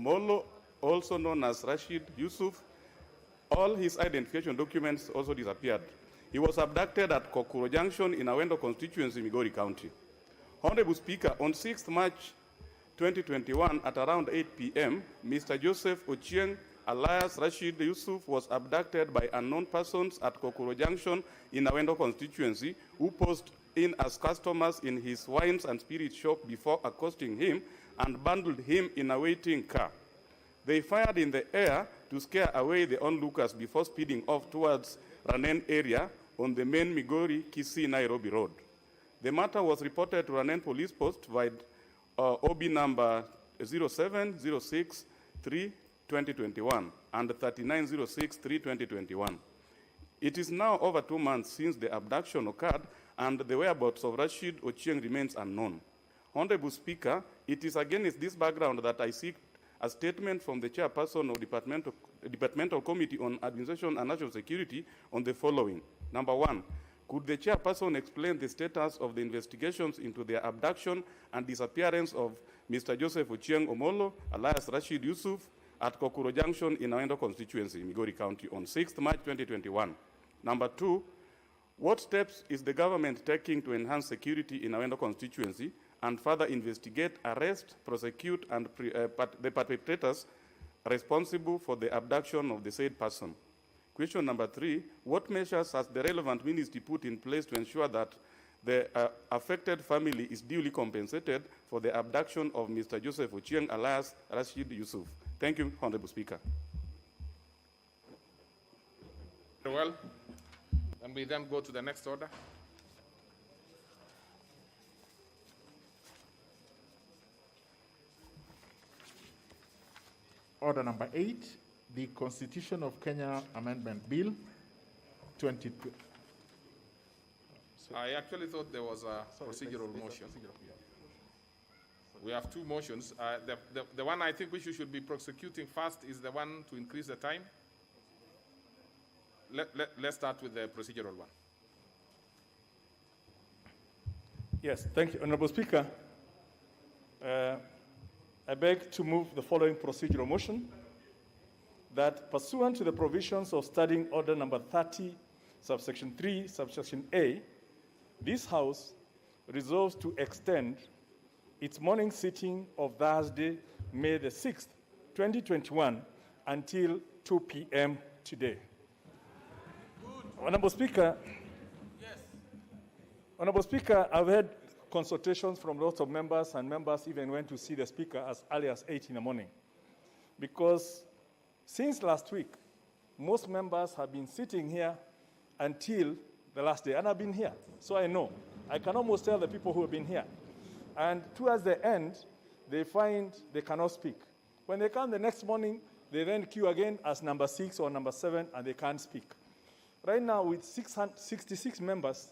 Omolo, also known as Rashid Yusuf. All his identification documents also disappeared. He was abducted at Kokuro Junction in Awendo Constituency, Migori County. Honorable Speaker, on 6th March 2021 at around 8 p.m., Mr. Joseph Ochieng, alias Rashid Yusuf, was abducted by unknown persons at Kokuro Junction in Awendo Constituency, who posed in as customers in his wines and spirits shop before accosting him and bundled him in a waiting car. They fired in the air to scare away the onlookers before speeding off towards Ranen area on the main Migori-Kisii Nairobi Road. The matter was reported to Ranen Police Post by OB number 0706-3-2021 and 3906-3-2021. It is now over 2 months since the abduction occurred, and the whereabouts of Rashid Ochieng remains unknown. Honorable Speaker, it is against this background that I seek a statement from the chairperson of Departmental Committee on Administration and National Security on the following. Number one, could the chairperson explain the status of the investigations into the abduction and disappearance of Mr. Joseph Ochieng Omolo, alias Rashid Yusuf, at Kokuro Junction in Awendo Constituency, Migori County, on 6th March 2021? Number two, what steps is the government taking to enhance security in Awendo Constituency and further investigate, arrest, prosecute, and the perpetrators responsible for the abduction of the said person? Question number three, what measures has the relevant ministry put in place to ensure that the affected family is duly compensated for the abduction of Mr. Joseph Ochieng, alias Rashid Yusuf? Thank you, Honorable Speaker. Very well. And we then go to the next order. Order number 8, the Constitution of Kenya Amendment Bill 22. I actually thought there was a procedural motion. We have two motions. The one I think we should be prosecuting first is the one to increase the time. Let's start with the procedural one. Yes, thank you, Honorable Speaker. I beg to move the following procedural motion, that pursuant to the provisions of Standing Order number 30, subsection 3, subsection A, this House resolves to extend its morning sitting of Thursday, May the 6th, 2021, until 2 p.m. today. Honorable Speaker, Honorable Speaker, I've had consultations from lots of members, and members even went to see the Speaker as early as 8 in the morning. Because since last week, most members have been sitting here until the last day, and I've been here, so I know. I can almost tell the people who have been here. And towards the end, they find they cannot speak. When they come the next morning, they then queue again as number 6 or number 7, and they can't speak. Right now, with 666 members,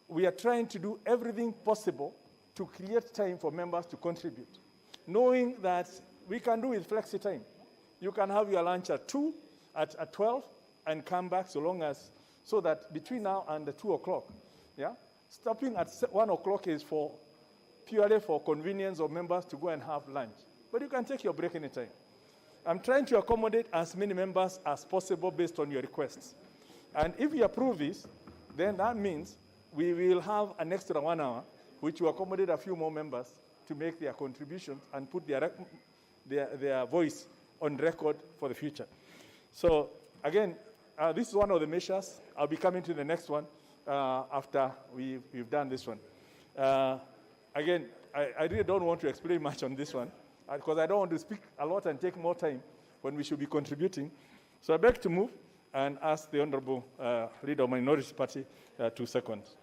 we are trying to do everything possible to create time for members to contribute, knowing that we can do with flexi time. You can have your lunch at 2, at 12, and come back so that between now and the 2 o'clock, stopping at 1 o'clock is purely for convenience of members to go and have lunch. But you can take your break anytime. I'm trying to accommodate as many members as possible based on your requests. And if you approve this, then that means we will have an extra 1 hour, which will accommodate a few more members to make their contributions and put their voice on record for the future. So again, this is one of the measures. I'll be coming to the next one after we've done this one. Again, I really don't want to explain much on this one because I don't want to speak a lot and take more time when we should be contributing. So I beg to move and ask the Honorable Leader of Minority Party 2 seconds.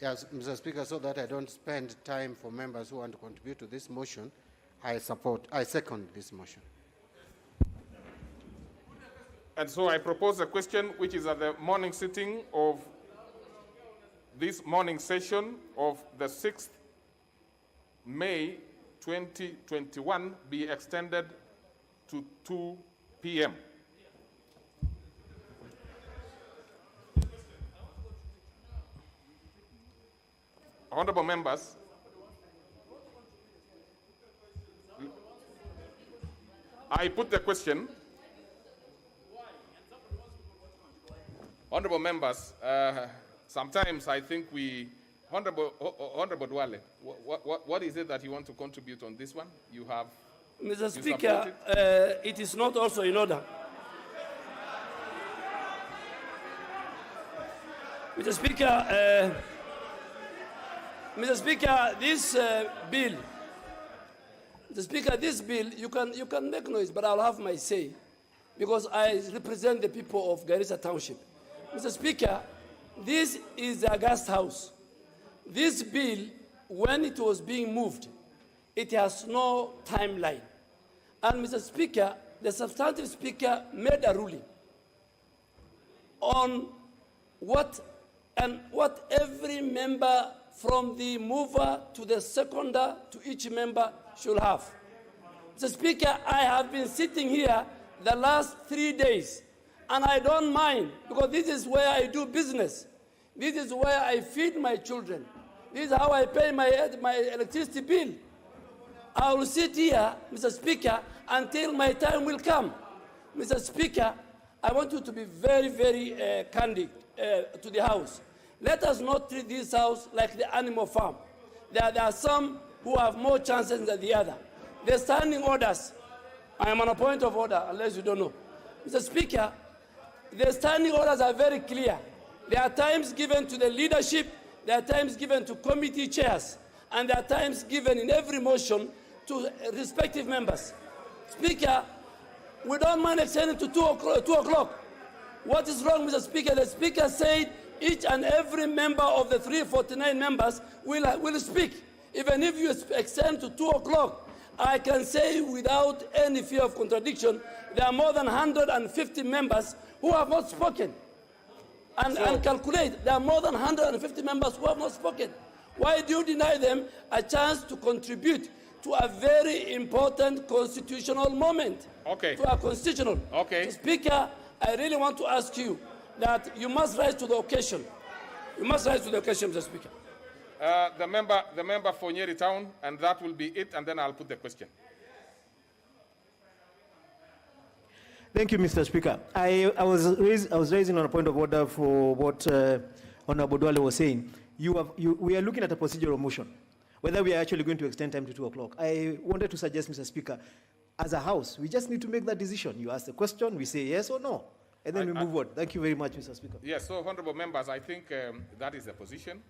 Yes, Mr. Speaker, so that I don't spend time for members who want to contribute to this motion, I second this motion. And so I propose a question which is at the morning sitting of this morning session of the 6th May 2021 be extended to 2 p.m. Honorable members, I put the question. Honorable members, sometimes I think Honorable Dwale, what is it that you want to contribute on this one? You have... Mr. Speaker, it is not also in order. Mr. Speaker, this bill, you can make noise, but I'll have my say, because I represent the people of Garissa Township. Mr. Speaker, this is the August House. This bill, when it was being moved, it has no timeline. And Mr. Speaker, the substantive speaker made a ruling on what every member from the mover to the seconder to each member should have. Mr. Speaker, I have been sitting here the last 3 days, and I don't mind, because this is where I do business. This is where I feed my children. This is how I pay my electricity bill. I will sit here, Mr. Speaker, until my time will come. Mr. Speaker, I want you to be very, very candid to the House. Let us not treat this House like the animal farm. There are some who have more chances than the other. The standing orders, I am on a point of order, unless you don't know. Mr. Speaker, the standing orders are very clear. There are times given to the leadership, there are times given to committee chairs, and there are times given in every motion to respective members. Speaker, we don't mind extending to 2 o'clock. What is wrong, Mr. Speaker? The Speaker said each and every member of the 349 members will speak. Even if you extend to 2 o'clock, I can say without any fear of contradiction, there are more than 150 members who have not spoken. And calculate, there are more than 150 members who have not spoken. Why do you deny them a chance to contribute to a very important constitutional moment? Okay. To a constitutional. Okay. Speaker, I really want to ask you that you must rise to the occasion. You must rise to the occasion, Mr. Speaker. The member for Nyeri Town, and that will be it, and then I'll put the question. Thank you, Mr. Speaker. I was raising on a point of order for what Honorable Dwale was saying. We are looking at a procedural motion, whether we are actually going to extend time to 2 o'clock. I wanted to suggest, Mr. Speaker, as a House, we just need to make that decision. You ask the question, we say yes or no, and then we move on. Thank you very much, Mr. Speaker. Yes, so honorable members, I think that is the position.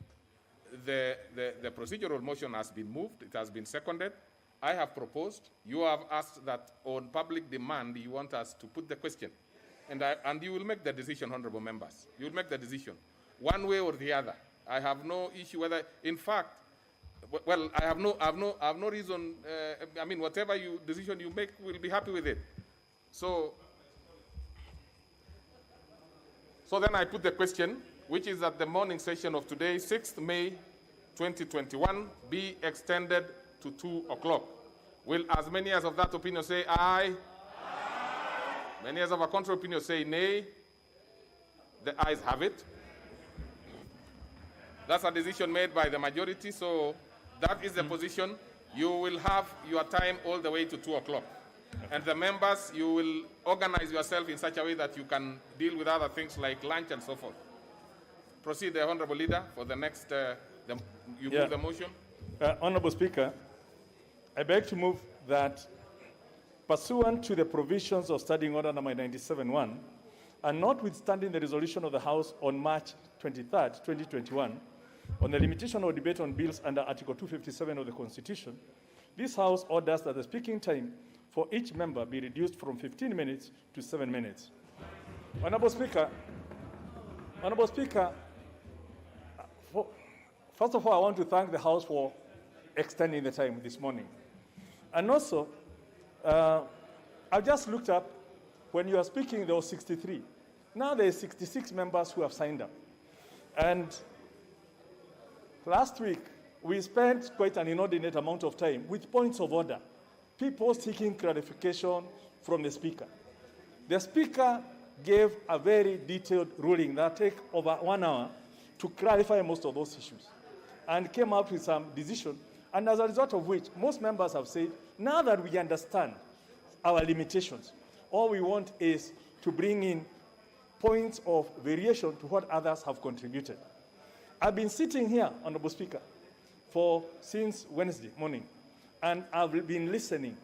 The procedural motion has been moved. It has been seconded. I have proposed. You have asked that on public demand you want us to put the question. And you will make the decision, honorable members. You will make the decision, one way or the other. I have no issue whether, in fact, well, I have no reason. I mean, whatever decision you make, we'll be happy with it. So then I put the question, which is that the morning session of today, 6th May 2021, be extended to 2 o'clock. Will as many as of that opinion say aye? Aye. Many as of a contrary opinion say nay? The ayes have it. That's a decision made by the majority, so that is the position. You will have your time all the way to 2 o'clock. And the members, you will organize yourself in such a way that you can deal with other things like lunch and so forth. Proceed, the Honorable Leader, for the next, move the motion. Honorable Speaker, I beg to move that pursuant to the provisions of Standing Order number 97-1, and notwithstanding the resolution of the House on March 23rd, 2021, on the limitation of debate on bills under Article 257 of the Constitution, this House orders that the speaking time for each member be reduced from 15 minutes to 7 minutes. Honorable Speaker, first of all, I want to thank the House for extending the time this morning. And also, I've just looked up, when you are speaking, there were 63. Now there are 66 members who have signed up. And last week, we spent quite an inordinate amount of time with points of order, people seeking clarification from the Speaker. The Speaker gave a very detailed ruling that took over 1 hour to clarify most of those issues and came up with some decision. And as a result of which, most members have said, now that we understand our limitations. All we want is to bring in points of variation to what others have contributed. I've been sitting here, Honorable Speaker, since Wednesday morning, and I've been listening.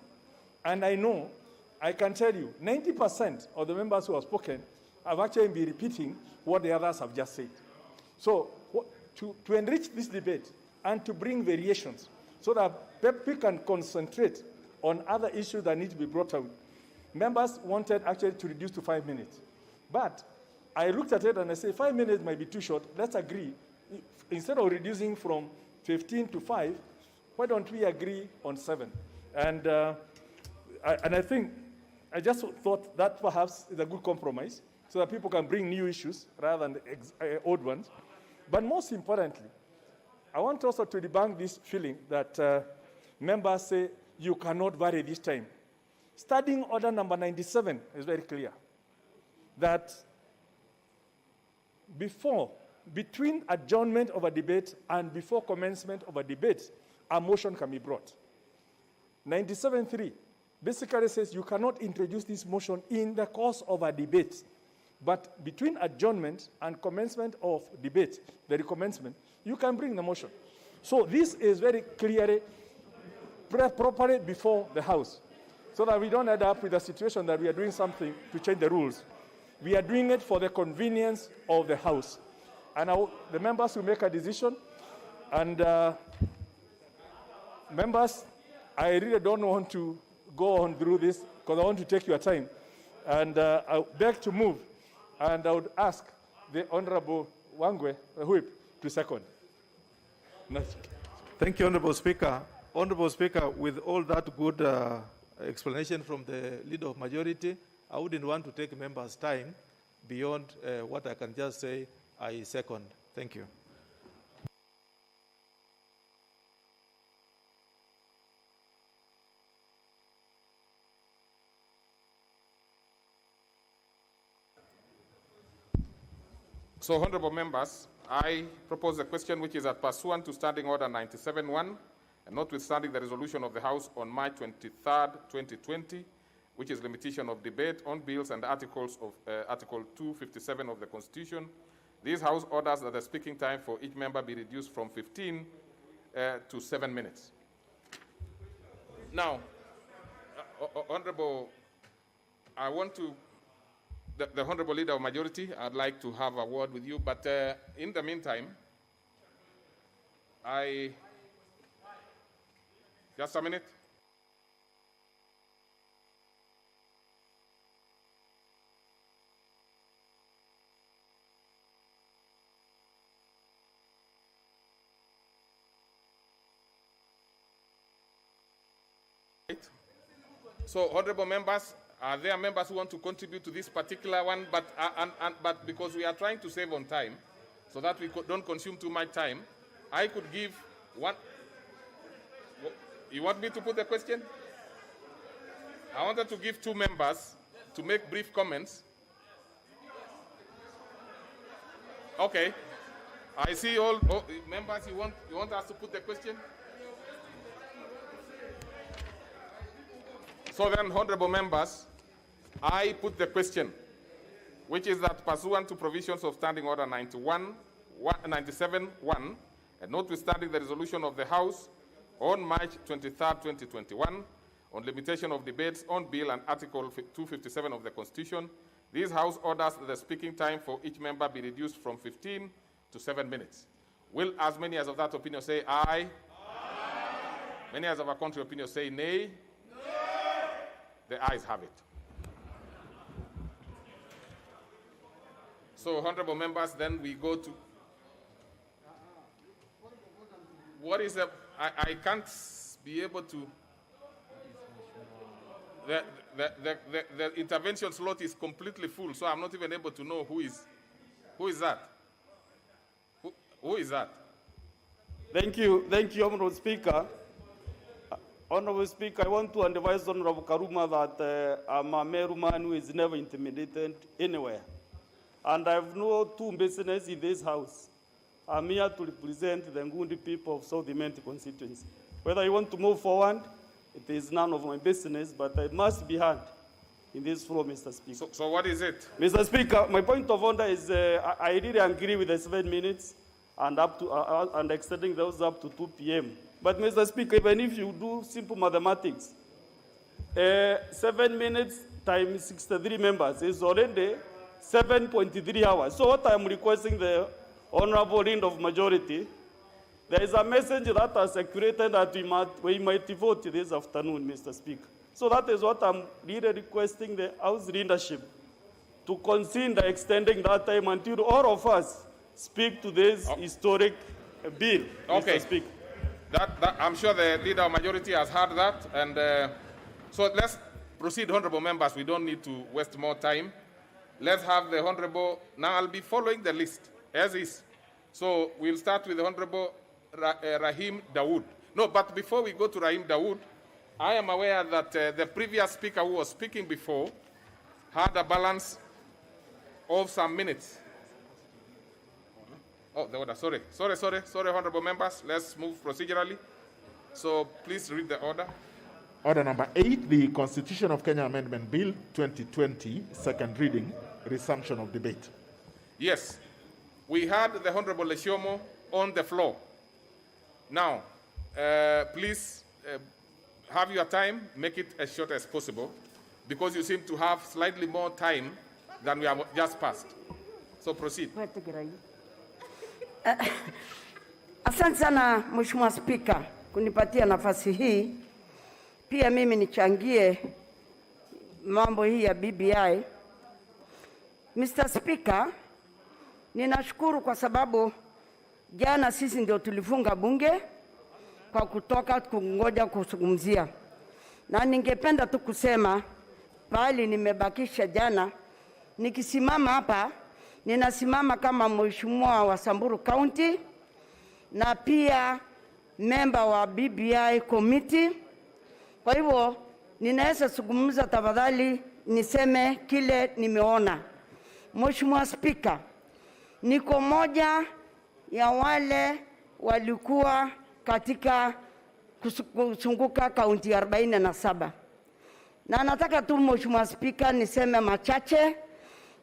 And I can tell you, 90% of the members who have spoken have actually been repeating what the others have just said. So to enrich this debate and to bring variations so that people can concentrate on other issues that need to be brought out, members wanted actually to reduce to 5 minutes. But I looked at it and I said, 5 minutes might be too short. Let's agree. Instead of reducing from 15 to 5, why don't we agree on 7? And I think, I just thought that perhaps is a good compromise so that people can bring new issues rather than old ones. But most importantly, I want also to debunk this feeling that members say you cannot vary this time. Standing Order number 97 is very clear that between adjournment of a debate and before commencement of a debate, a motion can be brought. 97.3 basically says you cannot introduce this motion in the course of a debate, but between adjournment and commencement of debate, the recommencement, you can bring the motion. So this is very clearly properly before the House, so that we don't end up with a situation that we are doing something to change the rules. We are doing it for the convenience of the House. And the members will make a decision. And members, I really don't want to go on through this because I want to take your time. And I beg to move. And I would ask the Honorable Wangwe, the whip, to second. Thank you, Honorable Speaker. Honorable Speaker, with all that good explanation from the Leader of Majority, I wouldn't want to take members' time beyond what I can just say I second. Thank you. So, honorable members, I propose a question which is as pursuant to Standing Order 97.1, and notwithstanding the resolution of the House on March 23rd, 2020, which is limitation of debate on bills and articles of Article 257 of the Constitution. This House orders that the speaking time for each member be reduced from 15 to 7 minutes. Now, Honorable, I want to, the Honorable Leader of Majority, I'd like to have a word with you, but in the meantime, just a minute. So, honorable members, are there members who want to contribute to this particular one? But, but because we are trying to save on time, so that we don't consume too much time, I could give one. You want me to put the question? I wanted to give 2 members to make brief comments. Okay. I see all members, you want us to put the question? So then, honorable members, I put the question, which is that pursuant to provisions of Standing Order 97.1, and notwithstanding the resolution of the House on March 23rd, 2021, on limitation of debates on Bill and Article 257 of the Constitution, this House orders that the speaking time for each member be reduced from 15 to 7 minutes. Will as many as of that opinion say aye? Aye. Many as of our contrary opinion say nay? The ayes have it. So, honorable members, then we go to what is the, I can't be able to, the intervention slot is completely full, so I'm not even able to know who is that? Who is that? Thank you, Honorable Speaker. Honorable Speaker, I want to advise Honorable Karuma that I'm a Meru man who is never intimidated anywhere. And I have no 2 business in this House. I'm here to represent the Ngundi people of South Imenti constituency. Whether you want to move forward, It is none of my business, but I must be heard in this floor, Mr. Speaker. So what is it? Mr. Speaker, my point of order is I really agree with the 7 minutes and up to and extending those up to 2 p.m. But Mr. Speaker, even if you do simple mathematics, 7 minutes times 63 members is already 7.3 hours. So what I'm requesting the honorable leader of majority, there is a message that has circulated that we might vote this afternoon, Mr. Speaker. So that is what I'm really requesting the House leadership to consider extending that time until all of us speak to this historic bill, Okay. Mr. Speaker. That I'm sure the leader of majority has heard that, and so let's proceed, honorable members. We don't need to waste more time. Let's have the honorable. Now I'll be following the list as is. So we'll start with the honorable Rahim Dawood. No, but before we go to Rahim Dawood, I am aware that the previous speaker who was speaking before had a balance of some minutes. Oh, the order. Sorry, honorable members. Let's move procedurally. So please read the order. Order number 8, the Constitution of Kenya Amendment Bill 2020, second reading, resumption of debate. Yes, we had the Honorable Leshomo on the floor. Now, please have your time, make it as short as possible, because you seem to have slightly more time than we have just passed. So proceed. Asante sana Mheshimiwa Spika kunipatia nafasi hii. Pia mimi nichangie mambo hii ya BBI. Mr. Speaker, ninashukuru kwa sababu jana sisi ndio tulifunga bunge kwa kutoka kungoja kuzungumzia. Na ningependa tu kusema bali nimebakisha jana nikisimama hapa ninasimama kama mheshimiwa wa Samburu County na pia member wa BBI committee. Kwa hivyo ninaweza zungumza, tafadhali niseme kile nimeona. Mheshimiwa Speaker, niko moja ya wale walikuwa katika kusunguka kaunti 47. Na nataka tu Mheshimiwa Speaker niseme machache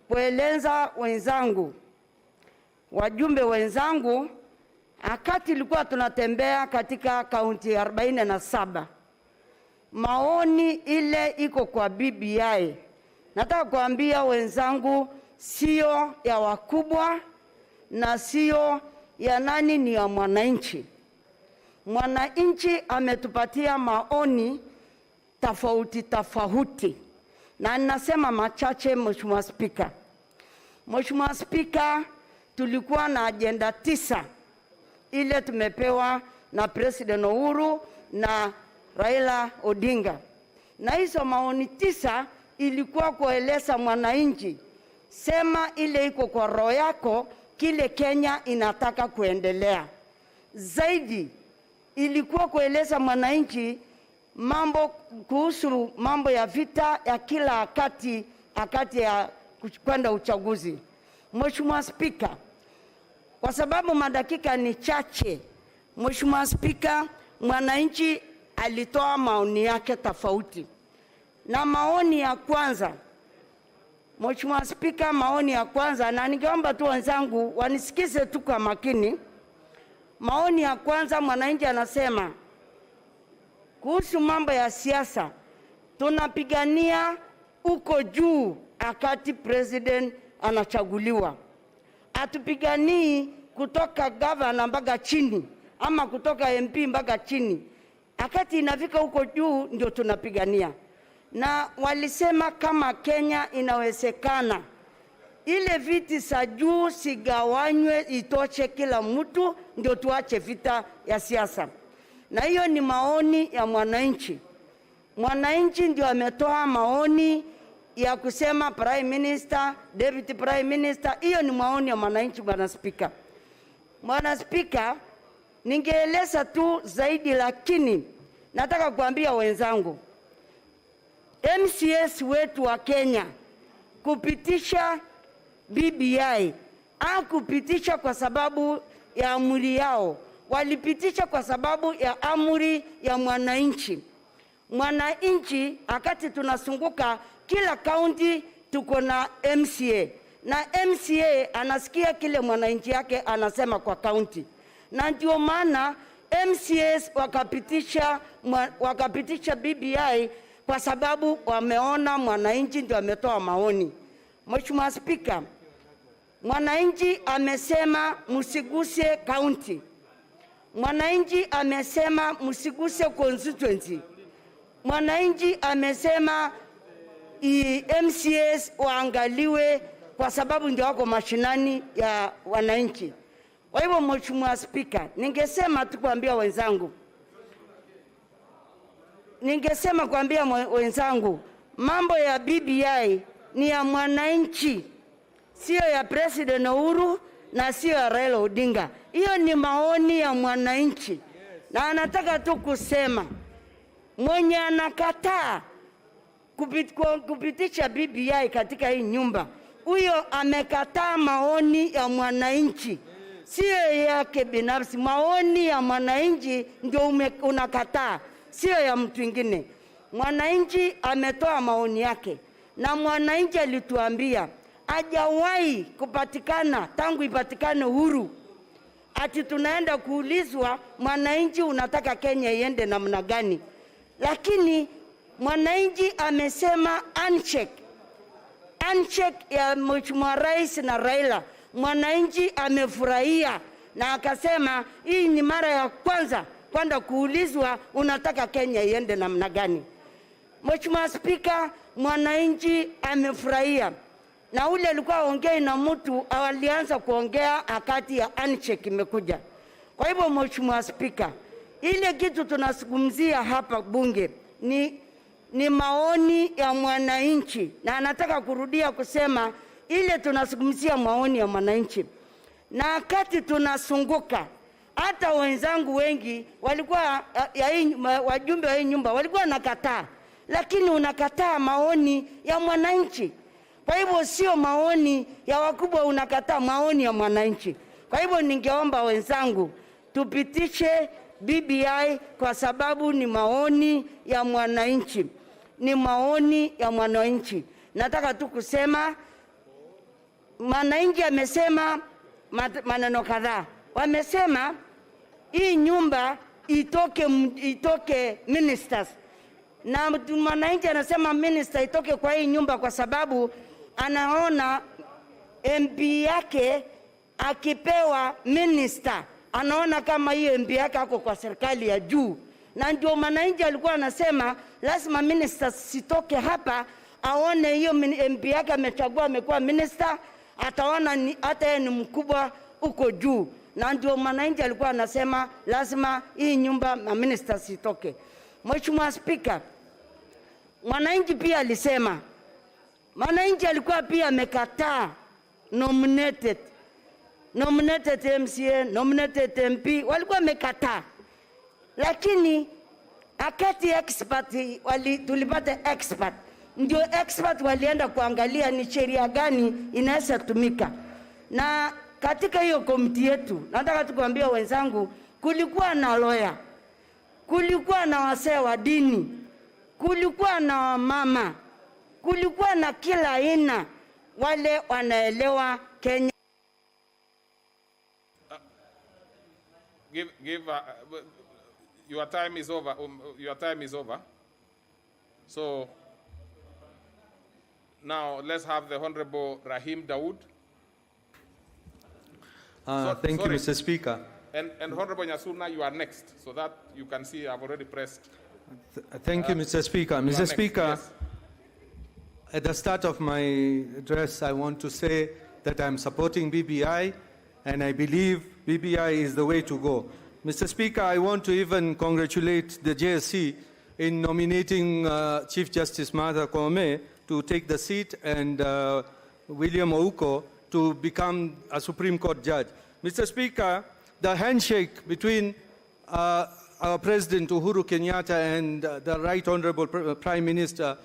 kueleza wenzangu, wajumbe wenzangu, wakati tulikuwa tunatembea katika kaunti 47. Maoni ile iko kwa BBI. Nataka kuambia wenzangu sio ya wakubwa na sio ya nani, ni ya mwananchi. Mwananchi ametupatia maoni tofauti. Na ninasema machache Mheshimiwa Speaker. Mheshimiwa Speaker, tulikuwa na agenda 9 ile tumepewa na President Uhuru na Raila Odinga. Na hizo maoni 9 ilikuwa kueleza mwananchi, sema ile iko kwa roho yako, kile Kenya inataka kuendelea. Zaidi ilikuwa kueleza mwananchi mambo kuhusu mambo ya vita ya kila wakati ya kwenda uchaguzi. Mheshimiwa Speaker, kwa sababu madakika ni chache, Mheshimiwa Speaker, mwananchi alitoa maoni yake tofauti. Na maoni ya kwanza, Mheshimiwa Speaker, maoni ya kwanza, na ningeomba tu wenzangu wanisikize tu kwa makini. Maoni ya kwanza, mwananchi anasema kuhusu mambo ya siasa, tunapigania uko juu akati president anachaguliwa. Atupiganii kutoka governor mpaka chini ama kutoka MP mpaka chini. Akati inafika huko juu ndio tunapigania. Na walisema kama Kenya inawezekana ile viti za juu sigawanywe itoche kila mtu, ndio tuache vita ya siasa. Na hiyo ni maoni ya mwananchi. Mwananchi ndio ametoa maoni ya kusema Prime Minister, Deputy Prime Minister. Hiyo ni maoni ya mwananchi, Bwana Speaker. Bwana Speaker, ningeeleza tu zaidi, lakini nataka kuambia wenzangu, MCS wetu wa Kenya kupitisha BBI au kupitisha kwa sababu ya amri yao, walipitisha kwa sababu ya amri ya mwananchi. mwananchi, akati tunasunguka kila kaunti tuko na MCA, na MCA anasikia kile mwananchi yake anasema kwa kaunti, na ndio maana MCAs wakapitisha BBI kwa sababu wameona mwananchi ndio ametoa maoni. Mheshimiwa Spika, mwananchi amesema msiguse kaunti, mwananchi amesema msiguse constituency, mwananchi amesema MCAs waangaliwe kwa sababu ndio wako mashinani ya wananchi. Kwa hivyo Mheshimiwa Spika, ningesema tu kuambia wenzangu, mambo ya BBI ni ya mwananchi, sio ya President Uhuru na sio ya Raila Odinga. Hiyo ni maoni ya mwananchi. Na anataka tu kusema mwenye anakataa kupitisha BBI katika hii nyumba, huyo amekataa maoni ya mwananchi, sio yake binafsi. Maoni ya mwananchi ndio unakataa, sio ya mtu mwingine. Mwananchi ametoa maoni yake, na mwananchi alituambia hajawahi kupatikana tangu ipatikane uhuru ati tunaenda kuulizwa mwananchi unataka Kenya iende namna gani. Lakini mwananchi amesema handshake ya Mheshimiwa Rais na Raila, mwananchi amefurahia na akasema hii ni mara ya kwanza kwenda kuulizwa unataka Kenya iende namna gani. Mheshimiwa Spika, mwananchi amefurahia, na ule alikuwa ongea na mtu alianza kuongea akati ya handshake imekuja. Kwa hivyo Mheshimiwa Spika, ile kitu tunazungumzia hapa bunge ni maoni ya mwananchi, na anataka kurudia kusema ile tunazungumzia maoni ya mwananchi. Na wakati tunasunguka, hata wenzangu wengi walikuwa wajumbe wa hii nyumba walikuwa nakataa, lakini unakataa maoni ya mwananchi. Kwa hivyo sio maoni ya wakubwa, unakataa maoni ya mwananchi. Kwa hivyo ningeomba wenzangu tupitishe BBI kwa sababu ni maoni ya mwananchi. Ni maoni ya mwananchi. Nataka tu kusema mwananchi amesema maneno kadhaa. Wamesema hii nyumba itoke ministers. Na mwananchi anasema minister itoke kwa hii nyumba kwa sababu anaona MP yake akipewa minister, anaona kama hiyo MP yake ako kwa serikali ya juu. Na ndio mwananchi alikuwa anasema lazima minister sitoke hapa, aone hiyo MP yake amechagua amekuwa minister, ataona hata yeye ni mkubwa uko juu. Na ndio mwananchi alikuwa anasema lazima hii nyumba na minister sitoke. Mheshimiwa Spika, mwananchi pia alisema, mwananchi alikuwa pia amekataa nominated MCA, nominated MP, walikuwa wamekataa. Lakini akati expert tulipata expert, ndio expert walienda kuangalia ni sheria gani inaweza tumika. Na katika hiyo komiti yetu, nataka tukuambia wenzangu, kulikuwa na lawyer, kulikuwa na wasee wa dini, kulikuwa na wamama, kulikuwa na kila aina, wale wanaelewa Kenya. Your time is over. Your time is over. So now let's have the Honorable Rahim Dawood. Thank you, Mr. Speaker. And Honorable Nyasuna, you are next, so that you can see I've already pressed. Thank you, Mr. Speaker. Mr. Speaker, yes. At the start of my address, I want to say that I'm supporting BBI, and I believe BBI is the way to go. Mr. Speaker, I want to even congratulate the JSC in nominating Chief Justice Martha Koome to take the seat and William Ouko to become a Supreme Court judge. Mr. Speaker, the handshake between our President Uhuru Kenyatta and the Right Honorable Prime Minister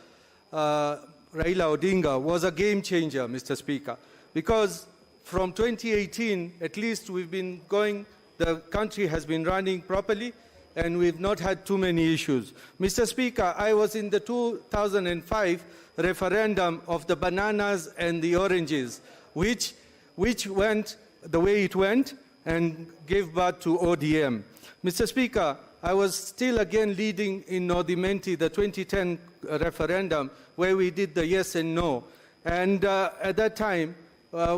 Raila Odinga was a game changer, Mr. Speaker, because from 2018, at least we've been going, the country has been running properly, and we've not had too many issues. Mr. Speaker, I was in the 2005 referendum of the bananas and the oranges, which went the way it went and gave birth to ODM. Mr. Speaker, I was still again leading in Nordimenti, the 2010 referendum, where we did the yes and no. And at that time,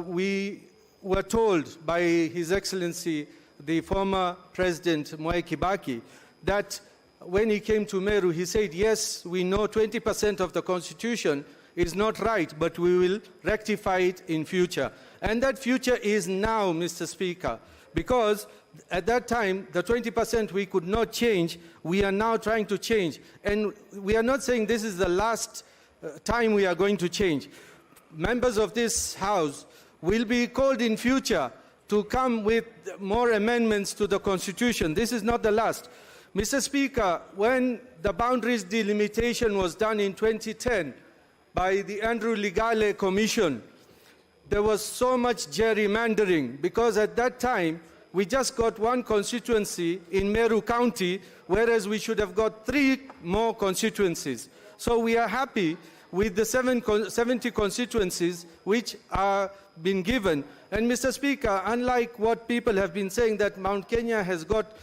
we were told by His Excellency, the former President Mwai Kibaki, that when he came to Meru, he said, yes, we know 20% of the Constitution is not right, but we will rectify it in future. And that future is now, Mr. Speaker, because at that time, the 20% we could not change, we are now trying to change. And we are not saying this is the last time we are going to change. Members of this House will be called in future to come with more amendments to the Constitution. This is not the last. Mr. Speaker, when the boundaries delimitation was done in 2010 by the Andrew Ligale Commission, there was so much gerrymandering because at that time, we just got one constituency in Meru County, whereas we should have got 3 more constituencies. So we are happy with the 70 constituencies which are been given. And Mr. Speaker, unlike what people have been saying that Mount Kenya has got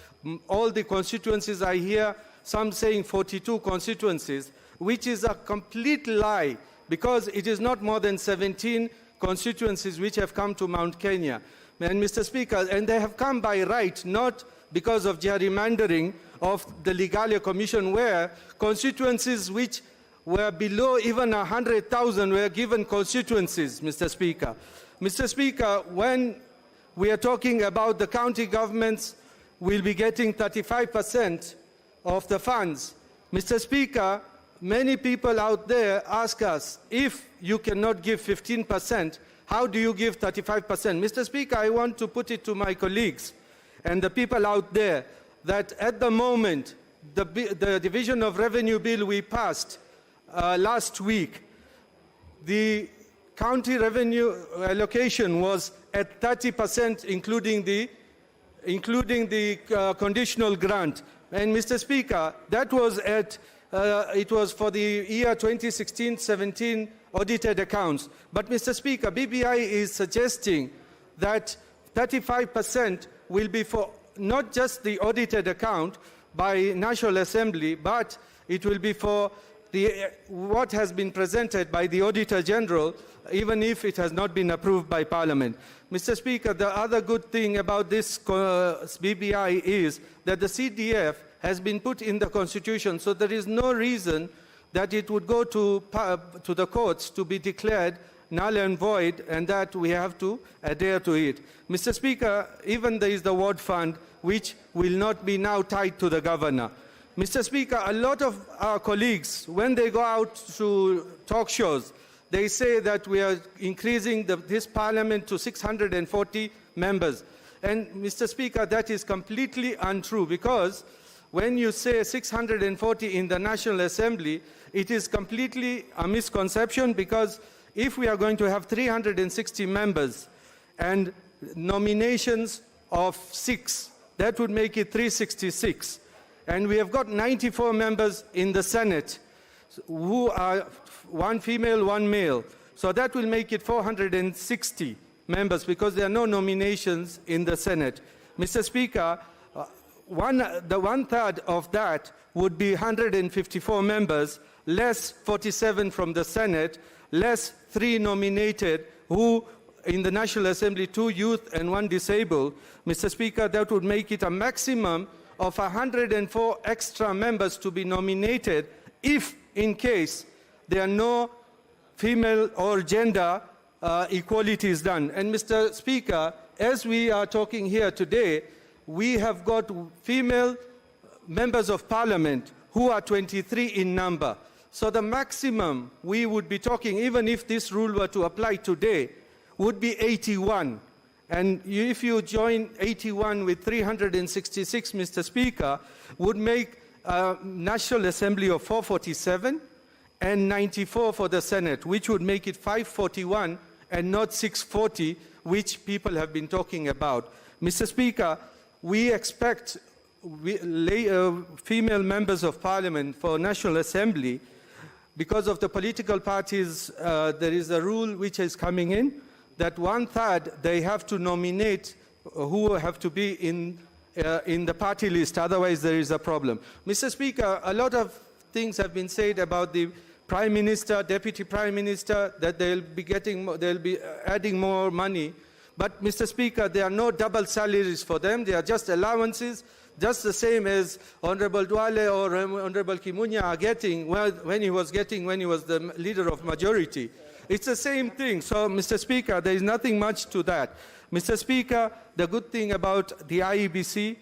all the constituencies, I hear some saying 42 constituencies, which is a complete lie because it is not more than 17 constituencies which have come to Mount Kenya. And Mr. Speaker, and they have come by right, not because of gerrymandering of the Legalia Commission, where constituencies which were below even 100,000 were given constituencies, Mr. Speaker. Mr. Speaker, when we are talking about the county governments will be getting 35% of the funds, Mr. Speaker, many people out there ask us, if you cannot give 15%, how do you give 35%? Mr. Speaker, I want to put it to my colleagues and the people out there that at the moment, the Division of Revenue Bill we passed last week, the county revenue allocation was at 30%, including the conditional grant. And Mr. Speaker, that was at, it was for the year 2016-17 audited accounts. But Mr. Speaker, BBI is suggesting that 35% will be for not just the audited account by National Assembly, but it will be for what has been presented by the Auditor General, even if it has not been approved by Parliament. Mr. Speaker, the other good thing about this BBI is that the CDF has been put in the Constitution, so there is no reason that it would go to the courts to be declared null and void, and that we have to adhere to it. Mr. Speaker, even there is the ward fund, which will not be now tied to the governor. Mr. Speaker, a lot of our colleagues, when they go out to talk shows, they say that we are increasing this parliament to 640 members. And Mr. Speaker, that is completely untrue, because when you say 640 in the National Assembly, it is completely a misconception, because if we are going to have 360 members and nominations of 6, that would make it 366. And we have got 94 members in the Senate, who are 1 female, 1 male. So that will make it 460 members, because there are no nominations in the Senate. Mr. Speaker, the 1/3 of that would be 154 members, less 47 from the Senate, less 3 nominated, who in the National Assembly, 2 youth and 1 disabled. Mr. Speaker, that would make it a maximum of 104 extra members to be nominated if, in case, there are no female or gender equality is done. And Mr. Speaker, as we are talking here today, we have got female members of parliament who are 23 in number. So the maximum we would be talking, even if this rule were to apply today, would be 81. And if you join 81 with 366, Mr. Speaker, would make a National Assembly of 447 and 94 for the Senate, which would make it 541 and not 640, which people have been talking about. Mr. Speaker, we expect female members of parliament for National Assembly, because of the political parties, there is a rule which is coming in that 1/3 they have to nominate who have to be in the party list, otherwise there is a problem. Mr. Speaker, a lot of things have been said about the Prime Minister, Deputy Prime Minister, that they'll be adding more money. But Mr. Speaker, there are no double salaries for them, they are just allowances, just the same as Honorable Duale or Honorable Kimunya are getting when he was the leader of majority. It's the same thing. So, Mr. Speaker, there is nothing much to that. Mr. Speaker, the good thing about the IEBC,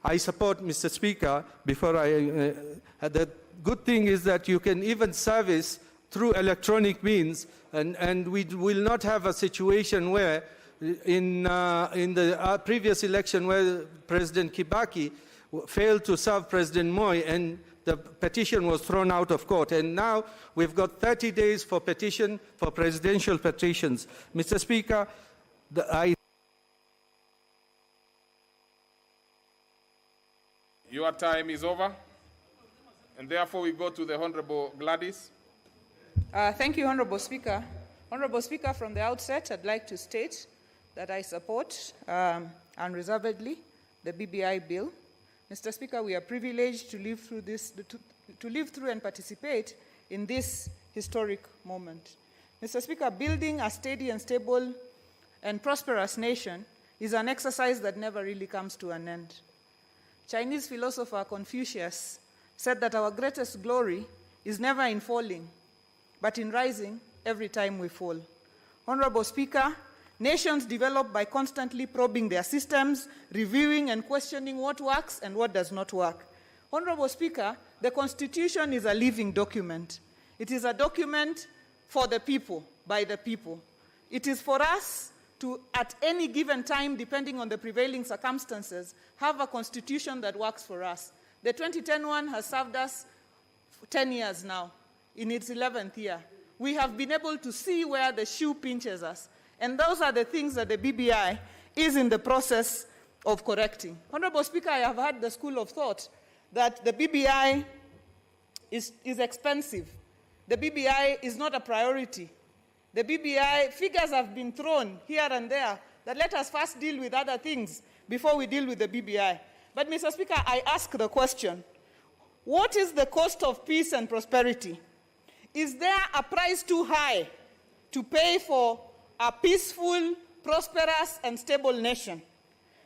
I support, Mr. Speaker, the good thing is that you can even service through electronic means, and we will not have a situation where in the previous election where President Kibaki failed to serve President Moi and the petition was thrown out of court. And now we've got 30 days for presidential petitions. Mr. Speaker, Your time is over. And therefore we go to the Honorable Gladys. Thank you, Honorable Speaker. Honorable Speaker, from the outset, I'd like to state that I support unreservedly the BBI bill. Mr. Speaker, we are privileged to live through and participate in this historic moment. Mr. Speaker, building a steady and stable and prosperous nation is an exercise that never really comes to an end. Chinese philosopher Confucius said that our greatest glory is never in falling, but in rising every time we fall. Honorable Speaker, nations develop by constantly probing their systems, reviewing and questioning what works and what does not work. Honorable Speaker, the Constitution is a living document. It is a document for the people, by the people. It is for us to, at any given time, depending on the prevailing circumstances, have a constitution that works for us. The 2010 one has served us for 10 years now, in its 11th year. We have been able to see where the shoe pinches us. And those are the things that the BBI is in the process of correcting. Honorable Speaker, I have had the school of thought that the BBI is expensive. The BBI is not a priority. The BBI figures have been thrown here and there that let us first deal with other things before we deal with the BBI. But, Mr. Speaker, I ask the question, what is the cost of peace and prosperity? Is there a price too high to pay for a peaceful, prosperous, and stable nation?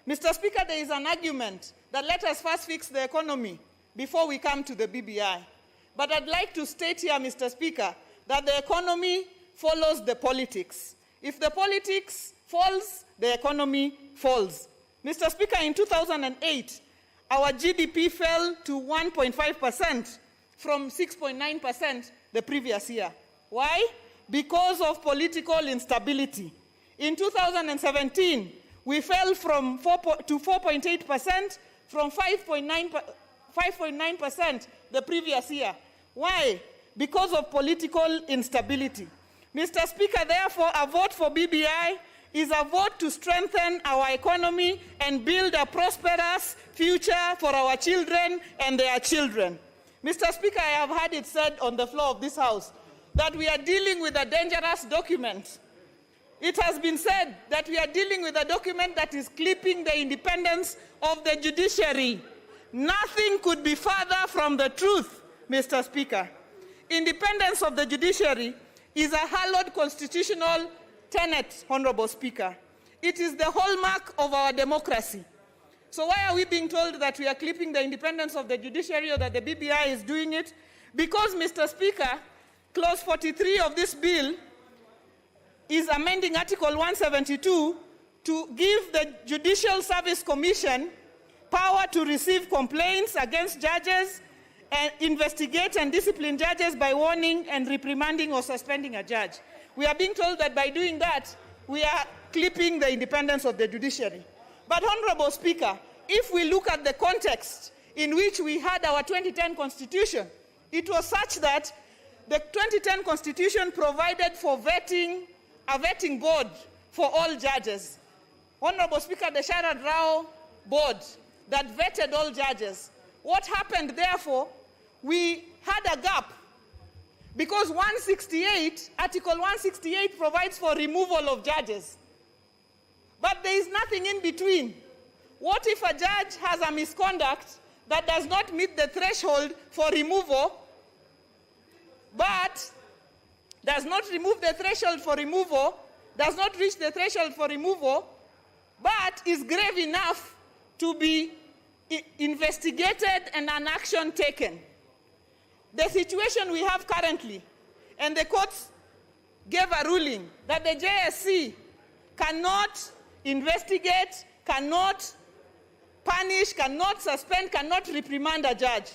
Mr. Speaker, there is an argument that let us first fix the economy before we come to the BBI. But I'd like to state here, Mr. Speaker, that the economy follows the politics. If the politics falls, the economy falls. Mr. Speaker, in 2008, our GDP fell to 1.5% from 6.9% the previous year. Why? Because of political instability. In 2017, we fell to 4.8% from 5.9% the previous year. Why? Because of political instability. Mr. Speaker, therefore, a vote for BBI is a vote to strengthen our economy and build a prosperous future for our children and their children. Mr. Speaker, I have heard it said on the floor of this House that we are dealing with a dangerous document. It has been said that we are dealing with a document that is clipping the independence of the judiciary. Nothing could be further from the truth, Mr. Speaker. Independence of the judiciary is a hallowed constitutional tenet, Honorable Speaker. It is the hallmark of our democracy. So why are we being told that we are clipping the independence of the judiciary or that the BBI is doing it? Because, Mr. Speaker, Clause 43 of this bill is amending Article 172 to give the Judicial Service Commission power to receive complaints against judges and investigate and discipline judges by warning and reprimanding or suspending a judge. We are being told that by doing that, we are clipping the independence of the judiciary. But, Honorable Speaker, if we look at the context in which we had our 2010 Constitution, it was such that the 2010 Constitution provided for a vetting board for all judges. Honorable Speaker, the Sharad Rao board that vetted all judges. What happened, therefore, we had a gap because Article 168 provides for removal of judges. But there is nothing in between. What if a judge has a misconduct that does not meet the threshold for removal, but does not remove the threshold for removal, does not reach the threshold for removal, but is grave enough to be investigated and an action taken? The situation we have currently, and the courts gave a ruling that the JSC cannot investigate, cannot punish, cannot suspend, cannot reprimand a judge.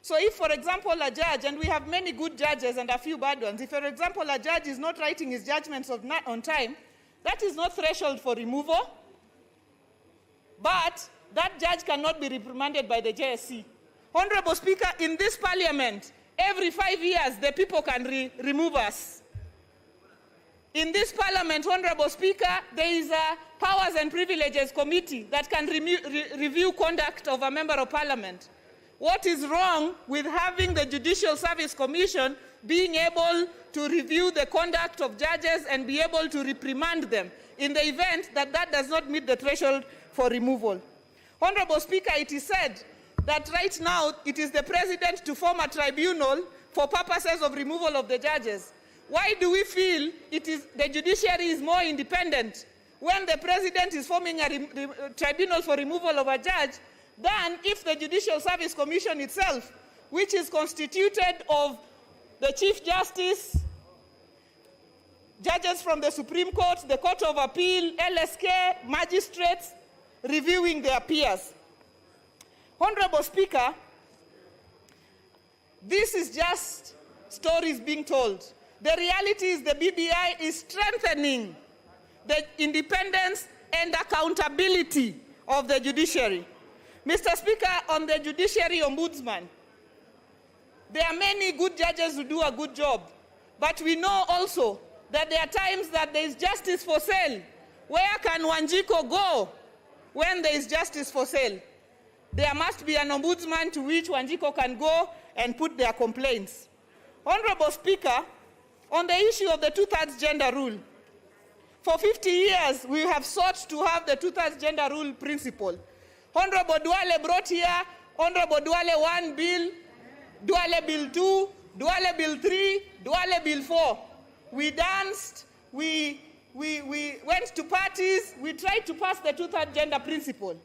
So if, for example, a judge, and we have many good judges and a few bad ones, if, for example, a judge is not writing his judgments on time, that is not threshold for removal, but that judge cannot be reprimanded by the JSC. Honorable Speaker, in this parliament, every 5 years, the people can remove us. In this parliament, Honorable Speaker, there is a Powers and Privileges Committee that can review conduct of a member of parliament. What is wrong with having the Judicial Service Commission being able to review the conduct of judges and be able to reprimand them in the event that that does not meet the threshold for removal? Honorable Speaker, it is said that right now it is the president to form a tribunal for purposes of removal of the judges. Why do we feel the judiciary is more independent when the president is forming a tribunal for removal of a judge than if the Judicial Service Commission itself, which is constituted of the Chief Justice, judges from the Supreme Court, the Court of Appeal, LSK, magistrates, reviewing their peers? Honorable Speaker, this is just stories being told. The reality is the BBI is strengthening the independence and accountability of the judiciary. Mr. Speaker, on the judiciary ombudsman, there are many good judges who do a good job, but we know also that there are times that there is justice for sale. Where can Wanjiko go when there is justice for sale? There must be an ombudsman to which Wanjiko can go and put their complaints. Honorable Speaker, on the issue of the two-thirds gender rule, for 50 years we have sought to have the two-thirds gender rule principle. Honorable Duale brought here Honorable Duale 1 bill, Duale bill 2, Duale bill 3, Duale bill 4. We danced, we went to parties, we tried to pass the two-thirds gender principle.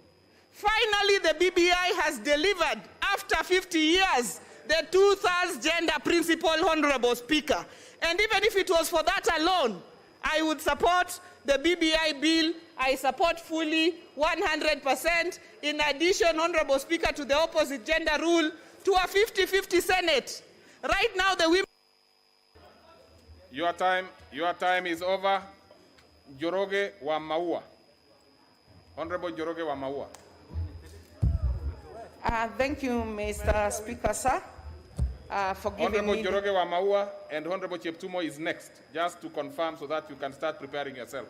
Finally, the BBI has delivered, after 50 years, the two-thirds gender principle, Honorable Speaker. And even if it was for that alone, I would support the BBI bill. I support fully 100%. In addition, Honorable Speaker, to the opposite gender rule, to a 50-50 Senate. Right now, the women... Your time is over. Joroge wa Maua. Honorable Joroge wa Maua. Thank you, Mr. Speaker, sir, for giving Honorable me... Joroge wa Maua and Honorable Cheptumo is next, just to confirm so that you can start preparing yourself.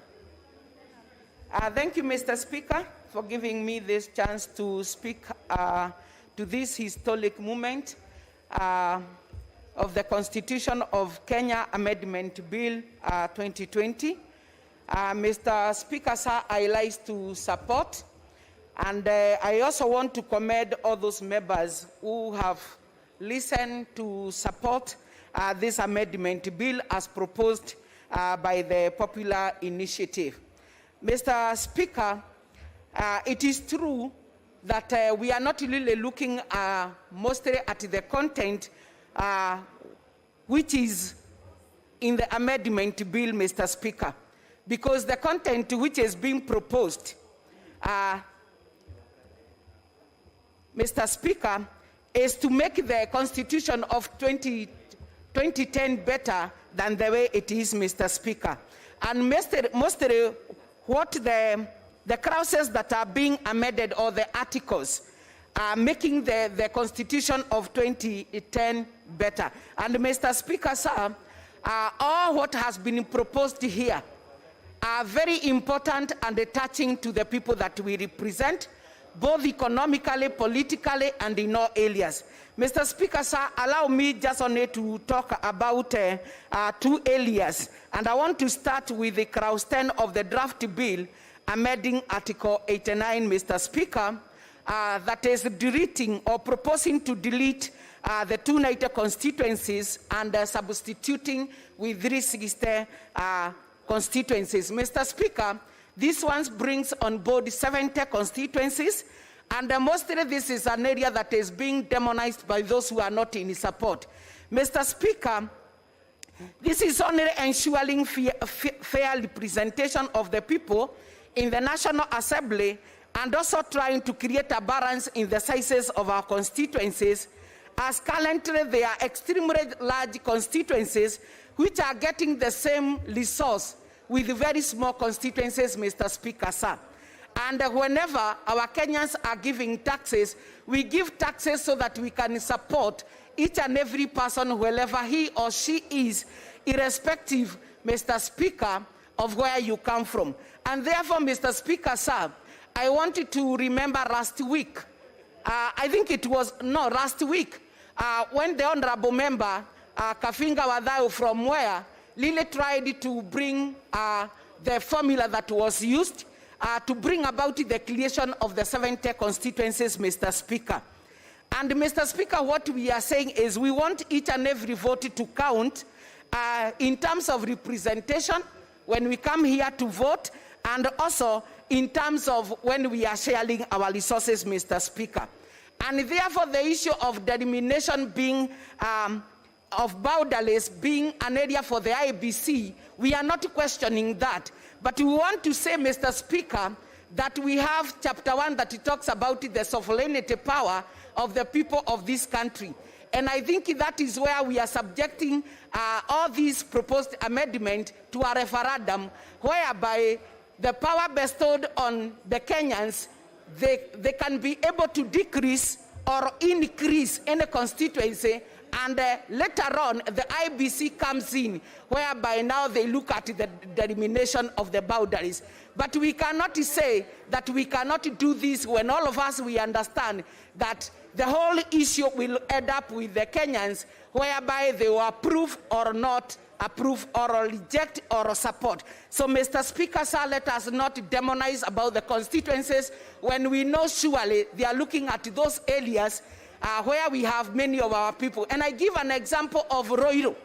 Thank you, Mr. Speaker, for giving me this chance to speak to this historic moment of the Constitution of Kenya Amendment Bill 2020. Mr. Speaker, sir, I like to support, and I also want to commend all those members who have listened to support this amendment bill as proposed by the Popular Initiative. Mr. Speaker, it is true that we are not really looking mostly at the content which is in the amendment bill, Mr. Speaker, because the content which is being proposed, Mr. Speaker, is to make the Constitution of 2010 better than the way it is, Mr. Speaker. And mostly what the clauses that are being amended, or the articles, are making the Constitution of 2010 better. And Mr. Speaker, sir, all what has been proposed here are very important and touching to the people that we represent, both economically, politically, and in all areas. Mr. Speaker, sir, allow me just only to talk about 2 areas. And I want to start with the clause 10 of the draft bill, amending Article 89, Mr. Speaker, that is deleting or proposing to delete the 290 constituencies and substituting with 360 constituencies. Mr. Speaker, this one brings on board 70 constituencies, and mostly this is an area that is being demonized by those who are not in support. Mr. Speaker, this is only ensuring fair representation of the people in the National Assembly, and also trying to create a balance in the sizes of our constituencies, as currently they are extremely large constituencies which are getting the same resource with very small constituencies, Mr. Speaker, sir. And whenever our Kenyans are giving taxes, we give taxes so that we can support each and every person wherever he or she is, irrespective, Mr. Speaker, of where you come from. And therefore, Mr. Speaker, sir, I wanted to remember last week, last week, when the Honorable Member, Kafinga Wadhau from where, really tried to bring the formula that was used to bring about the creation of the 70 constituencies, Mr. Speaker. And Mr. Speaker, what we are saying is we want each and every vote to count in terms of representation when we come here to vote, and also in terms of when we are sharing our resources, Mr. Speaker. And therefore, the issue of delimitation being, of boundaries being an area for the IBC, we are not questioning that. But we want to say, Mr. Speaker, that we have chapter 1 that it talks about the sovereignty power of the people of this country. And I think that is where we are subjecting all these proposed amendments to a referendum, whereby the power bestowed on the Kenyans, they can be able to decrease or increase any constituency, and later on the IBC comes in, whereby now they look at the delimitation of the boundaries. But we cannot say that we cannot do this when all of us, we understand that the whole issue will end up with the Kenyans, whereby they will approve or not approve or reject or support. So, Mr. Speaker, sir, let us not demonize about the constituencies when we know surely they are looking at those areas where we have many of our people. And I give an example of Ruto,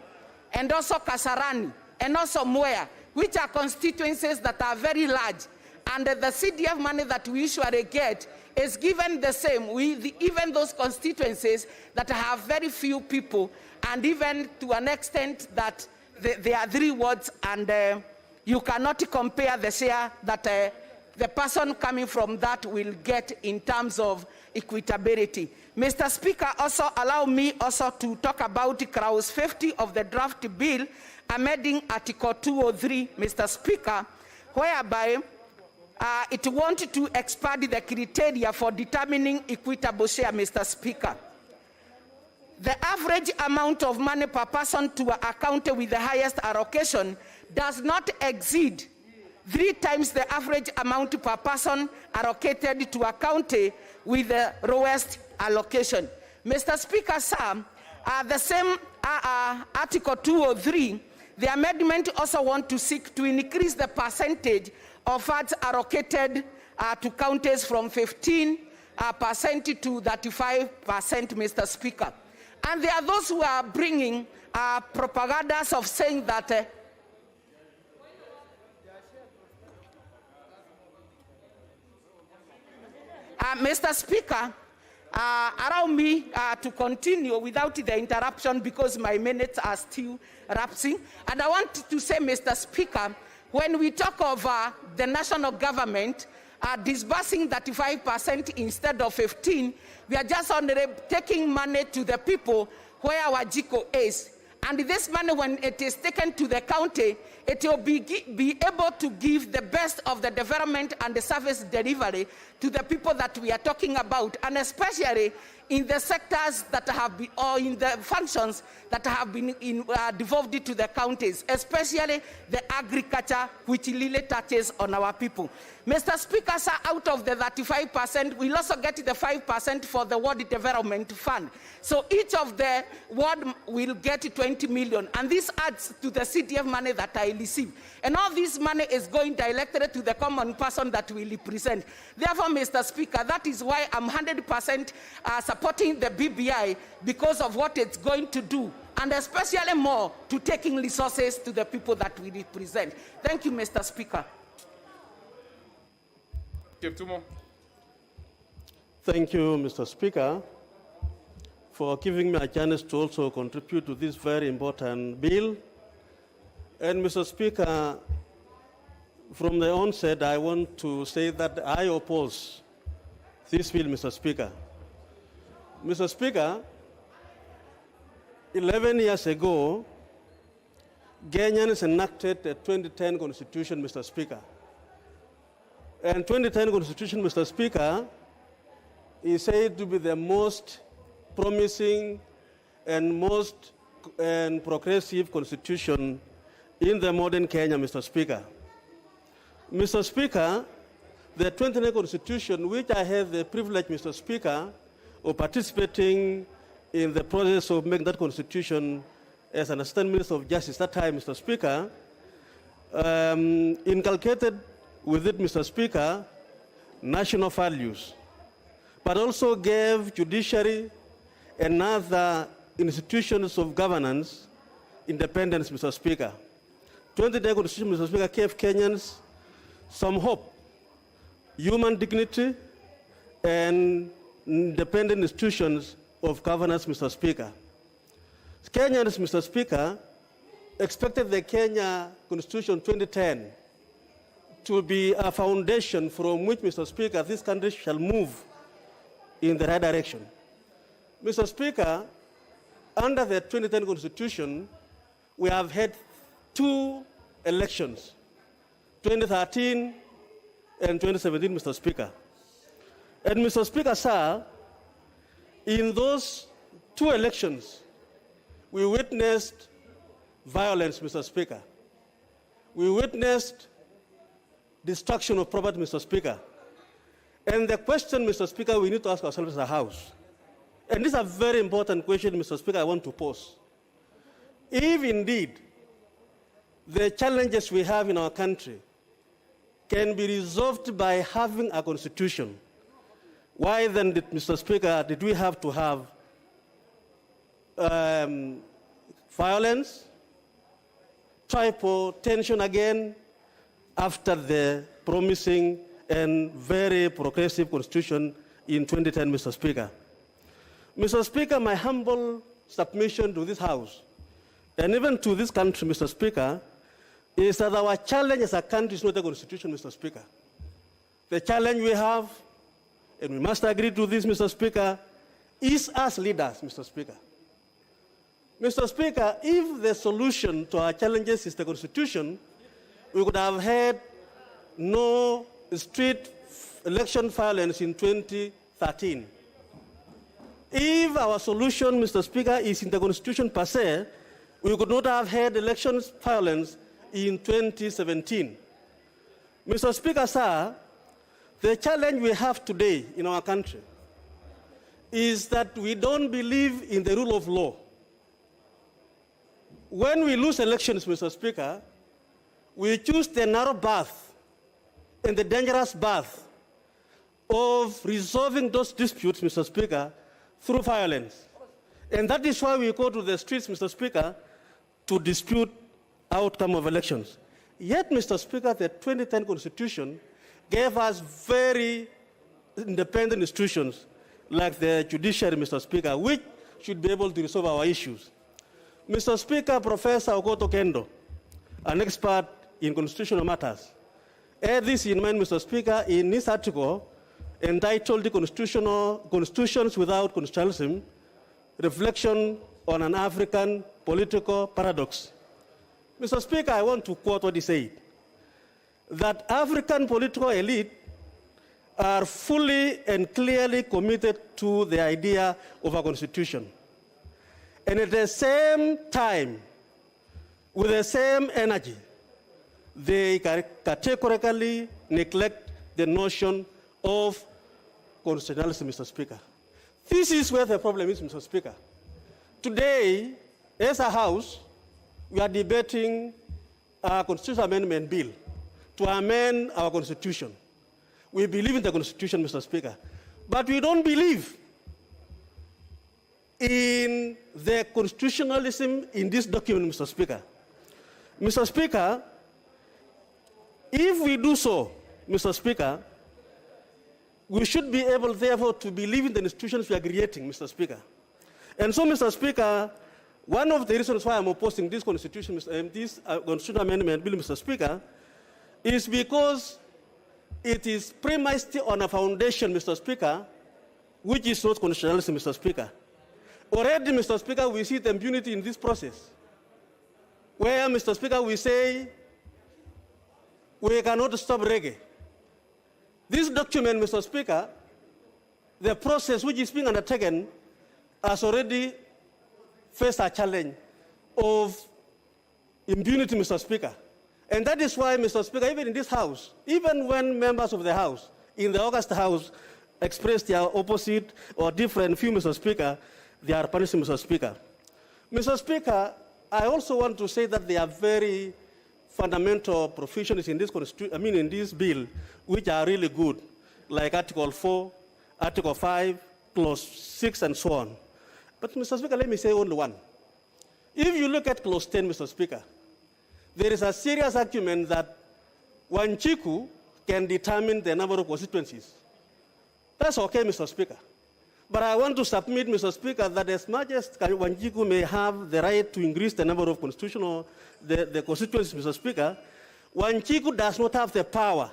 and also Kasarani, and also Mwea, which are constituencies that are very large. And the CDF money that we usually get is given the same with even those constituencies that have very few people, and even to an extent that there are 3 wards, and you cannot compare the share that the person coming from that will get in terms of equitability. Mr. Speaker, also allow me also to talk about clause 50 of the draft bill, amending Article 203, Mr. Speaker, whereby it wanted to expand the criteria for determining equitable share, Mr. Speaker. The average amount of money per person to a county with the highest allocation does not exceed 3 times the average amount per person allocated to a county with the lowest allocation. Mr. Speaker, sir, the same Article 203, the amendment also wants to seek to increase the percentage of funds allocated to counties from 15% to 35%, Mr. Speaker. And there are those who are bringing propagandas of saying that Mr. Speaker, allow me to continue without the interruption because my minutes are still lapsing. And I want to say, Mr. Speaker, when we talk of the national government disbursing 35% instead of 15%, we are just only taking money to the people where our JICO is. And this money, when it is taken to the county, it will be able to give the best of the development and the service delivery to the people that we are talking about. And especially in the sectors that have been, or in the functions that have been devolved to the counties, especially the agriculture, which really touches on our people. Mr. Speaker, sir, out of the 35%, we'll also get the 5% for the Ward Development Fund. So each of the ward will get 20 million, and this adds to the CDF money that I receive. And all this money is going directly to the common person that we represent. Therefore, Mr. Speaker, that is why I'm 100% supporting the BBI, because of what it's going to do, and especially more to taking resources to the people that we represent. Thank you, Mr. Speaker. Thank you, Mr. Speaker, for giving me a chance to also contribute to this very important bill. And Mr. Speaker, from the onset, I want to say that I oppose this bill, Mr. Speaker. Mr. Speaker, 11 years ago, Kenyans enacted the 2010 Constitution, Mr. Speaker. And 2010 Constitution, Mr. Speaker, is said to be the most promising and most progressive constitution in the modern Kenya, Mr. Speaker. Mr. Speaker, the 2010 Constitution, which I have the privilege, Mr. Speaker, of participating in the process of making that constitution as an assistant minister of justice that time, Mr. Speaker, inculcated with it, Mr. Speaker, national values, but also gave judiciary and other institutions of governance independence, Mr. Speaker. 2010 Constitution, Mr. Speaker, gave Kenyans some hope, human dignity, and independent institutions of governance, Mr. Speaker. Kenyans, Mr. Speaker, expected the Kenya Constitution 2010 to be a foundation from which, Mr. Speaker, this country shall move in the right direction. Mr. Speaker, under the 2010 Constitution, we have had 2 elections, 2013 and 2017, Mr. Speaker. And Mr. Speaker, sir, in those 2 elections, we witnessed violence, Mr. Speaker. We witnessed destruction of property, Mr. Speaker. And the question, Mr. Speaker, we need to ask ourselves as a House, and this is a very important question, Mr. Speaker, I want to pose. If indeed the challenges we have in our country can be resolved by having a constitution, why then, Mr. Speaker, did we have to have violence, tribal tension again, after the promising and very progressive constitution in 2010, Mr. Speaker? Mr. Speaker, my humble submission to this House, and even to this country, Mr. Speaker, is that our challenge as a country is not the constitution, Mr. Speaker. The challenge we have, and we must agree to this, Mr. Speaker, is us leaders, Mr. Speaker. Mr. Speaker, if the solution to our challenges is the constitution, we could have had no street election violence in 2013. If our solution, Mr. Speaker, is in the constitution per se, we could not have had election violence in 2017. Mr. Speaker, sir, the challenge we have today in our country is that we don't believe in the rule of law. When we lose elections, Mr. Speaker, we choose the narrow path and the dangerous path of resolving those disputes, Mr. Speaker, through violence. And that is why we go to the streets, Mr. Speaker, to dispute outcome of elections. Yet, Mr. Speaker, the 2010 Constitution gave us very independent institutions like the judiciary, Mr. Speaker, which should be able to resolve our issues. Mr. Speaker, Professor Okoto Kendo, an expert in constitutional matters, had this in mind, Mr. Speaker, in his article entitled Constitutions Without Constitutionalism, Reflection on an African Political Paradox. Mr. Speaker, I want to quote what he said, that African political elite are fully and clearly committed to the idea of a constitution. And at the same time, with the same energy, they categorically neglect the notion of constitutionality, Mr. Speaker. This is where the problem is, Mr. Speaker. Today, as a House, we are debating a constitutional amendment bill to amend our Constitution. We believe in the Constitution, Mr. Speaker, but we don't believe in the constitutionalism in this document, Mr. Speaker. Mr. Speaker, if we do so, Mr. Speaker, we should be able, therefore, to believe in the institutions we are creating, Mr. Speaker. And so, Mr. Speaker, one of the reasons why I'm opposing this constitution, this constitutional amendment bill, Mr. Speaker, is because it is premised on a foundation, Mr. Speaker, which is not constitutionality, Mr. Speaker. Already, Mr. Speaker, we see the impunity in this process, where, Mr. Speaker, we say we cannot stop reggae. This document, Mr. Speaker, the process which is being undertaken has already faced a challenge of impunity, Mr. Speaker. And that is why, Mr. Speaker, even in this House, even when members of the House, in the August House, express their opposite or different view, Mr. Speaker, they are punished, Mr. Speaker. Mr. Speaker, I also want to say that there are very fundamental provisions in this in this bill, which are really good, like Article 4, Article 5, Clause 6, and so on. But, Mr. Speaker, let me say only one. If you look at Clause 10, Mr. Speaker, there is a serious argument that Wanjiku can determine the number of constituencies. That's okay, Mr. Speaker. But I want to submit, Mr. Speaker, that as much as Wanjiku may have the right to increase the number of the constituencies, Mr. Speaker, Wanjiku does not have the power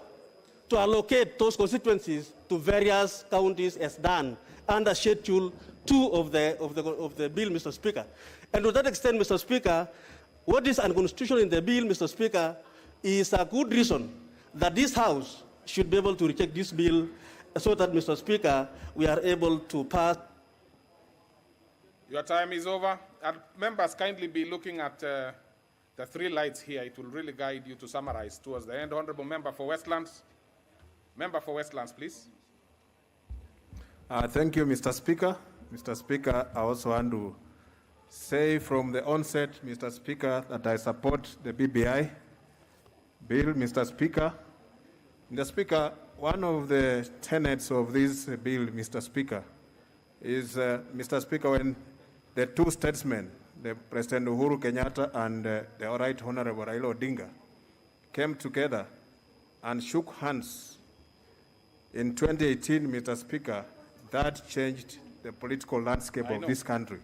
to allocate those constituencies to various counties as done under Schedule 2 of the bill, Mr. Speaker. And to that extent, Mr. Speaker, what is unconstitutional in the bill, Mr. Speaker, is a good reason that this House should be able to reject this bill so that, Mr. Speaker, we are able to pass. Your time is over. Members, kindly be looking at the three lights here. It will really guide you to summarize towards the end. Honorable Member for Westlands. Member for Westlands, please. Thank you, Mr. Speaker. Mr. Speaker, I also want to say from the onset, Mr. Speaker, that I support the BBI bill, Mr. Speaker. Mr. Speaker, one of the tenets of this bill, Mr. Speaker, is, Mr. Speaker, when the two statesmen, the President Uhuru Kenyatta and the Right Honorable Raila Odinga, came together and shook hands in 2018, Mr. Speaker, that changed the political landscape of this country.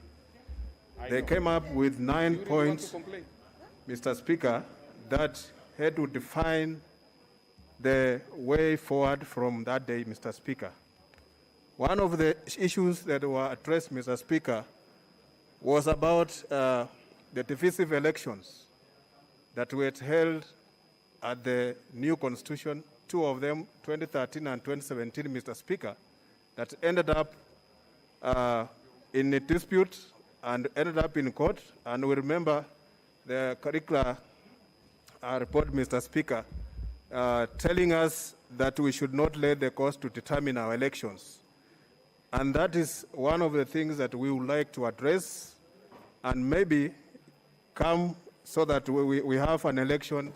They came up with 9 points, Mr. Speaker, that had to define the way forward from that day, Mr. Speaker. One of the issues that were addressed, Mr. Speaker, was about the divisive elections that were held at the new constitution, two of them, 2013 and 2017, Mr. Speaker, that ended up in a dispute and ended up in court. And we remember the curricular report, Mr. Speaker, telling us that we should not let the courts to determine our elections. And that is one of the things that we would like to address and maybe come so that we have an election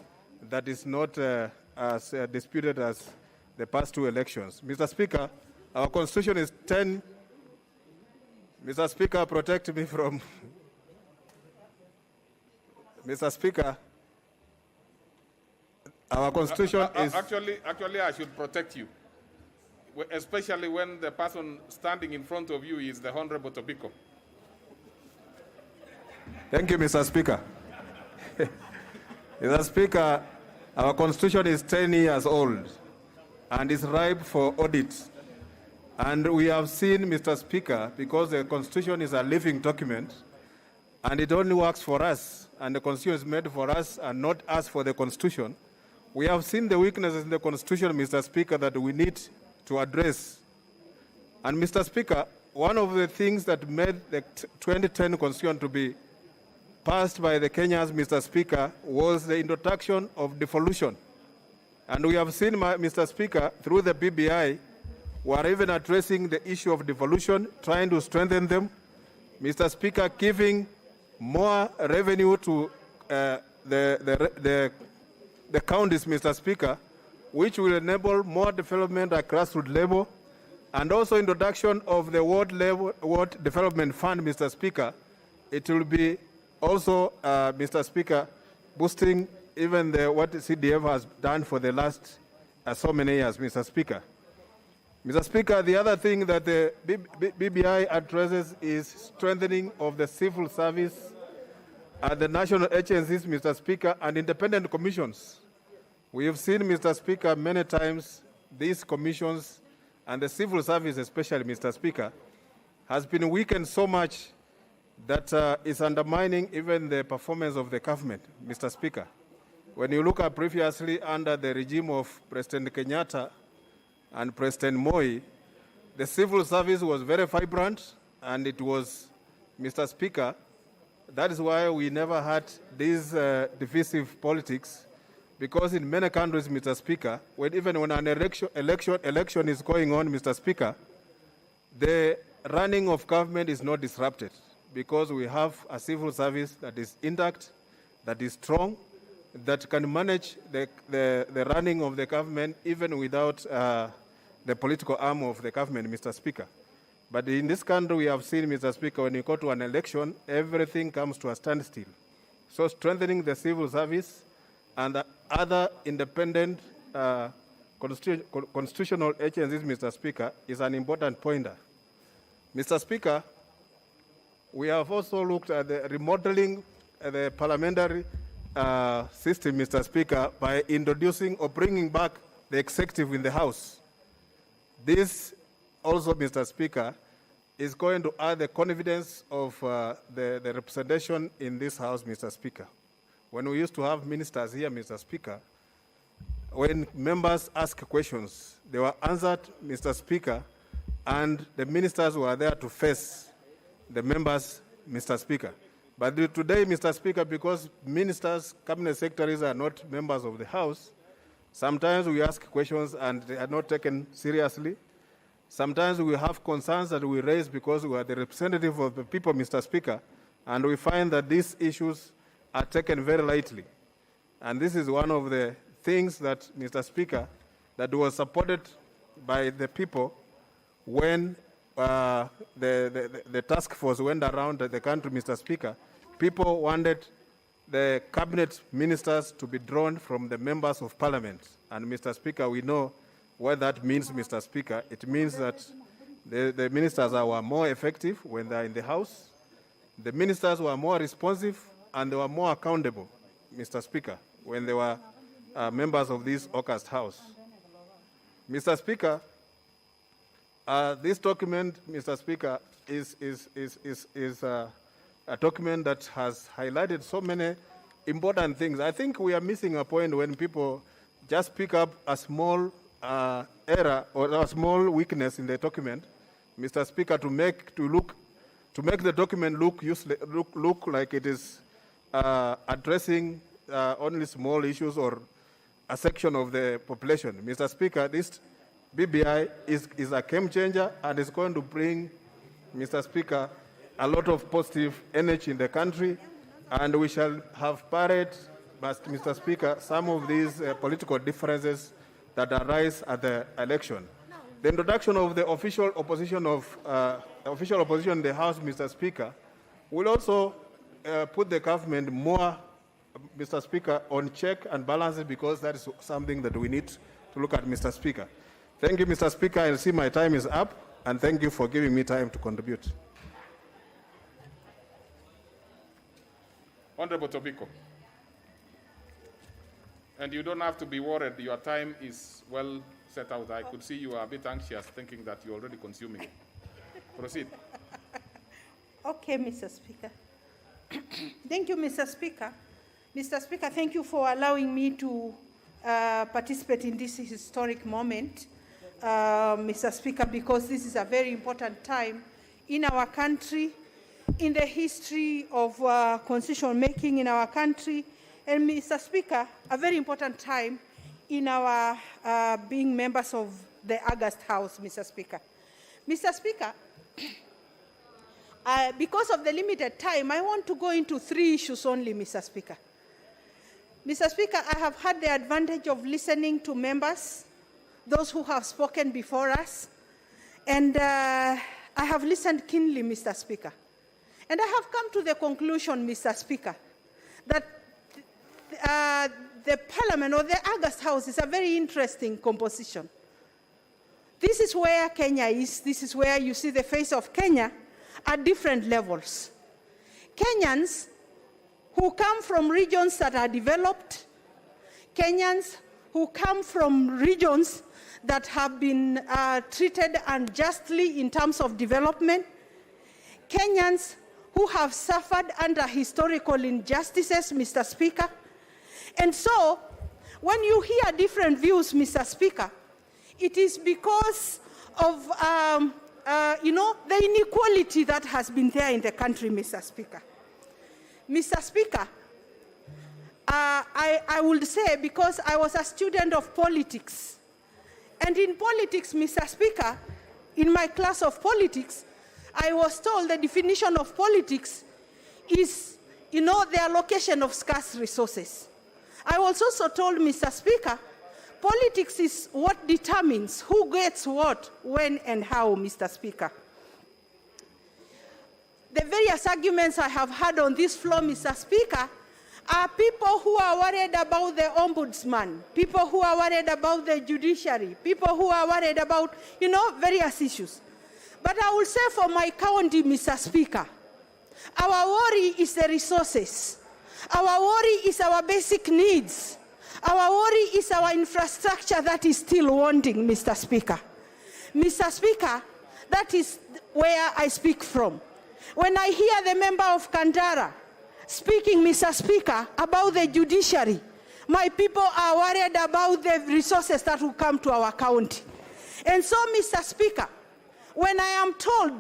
that is not as disputed as the past two elections. Mr. Speaker, our Constitution is 10. Mr. Speaker, protect me from... Mr. Speaker, our Constitution is... Actually, I should protect you, especially when the person standing in front of you is the Honorable Tobiko. Thank you, Mr. Speaker. Mr. Speaker, our Constitution is 10 years old and is ripe for audit. And we have seen, Mr. Speaker, because the Constitution is a living document and it only works for us, and the Constitution is made for us and not us for the Constitution. We have seen the weaknesses in the Constitution, Mr. Speaker, that we need to address. And Mr. Speaker, one of the things that made the 2010 Constitution to be passed by the Kenyans, Mr. Speaker, was the introduction of devolution. And we have seen, Mr. Speaker, through the BBI, we are even addressing the issue of devolution, trying to strengthen them. Mr. Speaker, giving more revenue to the counties, Mr. Speaker, which will enable more development at grassroots level, and also introduction of the ward development fund, Mr. Speaker. It will be also, Mr. Speaker, boosting even what the CDF has done for the last so many years, Mr. Speaker. Mr. Speaker, the other thing that the BBI addresses is strengthening of the civil service at the national agencies, Mr. Speaker, and independent commissions. We have seen, Mr. Speaker, many times these commissions and the civil service especially, Mr. Speaker, has been weakened so much that is undermining even the performance of the government, Mr. Speaker. When you look at previously under the regime of President Kenyatta and President Moi, the civil service was very vibrant, and it was, Mr. Speaker, that is why we never had these divisive politics, because in many countries, Mr. Speaker, even when an election is going on, Mr. Speaker, the running of government is not disrupted, because we have a civil service that is intact, that is strong, that can manage the running of the government even without the political arm of the government, Mr. Speaker. But in this country, we have seen, Mr. Speaker, when you go to an election, everything comes to a standstill. So strengthening the civil service and other independent constitutional agencies, Mr. Speaker, is an important pointer. Mr. Speaker, we have also looked at the remodeling the parliamentary system, Mr. Speaker, by introducing or bringing back the executive in the House. This also, Mr. Speaker, is going to add the confidence of the representation in this House, Mr. Speaker. When we used to have ministers here, Mr. Speaker, when members ask questions, they were answered, Mr. Speaker, and the ministers were there to face the members, Mr. Speaker. But today, Mr. Speaker, because ministers, cabinet secretaries are not members of the House, sometimes we ask questions and they are not taken seriously. Sometimes we have concerns that we raise because we are the representative of the people, Mr. Speaker, and we find that these issues are taken very lightly. And this is one of the things that, Mr. Speaker, that was supported by the people when the task force went around the country, Mr. Speaker. People wanted the cabinet ministers to be drawn from the members of parliament. And, Mr. Speaker, we know what that means, Mr. Speaker. It means that the ministers were more effective when they are in the House. The ministers were more responsive and they were more accountable, Mr. Speaker, when they were members of this August House. Mr. Speaker, this document, Mr. Speaker, is a document that has highlighted so many important things. I think we are missing a point when people just pick up a small error or a small weakness in the document, Mr. Speaker, to make the document look like it is addressing only small issues or a section of the population. Mr. Speaker, this BBI is a game changer and is going to bring, Mr. Speaker, a lot of positive energy in the country, and we shall have parried, Mr. Speaker, some of these political differences that arise at the election. The introduction of the official opposition in the House, Mr. Speaker, will also put the government more, Mr. Speaker, on check and balances, because that is something that we need to look at, Mr. Speaker. Thank you, Mr. Speaker. I see my time is up, and thank you for giving me time to contribute. Honorable Tobiko. And you don't have to be worried. Your time is well set out. I could see you are a bit anxious, thinking that you're already consuming it. Proceed. Okay, Mr. Speaker. Thank you, Mr. Speaker. Mr. Speaker, thank you for allowing me to participate in this historic moment. Mr. Speaker, because this is a very important time in our country, in the history of constitutional making in our country, and Mr. Speaker, a very important time in our being members of the August House, Mr. Speaker. Mr. Speaker, because of the limited time, I want to go into 3 issues only, Mr. Speaker. Mr. Speaker, I have had the advantage of listening to members, those who have spoken before us, and I have listened keenly, Mr. Speaker. And I have come to the conclusion, Mr. Speaker, that the Parliament or the August House is a very interesting composition. This is where Kenya is. This is where you see the face of Kenya at different levels. Kenyans who come from regions that are developed, Kenyans who come from regions that have been treated unjustly in terms of development, Kenyans who have suffered under historical injustices, Mr. Speaker. And so, when you hear different views, Mr. Speaker, it is because of, the inequality that has been there in the country, Mr. Speaker. Mr. Speaker, I would say, because I was a student of politics, and in politics, Mr. Speaker, in my class of politics, I was told the definition of politics is, the allocation of scarce resources. I was also told, Mr. Speaker, politics is what determines who gets what, when, and how, Mr. Speaker. The various arguments I have had on this floor, Mr. Speaker, are people who are worried about the ombudsman, people who are worried about the judiciary, people who are worried about, various issues. But I will say for my county, Mr. Speaker, our worry is the resources. Our worry is our basic needs. Our worry is our infrastructure that is still wanting, Mr. Speaker. Mr. Speaker, that is where I speak from. When I hear the member of Kandara speaking, Mr. Speaker, about the judiciary, my people are worried about the resources that will come to our county. And so, Mr. Speaker, when I am told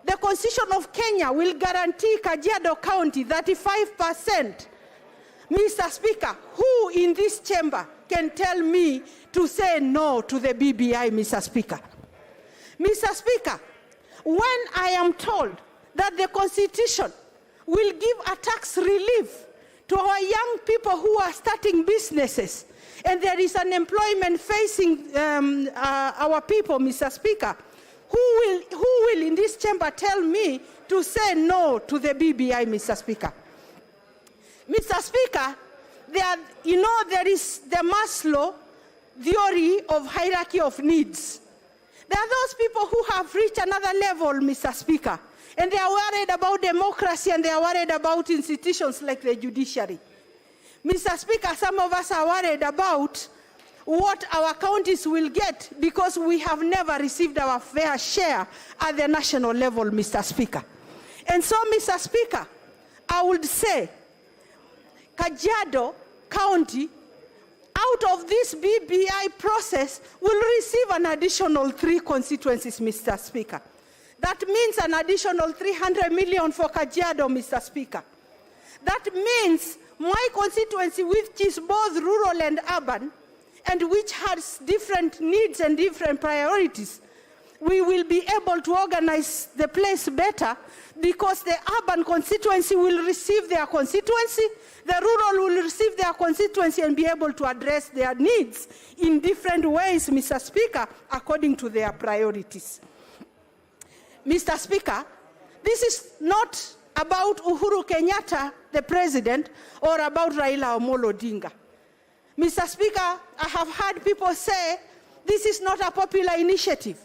the Constitution of Kenya will guarantee Kajiado County 35%, Mr. Speaker, who in this chamber can tell me to say no to the BBI, Mr. Speaker? Mr. Speaker, when I am told that the Constitution will give a tax relief to our young people who are starting businesses, and there is unemployment facing our people, Mr. Speaker, who will in this chamber tell me to say no to the BBI, Mr. Speaker? Mr. Speaker, there is the Maslow theory of hierarchy of needs. There are those people who have reached another level, Mr. Speaker, and they are worried about democracy, and they are worried about institutions like the judiciary. Mr. Speaker, some of us are worried about what our counties will get because we have never received our fair share at the national level, Mr. Speaker. And so, Mr. Speaker, I would say Kajiado County, out of this BBI process, will receive an additional 3 constituencies, Mr. Speaker. That means an additional 300 million for Kajiado, Mr. Speaker. That means my constituency, which is both rural and urban, and which has different needs and different priorities, we will be able to organize the place better because the urban constituency will receive their constituency, the rural will receive their constituency and be able to address their needs in different ways, Mr. Speaker, according to their priorities. Mr. Speaker, this is not about Uhuru Kenyatta, the president, or about Raila Amolo Odinga. Mr. Speaker, I have heard people say this is not a popular initiative.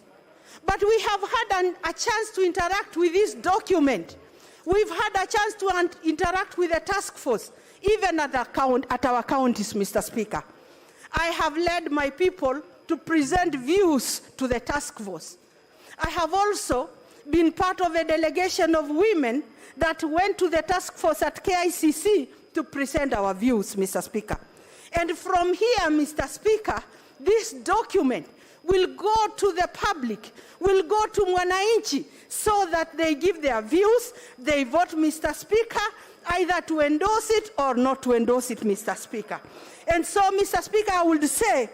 But we have had a chance to interact with this document. We've had a chance to interact with the task force, even at our counties, Mr. Speaker. I have led my people to present views to the task force. I have also been part of a delegation of women that went to the task force at KICC to present our views, Mr. Speaker. And from here, Mr. Speaker, this document will go to the public, will go to Mwananchi, so that they give their views, they vote, Mr. Speaker, either to endorse it or not to endorse it, Mr. Speaker. And so, Mr. Speaker, I would say,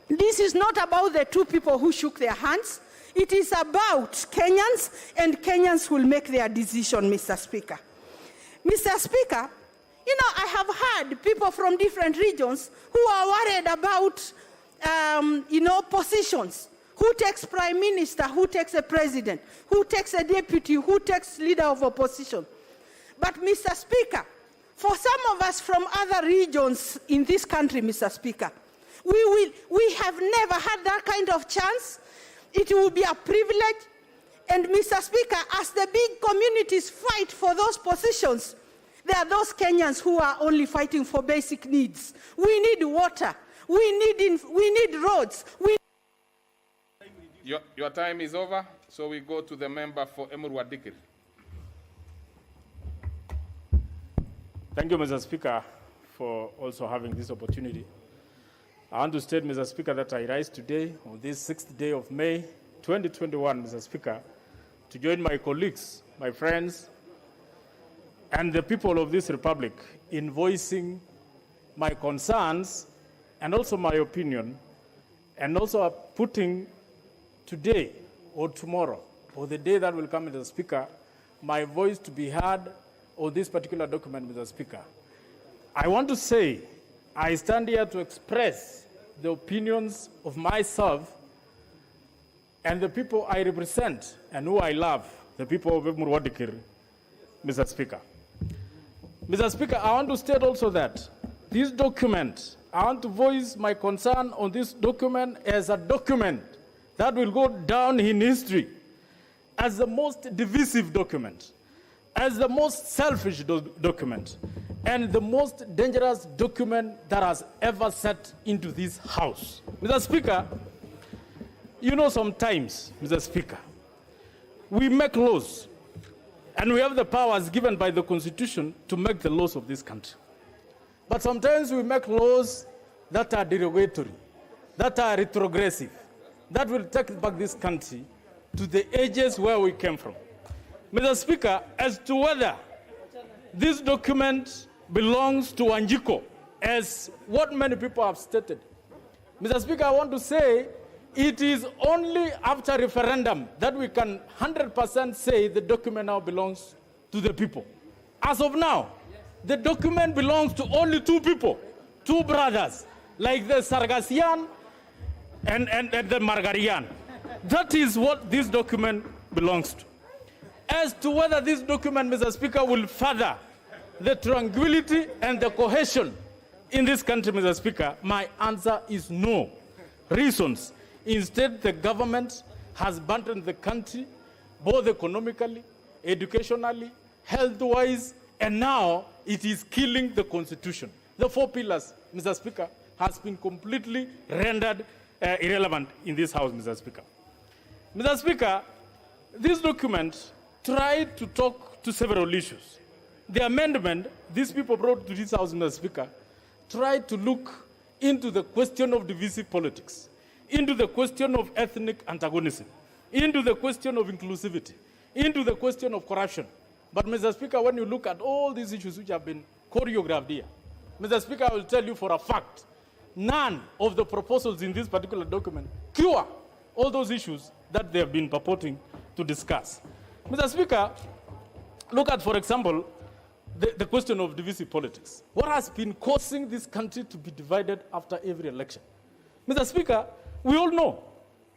this is not about the two people who shook their hands. It is about Kenyans, and Kenyans will make their decision, Mr. Speaker. Mr. Speaker, you know, I have heard people from different regions who are worried about, positions. Who takes prime minister, who takes a president, who takes a deputy, who takes leader of opposition. But, Mr. Speaker, for some of us from other regions in this country, Mr. Speaker, we have never had that kind of chance. It will be a privilege. And, Mr. Speaker, as the big communities fight for those positions, there are those Kenyans who are only fighting for basic needs. We need water. We need roads. Your time is over, so we go to the member for Emurua Dikir. Thank you, Mr. Speaker, for also having this opportunity. I want to state, Mr. Speaker, that I rise today on this 6th day of May 2021, Mr. Speaker, to join my colleagues, my friends, and the people of this republic in voicing my concerns and also my opinion, and also putting today or tomorrow or the day that will come, Mr. Speaker, my voice to be heard on this particular document, Mr. Speaker. I want to say I stand here to express the opinions of myself and the people I represent and who I love, the people of Emurua Dikir, Mr. Speaker. Mr. Speaker, I want to state also that this document, I want to voice my concern on this document as a document that will go down in history as the most divisive document, as the most selfish document, and the most dangerous document that has ever set into this House. Mr. Speaker, you know sometimes, Mr. Speaker, we make laws, and we have the powers given by the Constitution to make the laws of this country. But sometimes we make laws that are derogatory, that are retrogressive, that will take back this country to the ages where we came from. Mr. Speaker, as to whether this document belongs to Wanjiko, as what many people have stated, Mr. Speaker, I want to say it is only after referendum that we can 100% say the document now belongs to the people. As of now, the document belongs to only two people, two brothers, like the Sargassian and the Margarian. That is what this document belongs to. As to whether this document, Mr. Speaker, will further the tranquility and the cohesion in this country, Mr. Speaker, my answer is no. Reasons. Instead, the government has abandoned the country, both economically, educationally, health-wise, and now it is killing the Constitution. The 4 pillars, Mr. Speaker, has been completely rendered irrelevant in this House, Mr. Speaker. Mr. Speaker, this document tried to talk to several issues. The amendment these people brought to this House, Mr. Speaker, tried to look into the question of divisive politics, into the question of ethnic antagonism, into the question of inclusivity, into the question of corruption. But, Mr. Speaker, when you look at all these issues which have been choreographed here, Mr. Speaker, I will tell you for a fact, none of the proposals in this particular document cure all those issues that they have been purporting to discuss. Mr. Speaker, look at, for example, the question of divisive politics. What has been causing this country to be divided after every election? Mr. Speaker, we all know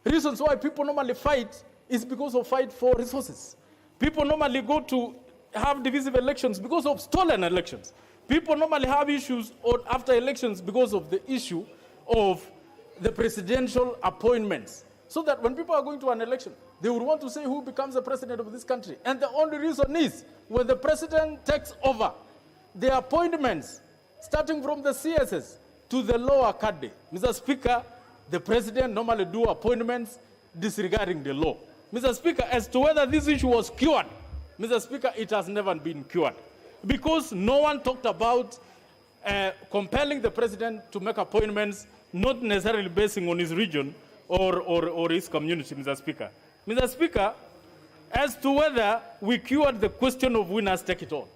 reasons why people normally fight is because of fight for resources. People normally go to have divisive elections because of stolen elections. People normally have issues after elections because of the issue of the presidential appointments. So that when people are going to an election, they would want to say who becomes the president of this country. And the only reason is when the president takes over, the appointments, starting from the CSS to the lower cadre. Mr. Speaker, the president normally do appointments disregarding the law. Mr. Speaker, as to whether this issue was cured, Mr. Speaker, it has never been cured. Because no one talked about compelling the president to make appointments, not necessarily basing on his region, or his community, Mr. Speaker. Mr. Speaker, as to whether we cured the question of winners take it all.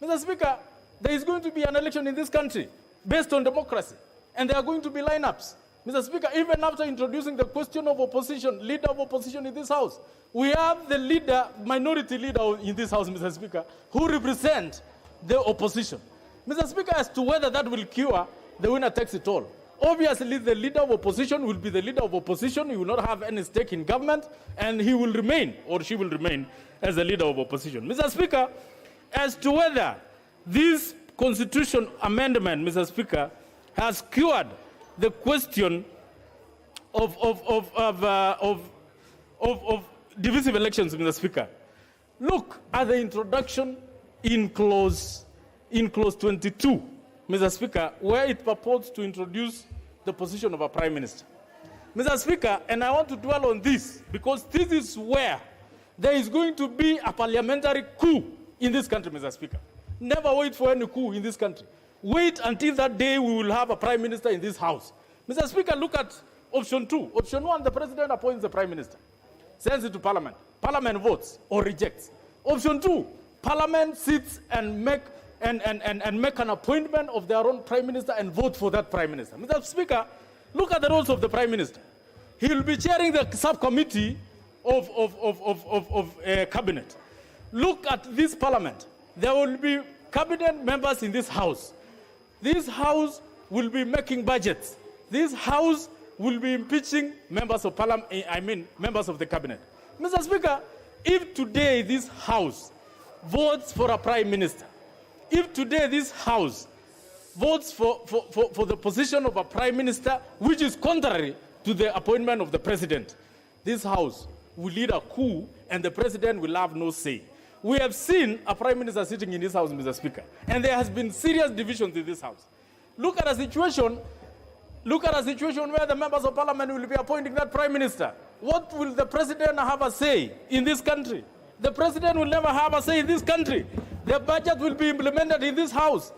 Mr. Speaker, there is going to be an election in this country based on democracy, and there are going to be lineups. Mr. Speaker, even after introducing the question of opposition, leader of opposition in this House, we have the leader, minority leader in this House, Mr. Speaker, who represent the opposition. Mr. Speaker, as to whether that will cure the winner takes it all. Obviously, the leader of opposition will be the leader of opposition. He will not have any stake in government, and he will remain, or she will remain, as the leader of opposition. Mr. Speaker, as to whether this constitution amendment, Mr. Speaker, has cured the question of divisive elections, Mr. Speaker. Look at the introduction in clause 22, Mr. Speaker, where it purports to introduce the position of a prime minister. Mr. Speaker, and I want to dwell on this because this is where there is going to be a parliamentary coup in this country, Mr. Speaker. Never wait for any coup in this country. Wait until that day we will have a prime minister in this House. Mr. Speaker, look at option 2. Option 1, the president appoints the prime minister, sends it to parliament. Parliament votes or rejects. Option 2, parliament sits and make an appointment of their own prime minister and vote for that prime minister. Mr. Speaker, look at the roles of the prime minister. He will be chairing the subcommittee of cabinet. Look at this parliament. There will be cabinet members in this House. This House will be making budgets. This House will be impeaching members of parliament, members of the cabinet. Mr. Speaker, if today this House votes for a prime minister, if today this House votes for the position of a prime minister, which is contrary to the appointment of the president, this House will lead a coup and the president will have no say. We have seen a prime minister sitting in this House, Mr. Speaker, and there has been serious divisions in this House. Look at a situation where the members of parliament will be appointing that prime minister. What will the president have a say in this country? The president will never have a say in this country. The budget will be implemented in this House.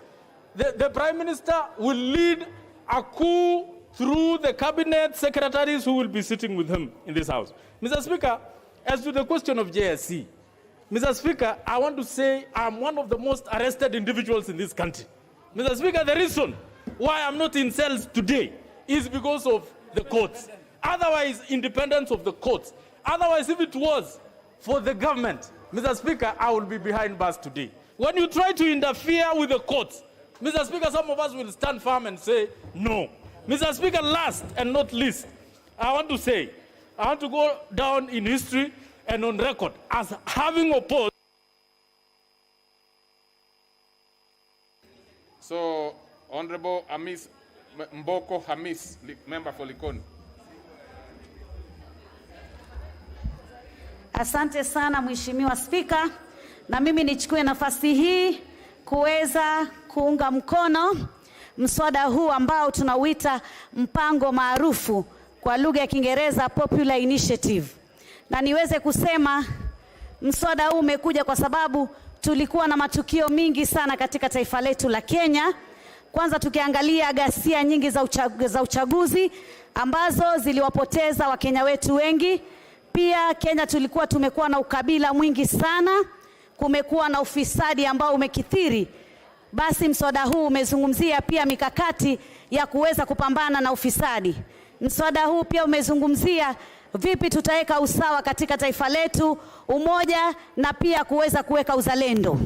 The prime minister will lead a coup through the cabinet secretaries who will be sitting with him in this House. Mr. Speaker, as to the question of JSC, Mr. Speaker, I want to say I'm one of the most arrested individuals in this country. Mr. Speaker, the reason why I'm not in cells today is because of the courts. Otherwise, independence of the courts. Otherwise, if it was for the government, Mr. Speaker, I will be behind bars today. When you try to interfere with the courts, Mr. Speaker, some of us will stand firm and say no. Mr. Speaker, last and not least, I want to go down in history and on record as having opposed. So, Honorable Mboko Hamis, member for Likoni. Asante sana Mheshimiwa Spika, na mimi nichukue nafasi hii kuweza kuunga mkono mswada huu ambao tunauita mpango maarufu kwa lugha ya Kiingereza Popular Initiative. Na niweze kusema mswada huu umekuja kwa sababu tulikuwa na matukio mingi sana katika taifa letu la Kenya. Kwanza tukiangalia ghasia nyingi za uchaguzi ambazo ziliwapoteza Wakenya wetu wengi. Pia Kenya tumekuwa na ukabila mwingi sana, kumekuwa na ufisadi ambao umekithiri. Basi mswada huu umezungumzia pia mikakati ya kuweza kupambana na ufisadi. Mswada huu pia umezungumzia vipi tutaweka usawa katika taifa letu, umoja na pia kuweza kuweka uzalendo.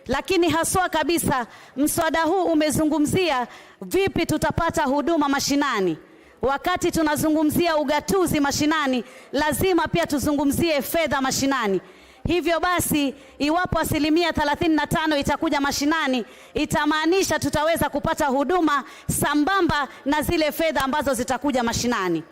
Lakini haswa kabisa mswada huu umezungumzia vipi tutapata huduma mashinani. Wakati tunazungumzia ugatuzi mashinani, lazima pia tuzungumzie fedha mashinani. Hivyo basi, iwapo 35% itakuja mashinani, itamaanisha tutaweza kupata huduma sambamba na zile fedha ambazo zitakuja mashinani.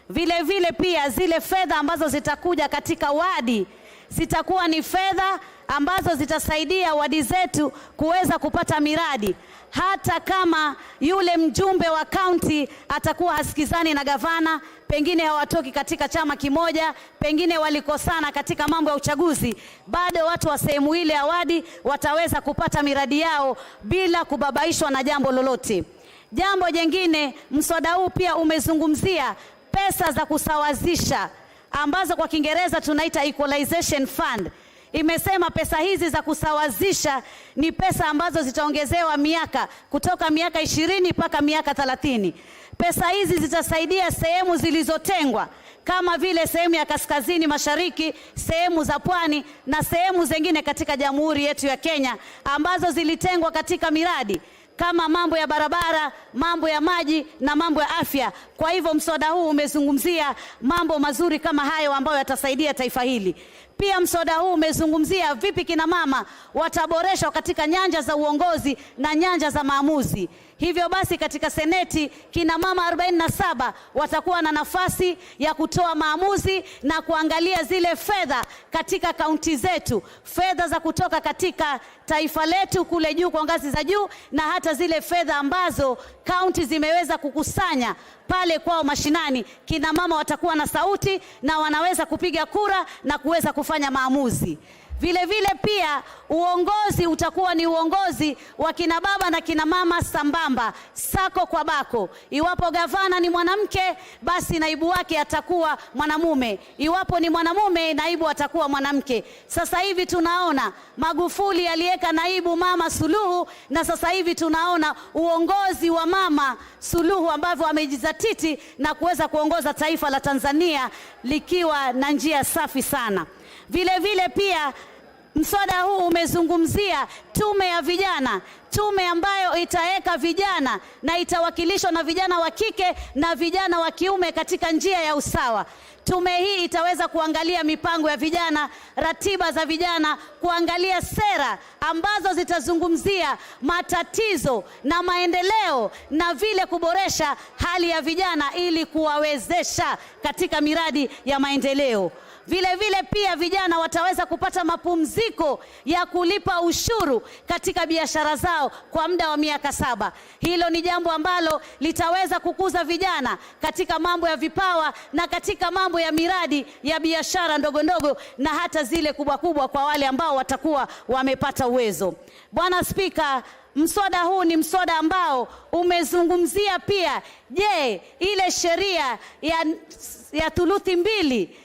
Vile vile pia zile fedha ambazo zitakuja katika wadi, zitakuwa ni fedha ambazo zitasaidia wadi zetu kuweza kupata miradi. Hata kama yule mjumbe wa kaunti atakuwa hasikizani na gavana, pengine hawatoki katika chama kimoja, pengine walikosana katika mambo ya uchaguzi, bado watu wa sehemu ile ya wadi wataweza kupata miradi yao bila kubabaishwa na jambo lolote. Jambo jingine, mswada huu pia umezungumzia pesa za kusawazisha ambazo kwa Kiingereza tunaita equalization fund. Imesema pesa hizi za kusawazisha ni pesa ambazo zitaongezewa miaka kutoka miaka 20 mpaka miaka 30. Pesa hizi zitasaidia sehemu zilizotengwa kama vile sehemu ya kaskazini mashariki, sehemu za pwani na sehemu zingine katika jamhuri yetu ya Kenya ambazo zilitengwa katika miradi kama mambo ya barabara, mambo ya maji na mambo ya afya. Kwa hivyo mswada huu umezungumzia mambo mazuri kama hayo ambayo yatasaidia taifa hili. Pia mswada huu umezungumzia vipi kina mama wataboreshwa katika nyanja za uongozi na nyanja za maamuzi. Hivyo basi katika seneti kina mama 47 watakuwa na nafasi ya kutoa maamuzi na kuangalia zile fedha katika kaunti zetu, fedha za kutoka katika taifa letu kule juu kwa ngazi za juu, na hata zile fedha ambazo kaunti zimeweza kukusanya pale kwao mashinani. Kina mama watakuwa na sauti na wanaweza kupiga kura na kuweza kufanya maamuzi. Vile vile pia uongozi utakuwa ni uongozi wa kina baba na kina mama sambamba, sako kwa bako. Iwapo gavana ni mwanamke, basi naibu wake atakuwa mwanamume. Iwapo ni mwanamume, naibu atakuwa mwanamke. Sasa hivi tunaona Magufuli aliweka naibu mama Suluhu, na sasa hivi tunaona uongozi wa mama Suluhu ambavyo amejizatiti na kuweza kuongoza taifa la Tanzania likiwa na njia safi sana. Vile vile pia mswada huu umezungumzia tume ya vijana, tume ambayo itaweka vijana na itawakilishwa na vijana wa kike na vijana wa kiume katika njia ya usawa. Tume hii itaweza kuangalia mipango ya vijana, ratiba za vijana, kuangalia sera ambazo zitazungumzia matatizo na maendeleo na vile kuboresha hali ya vijana ili kuwawezesha katika miradi ya maendeleo. Vile vile pia vijana wataweza kupata mapumziko ya kulipa ushuru katika biashara zao kwa muda wa miaka 7. Hilo ni jambo ambalo litaweza kukuza vijana katika mambo ya vipawa na katika mambo ya miradi ya biashara ndogo ndogo na hata zile kubwa kubwa kwa wale ambao watakuwa wamepata uwezo. Bwana Spika, mswada huu ni mswada ambao umezungumzia pia, je, ile sheria ya thuluthi mbili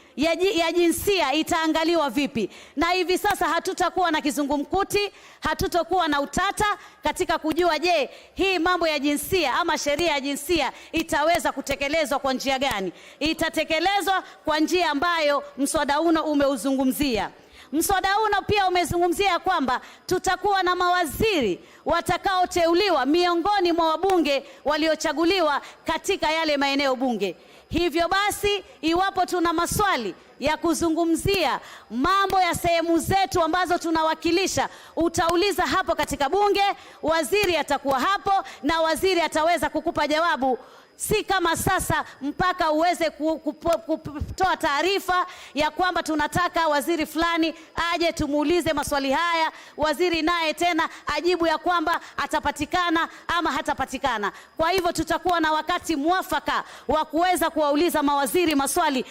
ya jinsia itaangaliwa vipi? Na hivi sasa hatutakuwa na kizungumkuti, hatutakuwa na utata katika kujua, je, hii mambo ya jinsia ama sheria ya jinsia itaweza kutekelezwa kwa njia gani? Itatekelezwa kwa njia ambayo mswada uno umeuzungumzia. Mswada uno pia umezungumzia kwamba tutakuwa na mawaziri watakaoteuliwa miongoni mwa wabunge waliochaguliwa katika yale maeneo bunge. Hivyo basi, iwapo tuna maswali ya kuzungumzia mambo ya sehemu zetu ambazo tunawakilisha, utauliza hapo katika bunge, waziri atakuwa hapo na waziri ataweza kukupa jawabu. Si kama sasa mpaka uweze kutoa taarifa ya kwamba tunataka waziri fulani aje tumuulize maswali haya, waziri naye tena ajibu ya kwamba atapatikana ama hatapatikana. Kwa hivyo tutakuwa na wakati mwafaka wa kuweza kuwauliza mawaziri maswali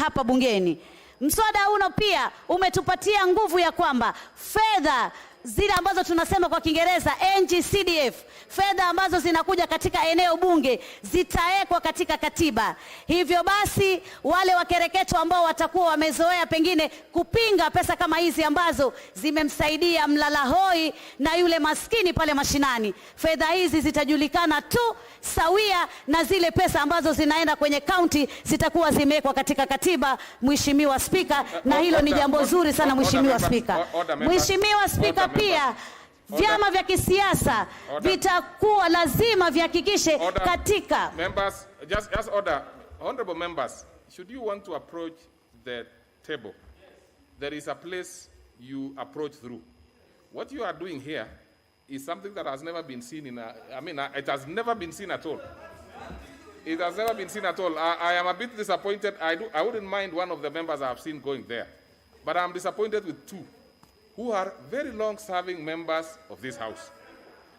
hapa bungeni. Mswada uno pia umetupatia nguvu ya kwamba fedha zile ambazo tunasema kwa Kiingereza NGCDF, fedha ambazo zinakuja katika eneo bunge zitawekwa katika katiba. Hivyo basi wale wakereketo ambao watakuwa wamezoea pengine kupinga pesa kama hizi ambazo zimemsaidia mlala hoi na yule maskini pale mashinani, fedha hizi zitajulikana tu sawia na zile pesa ambazo zinaenda kwenye kaunti zitakuwa zimewekwa katika katiba, Mheshimiwa Spika, na hilo ni jambo zuri sana Mheshimiwa Spika. Mheshimiwa Spika, pia vyama vya kisiasa vitakuwa lazima vihakikishe katika members, just order. Honorable members, should you want to approach the table, there is a place you approach through. What you are doing here is something that has never been seen it has never been seen at all. It has never been seen at all. I am a bit disappointed. I wouldn't mind one of the members I have seen going there, but I'm disappointed with two who are very long-serving members of this House.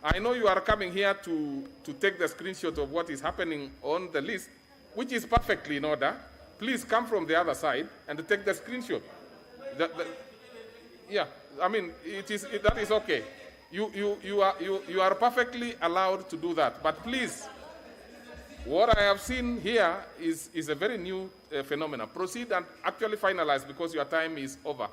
I know you are coming here to take the screenshot of what is happening on the list, which is perfectly in order. Please come from the other side and take the screenshot. Yeah, that is okay. You are perfectly allowed to do that, but please What I have seen here is a very new phenomenon. Proceed and actually finalize because your time is over.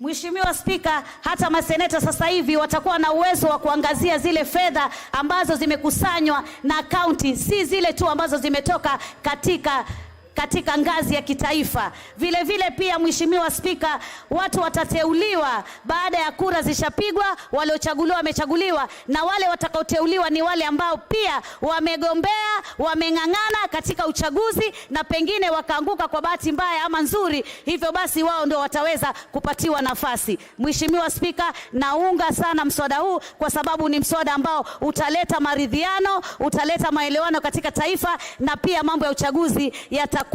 Mheshimiwa Spika, hata maseneta sasa hivi watakuwa na uwezo wa kuangazia zile fedha ambazo zimekusanywa na kaunti, si zile tu ambazo zimetoka katika ngazi ya kitaifa. Vile vile pia Mheshimiwa Spika, watu watateuliwa baada ya kura zishapigwa, waliochaguliwa wamechaguliwa, na wale watakaoteuliwa ni wale ambao pia wamegombea, wameng'ang'ana katika uchaguzi na pengine wakaanguka kwa bahati mbaya ama nzuri, hivyo basi wao ndio wataweza kupatiwa nafasi. Mheshimiwa Spika, naunga sana mswada huu kwa sababu ni mswada ambao utaleta maridhiano, utaleta maelewano katika taifa, na pia mambo ya uchaguzi yatakuwa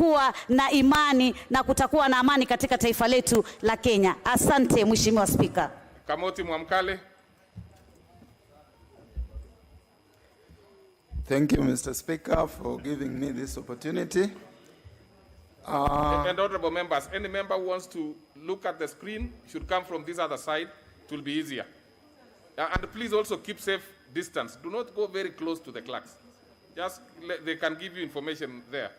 na imani na kutakuwa na amani katika taifa letu la Kenya. Asante Mheshimiwa Spika. Kamoti Mwamkale. Thank you, Mr. Speaker, for giving me this opportunity. And honorable members, any member who wants to look at the screen should come from this other side. It will be easier. And please also keep safe distance. Do not go very close to the clerks. Just they can give you information there.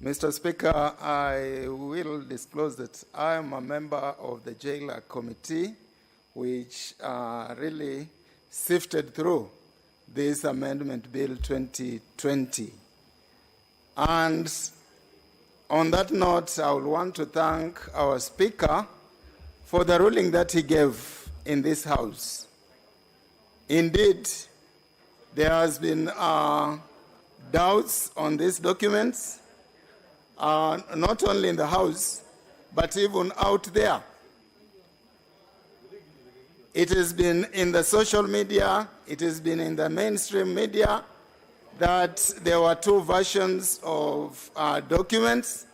Mr. Speaker, I will disclose that I am a member of the Jailer Committee, which really sifted through this Amendment Bill 2020. And on that note, I would want to thank our Speaker for the ruling that he gave in this House. Indeed, there has been doubts on these documents, not only in the House, but even out there. It has been in the social media, it has been in the mainstream media, that there were two versions of documents,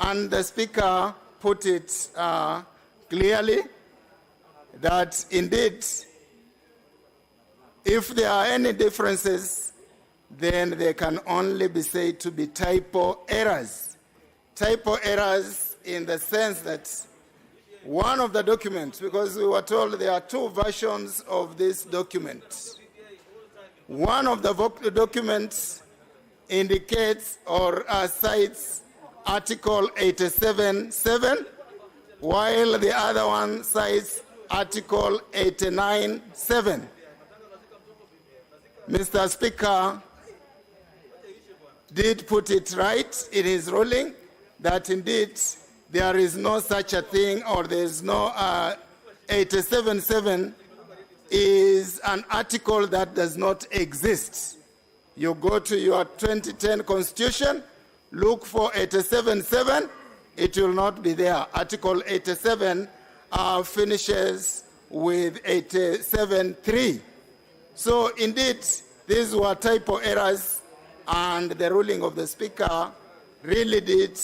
and the Speaker put it clearly that indeed, if there are any differences, then they can only be said to be typo errors. Typo errors in the sense that one of the documents, because we were told there are two versions of this document. One of the documents indicates or cites Article 87.7, while the other one cites Article 89.7. Mr. Speaker did put it right in his ruling that indeed there is no such a thing, or there is no 87.7 is an article that does not exist. You go to your 2010 Constitution, look for 87.7, it will not be there. Article 87 finishes with 87.3. So indeed, these were typo errors, and the ruling of the Speaker really did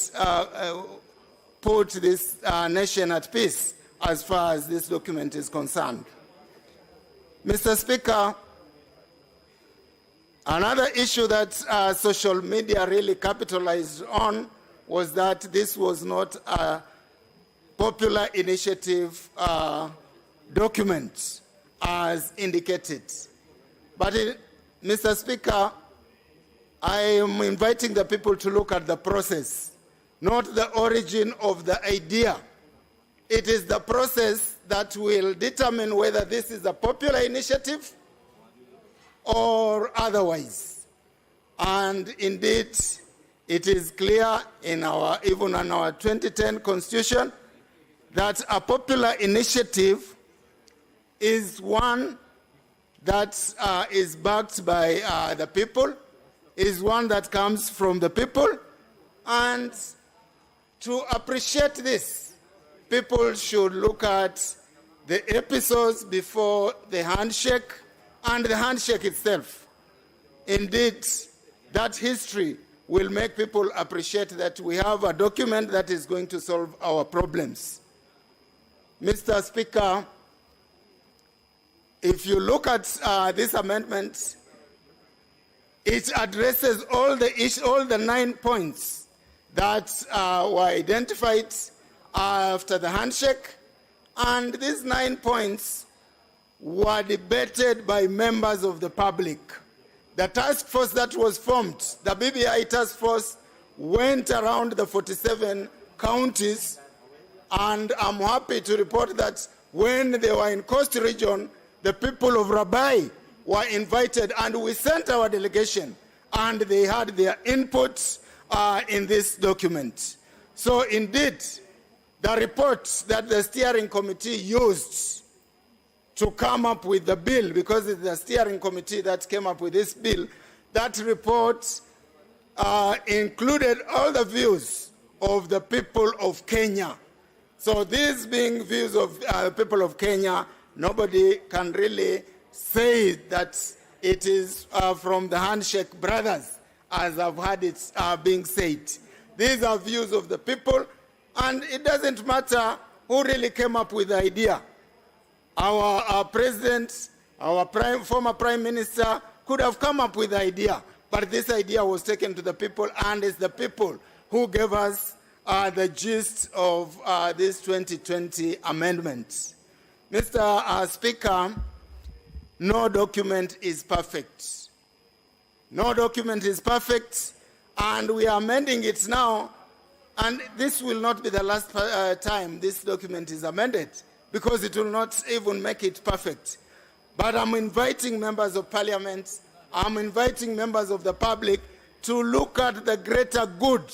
put this nation at peace as far as this document is concerned. Mr. Speaker, another issue that social media really capitalized on was that this was not a popular initiative document as indicated. But Mr. Speaker, I am inviting the people to look at the process, not the origin of the idea. It is the process that will determine whether this is a popular initiative or otherwise. And indeed, it is clear in even in our 2010 Constitution that a popular initiative is one that is backed by the people, is one that comes from the people, and to appreciate this, people should look at the episodes before the handshake and the handshake itself. Indeed, that history will make people appreciate that we have a document that is going to solve our problems. Mr. Speaker, if you look at this amendment, it addresses all the 9 points that were identified after the handshake, and these 9 points were debated by members of the public. The task force that was formed, the BBI task force, went around the 47 counties, and I'm happy to report that when they were in Coast Region, the people of Rabai were invited, and we sent our delegation, and they had their inputs in this document. So indeed, the report that the steering committee used to come up with the bill, because it's the steering committee that came up with this bill, that report included all the views of the people of Kenya. So these being views of the people of Kenya, nobody can really say that it is from the handshake brothers, as I've had it being said. These are views of the people, and it doesn't matter who really came up with the idea. Our president, our former prime minister could have come up with the idea, but this idea was taken to the people, and it's the people who gave us the gist of this 2020 amendment. Mr. Speaker, no document is perfect. No document is perfect, and we are amending it now, and this will not be the last time this document is amended, because it will not even make it perfect. But I'm inviting members of parliament, I'm inviting members of the public to look at the greater good,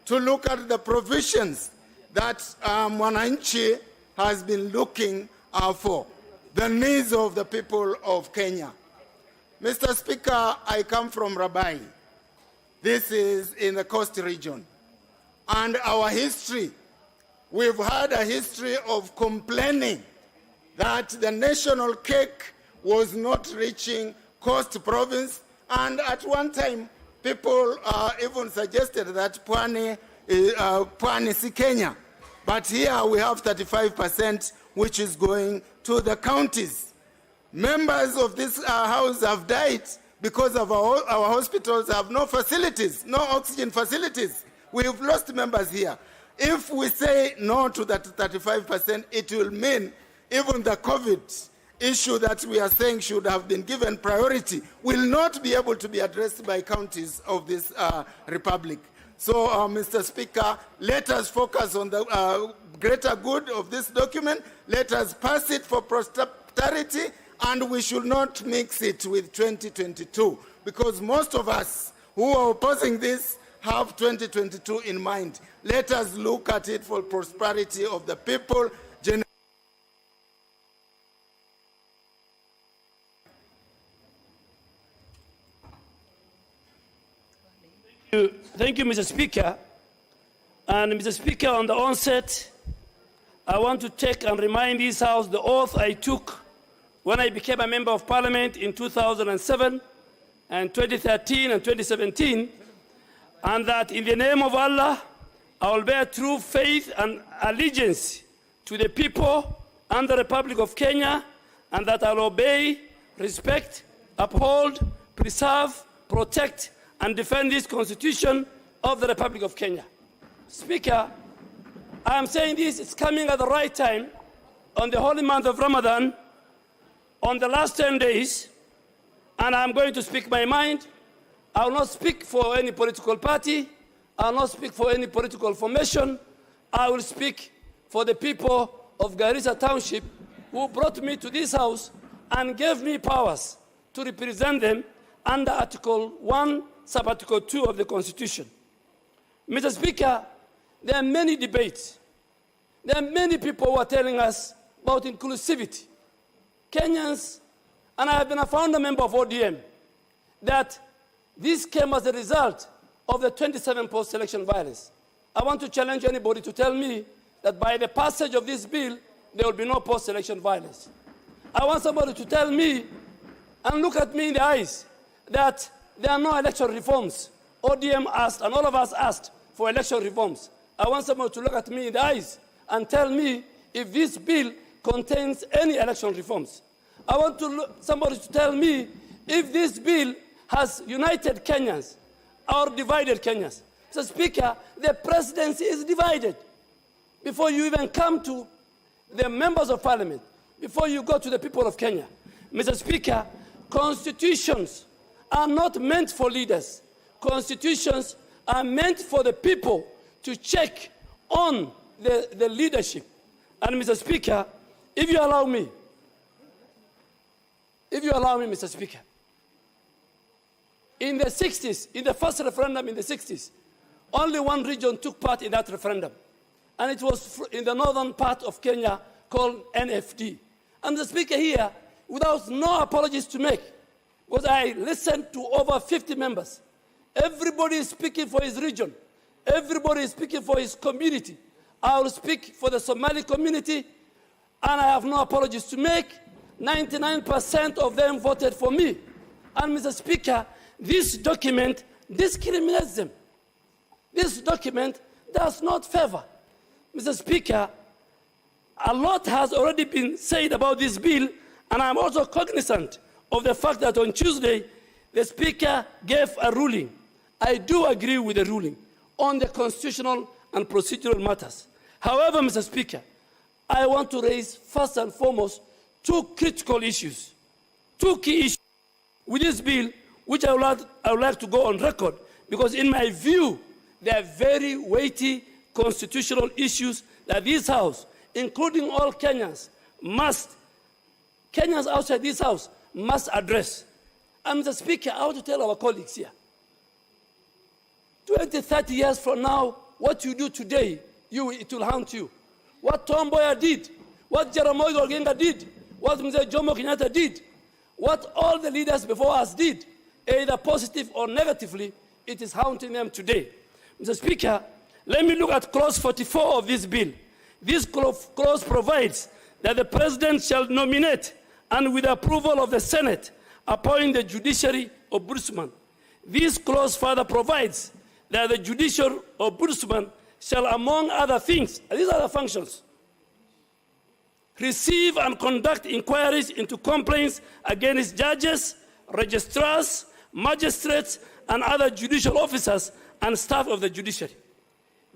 to look at the provisions that Mwananchi has been looking for, the needs of the people of Kenya. Mr. Speaker, I come from Rabai. This is in the Coast Region. And our history, we've had a history of complaining that the national cake was not reaching Coast Province, and at one time, people even suggested that Pwani si Kenya. But here we have 35%, which is going to the counties. Members of this house have died because of our hospitals have no facilities, no oxygen facilities. We've lost members here. If we say no to that 35%, it will mean even the COVID issue that we are saying should have been given priority will not be able to be addressed by counties of this republic. So, Mr. Speaker, let us focus on the greater good of this document. Let us pass it for posterity, and we should not mix it with 2022, because most of us who are opposing this have 2022 in mind. Let us look at it for prosperity of the people. Thank you, Mr. Speaker. And Mr. Speaker, on the onset, I want to take and remind this House the oath I took when I became a member of Parliament in 2007 and 2013 and 2017, and that in the name of Allah, I will bear true faith and allegiance to the people and the Republic of Kenya, and that I will obey, respect, uphold, preserve, protect, and defend this Constitution of the Republic of Kenya. Speaker, I am saying this, it's coming at the right time on the holy month of Ramadan, on the last 10 days, and I'm going to speak my mind. I will not speak for any political party. I will not speak for any political formation. I will speak for the people of Garissa Township who brought me to this house and gave me powers to represent them under Article 1, Sub-Article 2 of the Constitution. Mr. Speaker, there are many debates. There are many people who are telling us about inclusivity. Kenyans, and I have been a founder member of ODM, that this came as a result of the 27 post-election violence. I want to challenge anybody to tell me that by the passage of this bill, there will be no post-election violence. I want somebody to tell me and look at me in the eyes that there are no election reforms. ODM asked, and all of us asked, for election reforms. I want someone to look at me in the eyes and tell me if this bill contains any election reforms. I want somebody to tell me if this bill has united Kenyans or divided Kenyans. Mr. Speaker, the presidency is divided. Before you even come to the members of parliament, before you go to the people of Kenya. Mr. Speaker, constitutions are not meant for leaders. Constitutions are meant for the people to check on the leadership. And Mr. Speaker, if you allow me, Mr. Speaker, in the 60s, in the first referendum in the 60s, only one region took part in that referendum. And it was in the northern part of Kenya called NFD. And the Speaker here, without no apologies to make, because I listened to over 50 members. Everybody is speaking for his region. Everybody is speaking for his community. I will speak for the Somali community, and I have no apologies to make. 99% of them voted for me. And Mr. Speaker, this document discriminates them. This document does not favor. Mr. Speaker, a lot has already been said about this bill, and I'm also cognizant of the fact that on Tuesday, the Speaker gave a ruling. I do agree with the ruling on the constitutional and procedural matters. However, Mr. Speaker, I want to raise first and foremost two critical issues, two key issues with this bill, which I would like to go on record, because in my view, they are very weighty constitutional issues that this House, including all Kenyans outside this House, must address. And Mr. Speaker, I want to tell our colleagues here, 20, 30 years from now, what you do today, it will haunt you. What Tom Mboya did, what Jaramogi Oginga did, what Mr. Jomo Kenyatta did, what all the leaders before us did, either positive or negatively, it is haunting them today. Mr. Speaker, let me look at clause 44 of this bill. This clause provides that the President shall nominate and with approval of the Senate, appoint the judiciary ombudsman. This clause further provides that the judicial ombudsman shall, among other things, these are the functions, receive and conduct inquiries into complaints against judges, registrars, magistrates, and other judicial officers and staff of the judiciary.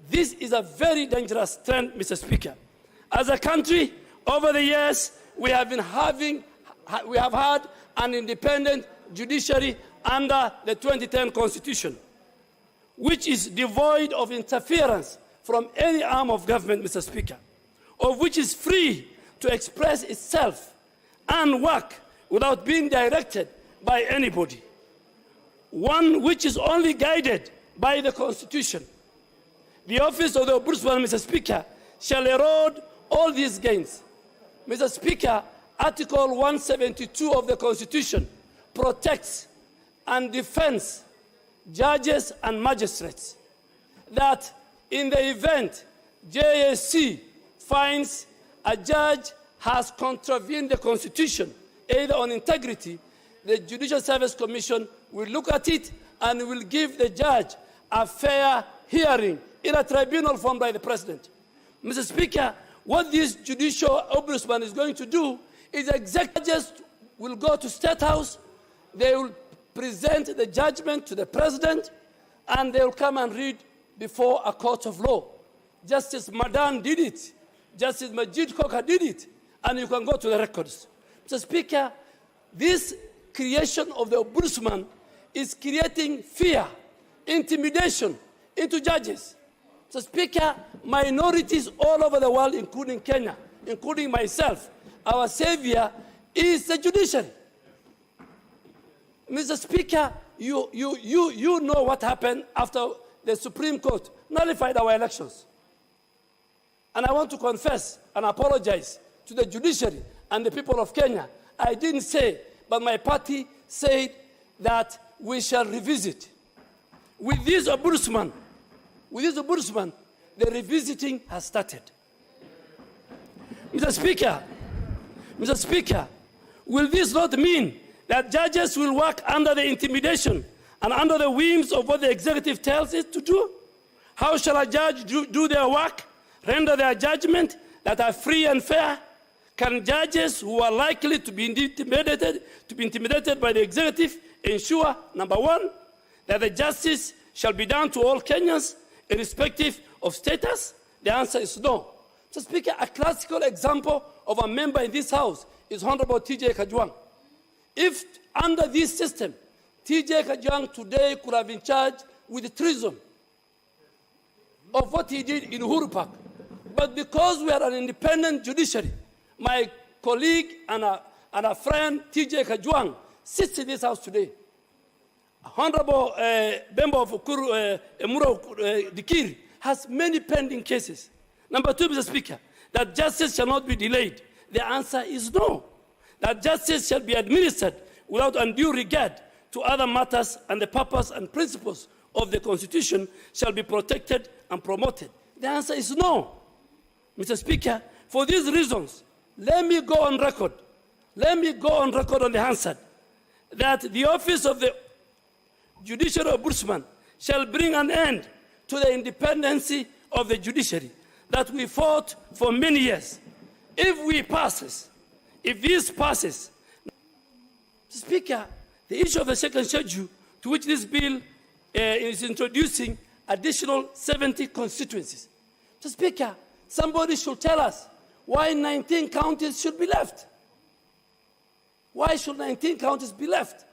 This is a very dangerous trend, Mr. Speaker. As a country, over the years, we have had an independent judiciary under the 2010 Constitution, which is devoid of interference from any arm of government, Mr. Speaker, of which is free to express itself and work without being directed by anybody. One which is only guided by the Constitution. The office of the Ombudsman, Mr. Speaker, shall erode all these gains. Mr. Speaker, Article 172 of the Constitution protects and defends judges and magistrates. That in the event JSC finds a judge has contravened the Constitution, either on integrity, the Judicial Service Commission will look at it and will give the judge a fair hearing in a tribunal formed by the President. Mr. Speaker, what this judicial ombudsman is going to do is executives will go to State House, they will present the judgment to the President, and they will come and read before a court of law. Justice Madan did it. Justice Majid Koka did it. And you can go to the records. Mr. Speaker, this creation of the ombudsman is creating fear, intimidation into judges. Mr. Speaker, minorities all over the world, including Kenya, including myself, our savior is the judiciary. Mr. Speaker, you know what happened after the Supreme Court nullified our elections. And I want to confess and apologize to the judiciary and the people of Kenya. I didn't say, but my party said that we shall revisit. With this ombudsman, the revisiting has started. Mr. Speaker, will this not mean that judges will work under the intimidation and under the whims of what the executive tells it to do? How shall a judge do their work, render their judgment that are free and fair? Can judges who are likely to be intimidated by the executive ensure, number one, that the justice shall be done to all Kenyans, irrespective of status? The answer is no. Mr. Speaker, a classical example of a member in this House is Honorable T.J. Kajwang. If under this system, T.J. Kajwang today could have been charged with treason of what he did in Uhuru Park. But because we are an independent judiciary, my colleague and a friend, T.J. Kajwang, sits in this House today. Honorable member of Emuro Dikiri has many pending cases. Number two, Mr. Speaker, that justice shall not be delayed. The answer is no. That justice shall be administered without undue regard to other matters, and the purpose and principles of the Constitution shall be protected and promoted. The answer is no. Mr. Speaker, for these reasons, let me go on record on the Hansard that the office of the Judicial Ombudsman shall bring an end to the independency of the judiciary that we fought for many years. If this passes, Speaker, the issue of the second schedule, to which this bill is introducing additional 70 constituencies. Mr. Speaker, somebody should tell us why 19 counties should be left. Why should 19 counties be left?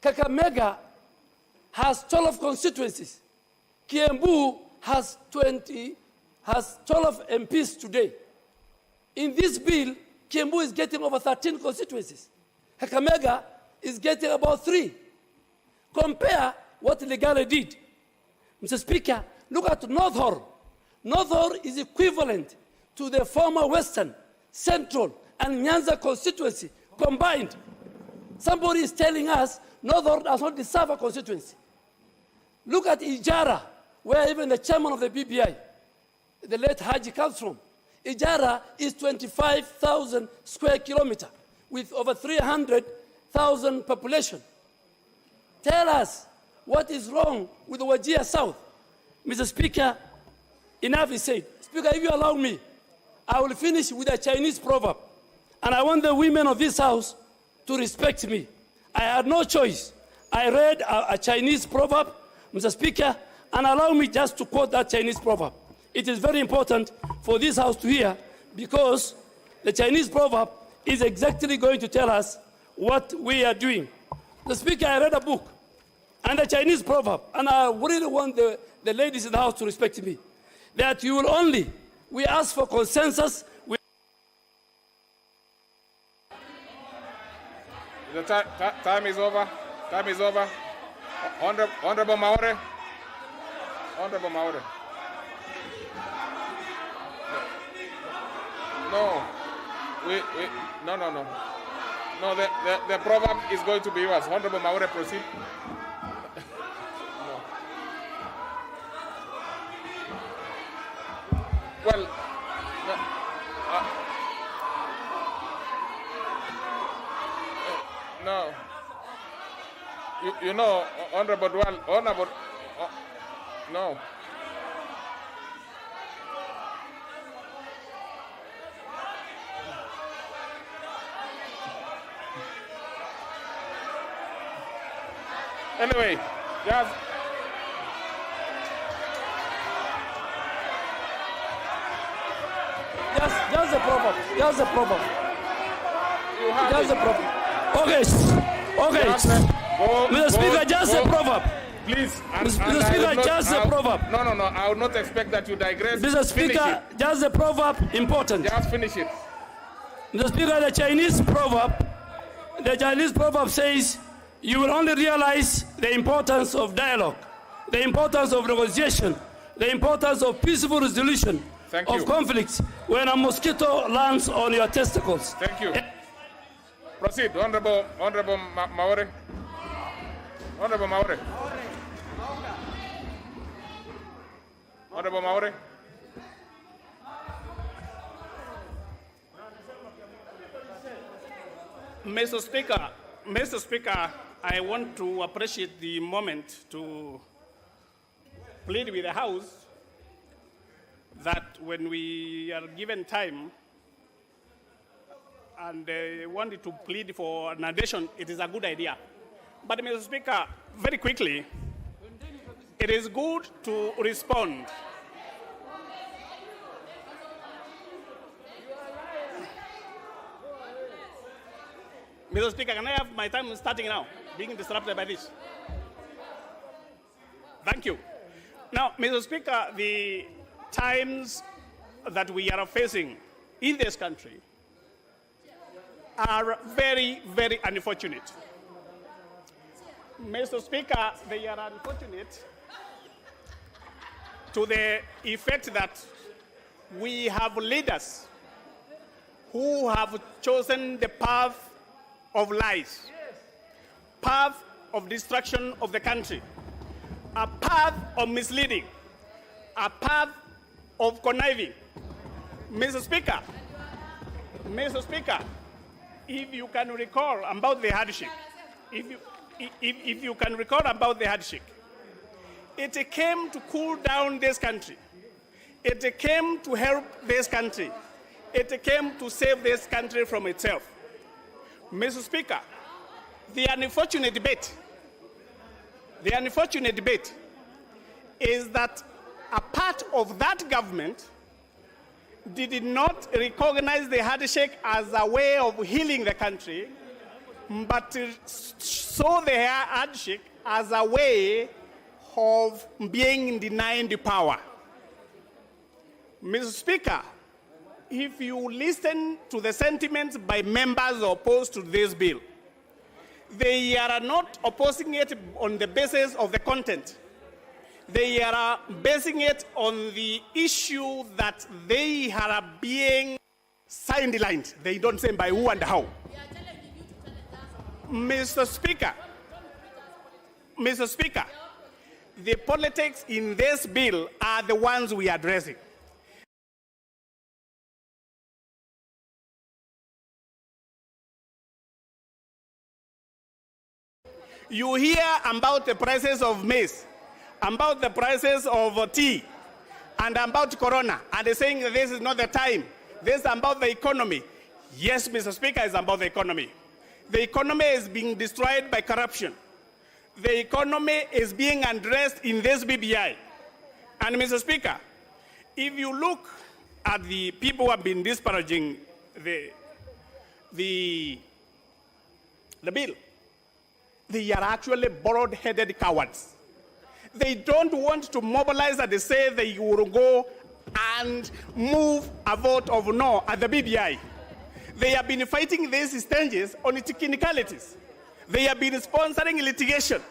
Kakamega has 12 constituencies. Kiambu has 12 MPs today. In this bill, Kiambu is getting over 13 constituencies. Kakamega is getting about 3. Compare what Legale did. Mr. Speaker, look at North Horr. North Horr is equivalent to the former Western, Central, and Nyanza constituency combined. Somebody is telling us North Horr does not deserve a constituency. Look at Ijara, where even the chairman of the BBI, the late Haji, comes from. Ijara is 25,000 square kilometers with over 300,000 population. Tell us what is wrong with Wajir South. Mr. Speaker, enough is said. Speaker, if you allow me, I will finish with a Chinese proverb. And I want the women of this House to respect me. I had no choice. I read a Chinese proverb, Mr. Speaker, and allow me just to quote that Chinese proverb. It is very important for this House to hear because the Chinese proverb is exactly going to tell us what we are doing. The Speaker, I read a book and a Chinese proverb, and I really want the ladies in the House to respect me, that you will only, we ask for consensus. The time is over. Time is over. Honorable Maore. Honorable Maore. No. No. No, the proverb is going to be yours. Honorable Maore, proceed. No. Well, no. You know, Honorable Dwal, no. Anyway, just the proverb. Just the proverb. Just the proverb. Okay. Mr. Speaker, just a proverb. Please. Mr. Speaker, just a proverb. No. I would not expect that you digress. Mr. Speaker, just a proverb, important. Just finish it. Mr. Speaker, the Chinese proverb says, you will only realize the importance of dialogue, the importance of negotiation, the importance of peaceful resolution of conflicts when a mosquito lands on your testicles. Thank you. Proceed, Honorable Maore. Honorable Maore. Honorable Maore. Mr. Speaker, I want to appreciate the moment to plead with the House that when we are given time and wanted to plead for an addition, it is a good idea. But, Mr. Speaker, very quickly, it is good to respond. Mr. Speaker, can I have my time starting now, being disrupted by this? Thank you. Now, Mr. Speaker, the times that we are facing in this country are very, very unfortunate. Mr. Speaker, they are unfortunate to the effect that we have leaders who have chosen the path of lies, path of destruction of the country, a path of misleading, a path of conniving. Mr. Speaker, if you can recall about the handshake, if you can recall about the handshake, it came to cool down this country. It came to help this country. It came to save this country from itself. Mr. Speaker, the unfortunate debate is that a part of that government did not recognize the handshake as a way of healing the country, but saw the handshake as a way of being denied the power. Mr. Speaker, if you listen to the sentiments by members opposed to this bill, they are not opposing it on the basis of the content. They are basing it on the issue that they are being sidelined. They don't say by who and how. Mr. Speaker, the politics in this bill are the ones we are addressing. You hear about the prices of maize, about the prices of tea, and about corona, and they're saying that this is not the time. This is about the economy. Yes, Mr. Speaker, it's about the economy. The economy is being destroyed by corruption. The economy is being addressed in this BBI. And Mr. Speaker, if you look at the people who have been disparaging the bill, they are actually broad-headed cowards. They don't want to mobilize and they say they will go and move a vote of no at the BBI. They have been fighting these stages on technicalities. They have been sponsoring litigation.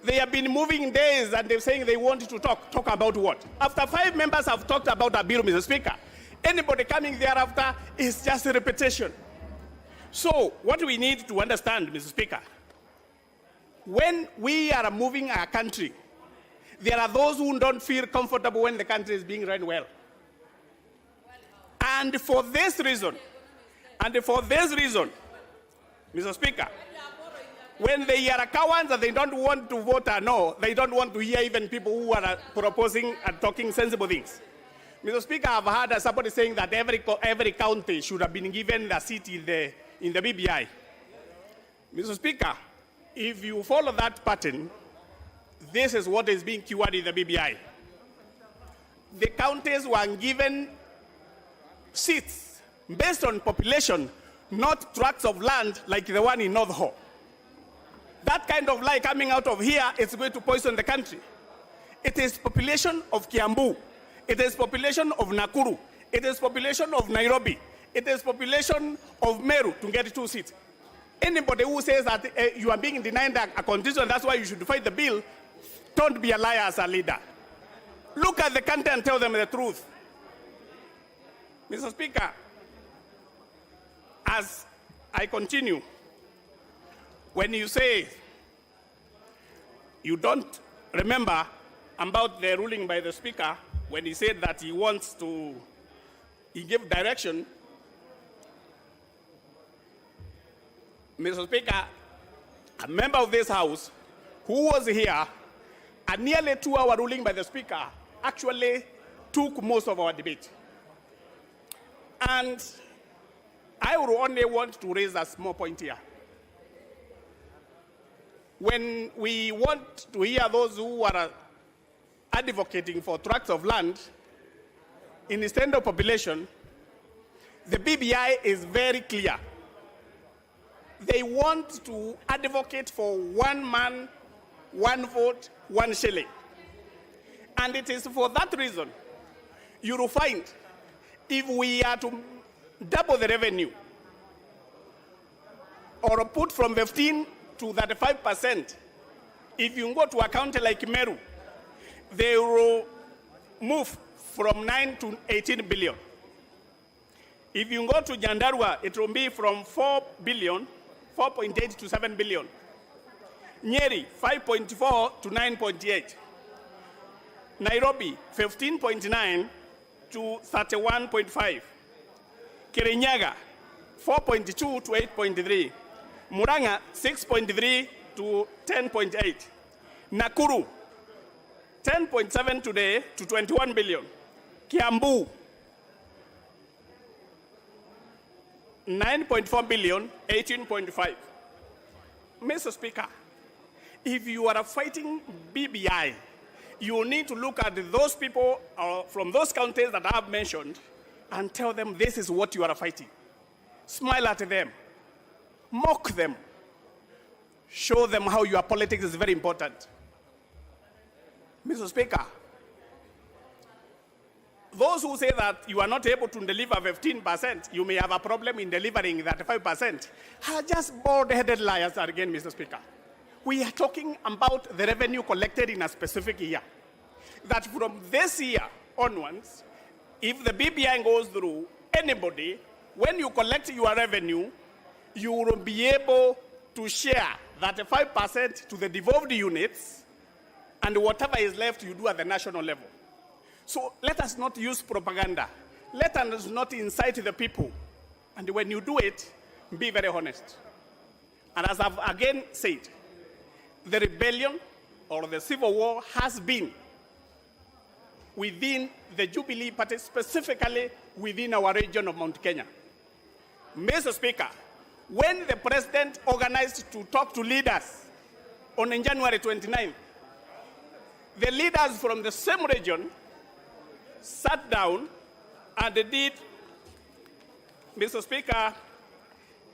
They have been moving days and they're saying they want to talk about what? After 5 members have talked about a bill, Mr. Speaker, anybody coming thereafter is just a repetition. So what we need to understand, Mr. Speaker, when we are moving our country, there are those who don't feel comfortable when the country is being run well. And for this reason, Mr. Speaker, when they are cowards and they don't want to vote a no, they don't want to hear even people who are proposing and talking sensible things. Mr. Speaker, I've heard somebody saying that every county should have been given a seat in the BBI. Mr. Speaker, if you follow that pattern, this is what is being cured in the BBI. The counties were given seats based on population, not tracts of land like the one in North Hall. That kind of lie coming out of here is going to poison the country. It is population of Kiambu. It is population of Nakuru. It is population of Nairobi. It is population of Meru to get 2 seats. Anybody who says that you are being denied a constitution, that's why you should fight the bill, don't be a liar as a leader. Look at the country and tell them the truth. Mr. Speaker, as I continue, when you say you don't remember about the ruling by the Speaker when he said that he gave direction, Mr. Speaker, a member of this House who was here, a nearly 2-hour ruling by the Speaker actually took most of our debate. And I would only want to raise a small point here. When we want to hear those who are advocating for tracts of land in the standard population, the BBI is very clear. They want to advocate for one man, one vote, one shilling. And it is for that reason you will find if we are to double the revenue or put from 15 to 35%, if you go to a county like Meru, they will move from 9 to 18 billion. If you go to Jandarua, it will be from 4 billion, 4.8 to 7 billion. Nyeri, 5.4 to 9.8. Nairobi, 15.9 to 31.5. Kirinyaga, 4.2 to 8.3. Muranga, 6.3 to 10.8. Nakuru, 10.7 today to 21 billion. Kiambu, 9.4 billion, 18.5. Mr. Speaker, if you are fighting BBI, you need to look at those people from those counties that I have mentioned and tell them this is what you are fighting. Smile at them, mock them, show them how your politics is very important. Mr. Speaker, those who say that you are not able to deliver 15%, you may have a problem in delivering that 5%, are just bald-headed liars again, Mr. Speaker. We are talking about the revenue collected in a specific year. That from this year onwards, if the BBI goes through, anybody, when you collect your revenue, you will be able to share that 5% to the devolved units, and whatever is left, you do at the national level. So let us not use propaganda. Let us not incite the people. And when you do it, be very honest. And as I've again said, the rebellion or the civil war has been within the Jubilee Party, specifically within our region of Mount Kenya. Mr. Speaker, when the president organized to talk to leaders on January 29th, the leaders from the same region sat down and they did, Mr. Speaker,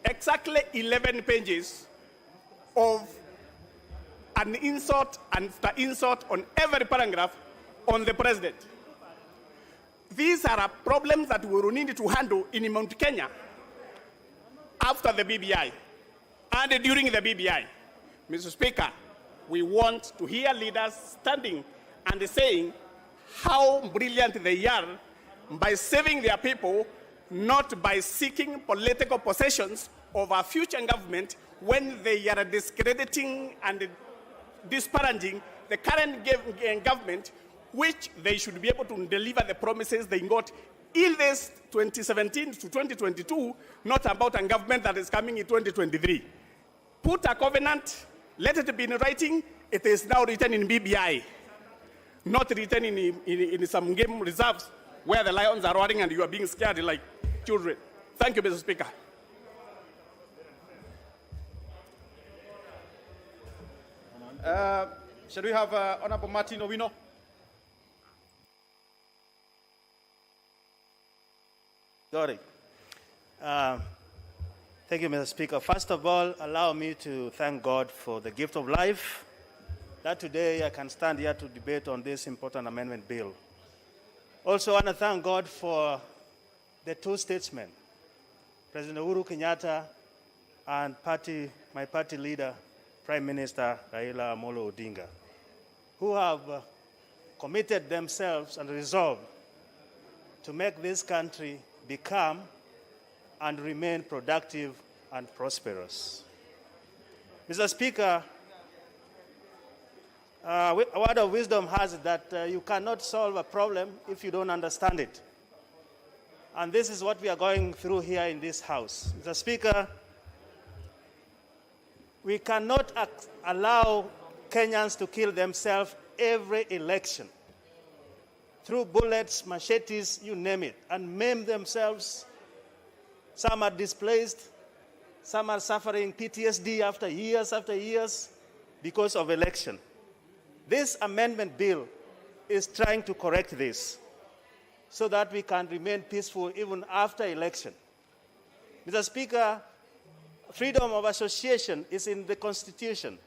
exactly 11 pages of an insult after insult on every paragraph on the president. These are problems that we will need to handle in Mount Kenya after the BBI and during the BBI. Mr. Speaker, we want to hear leaders standing and saying how brilliant they are by saving their people, not by seeking political possessions of our future government when they are discrediting and disparaging the current government, which they should be able to deliver the promises they got in this 2017 to 2022, not about a government that is coming in 2023. Put a covenant, let it be in writing. It is now written in BBI, not written in some game reserves where the lions are roaring and you are being scared like children. Thank you, Mr. Speaker. Shall we have Honorable Martin Owino? Sorry. Thank you, Mr. Speaker. First of all, allow me to thank God for the gift of life, that today I can stand here to debate on this important amendment bill. Also, I want to thank God for the two statesmen, President Uhuru Kenyatta and my party leader, Prime Minister Raila Amolo Odinga, who have committed themselves and resolved to make this country become and remain productive and prosperous. Mr. Speaker, a word of wisdom has it that you cannot solve a problem if you don't understand it. And this is what we are going through here in this House. Mr. Speaker, we cannot allow Kenyans to kill themselves every election through bullets, machetes, you name it, and maim themselves. Some are displaced, some are suffering PTSD after years because of election. This amendment bill is trying to correct this so that we can remain peaceful even after election. Mr. Speaker, freedom of association is in the Constitution.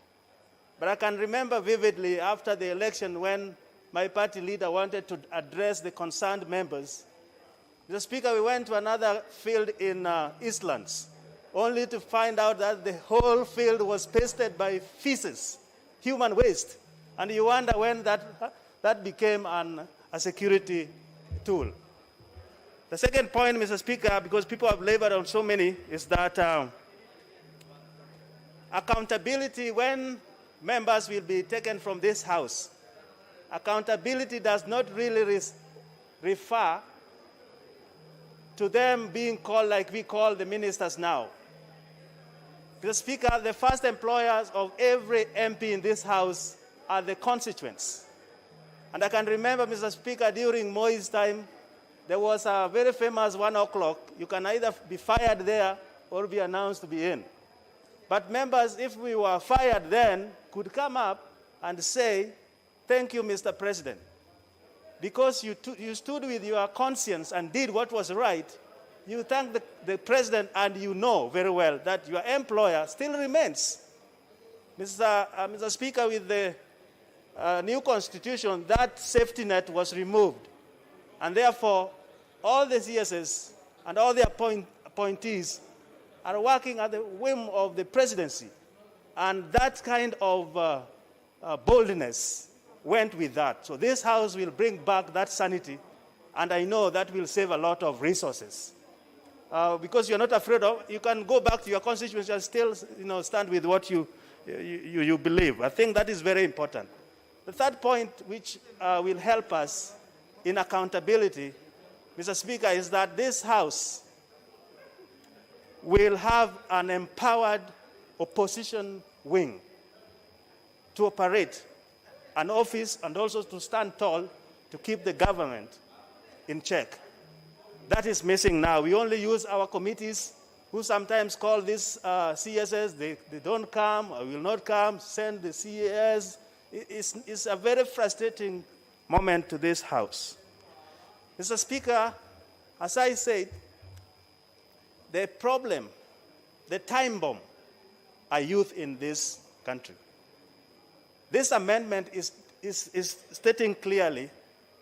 But I can remember vividly after the election when my party leader wanted to address the concerned members. Mr. Speaker, we went to another field in Eastlands, only to find out that the whole field was pasted by feces, human waste. And you wonder when that became a security tool. The second point, Mr. Speaker, because people have labored on so many, is that accountability, when members will be taken from this House, accountability does not really refer to them being called like we call the ministers now. Mr. Speaker, the first employers of every MP in this House are the constituents. And I can remember, Mr. Speaker, during Moi's time, there was a very famous 1 o'clock. You can either be fired there or be announced to be in. But members, if we were fired then, could come up and say, thank you, Mr. President. Because you stood with your conscience and did what was right, you thank the president, and you know very well that your employer still remains. Mr. Speaker, with the new constitution, that safety net was removed. And therefore, all the CSS and all the appointees are working at the whim of the presidency. And that kind of boldness went with that. So this House will bring back that sanity, and I know that will save a lot of resources. Because you're not afraid of, you can go back to your constituency and still stand with what you believe. I think that is very important. The third point, which will help us in accountability, Mr. Speaker, is that this House will have an empowered opposition wing to operate an office and also to stand tall to keep the government in check. That is missing now. We only use our committees, who sometimes call this CSS, they don't come, or will not come, send the CAS. It's a very frustrating moment to this House. Mr. Speaker, as I said, the problem, the time bomb, are youth in this country. This amendment is stating clearly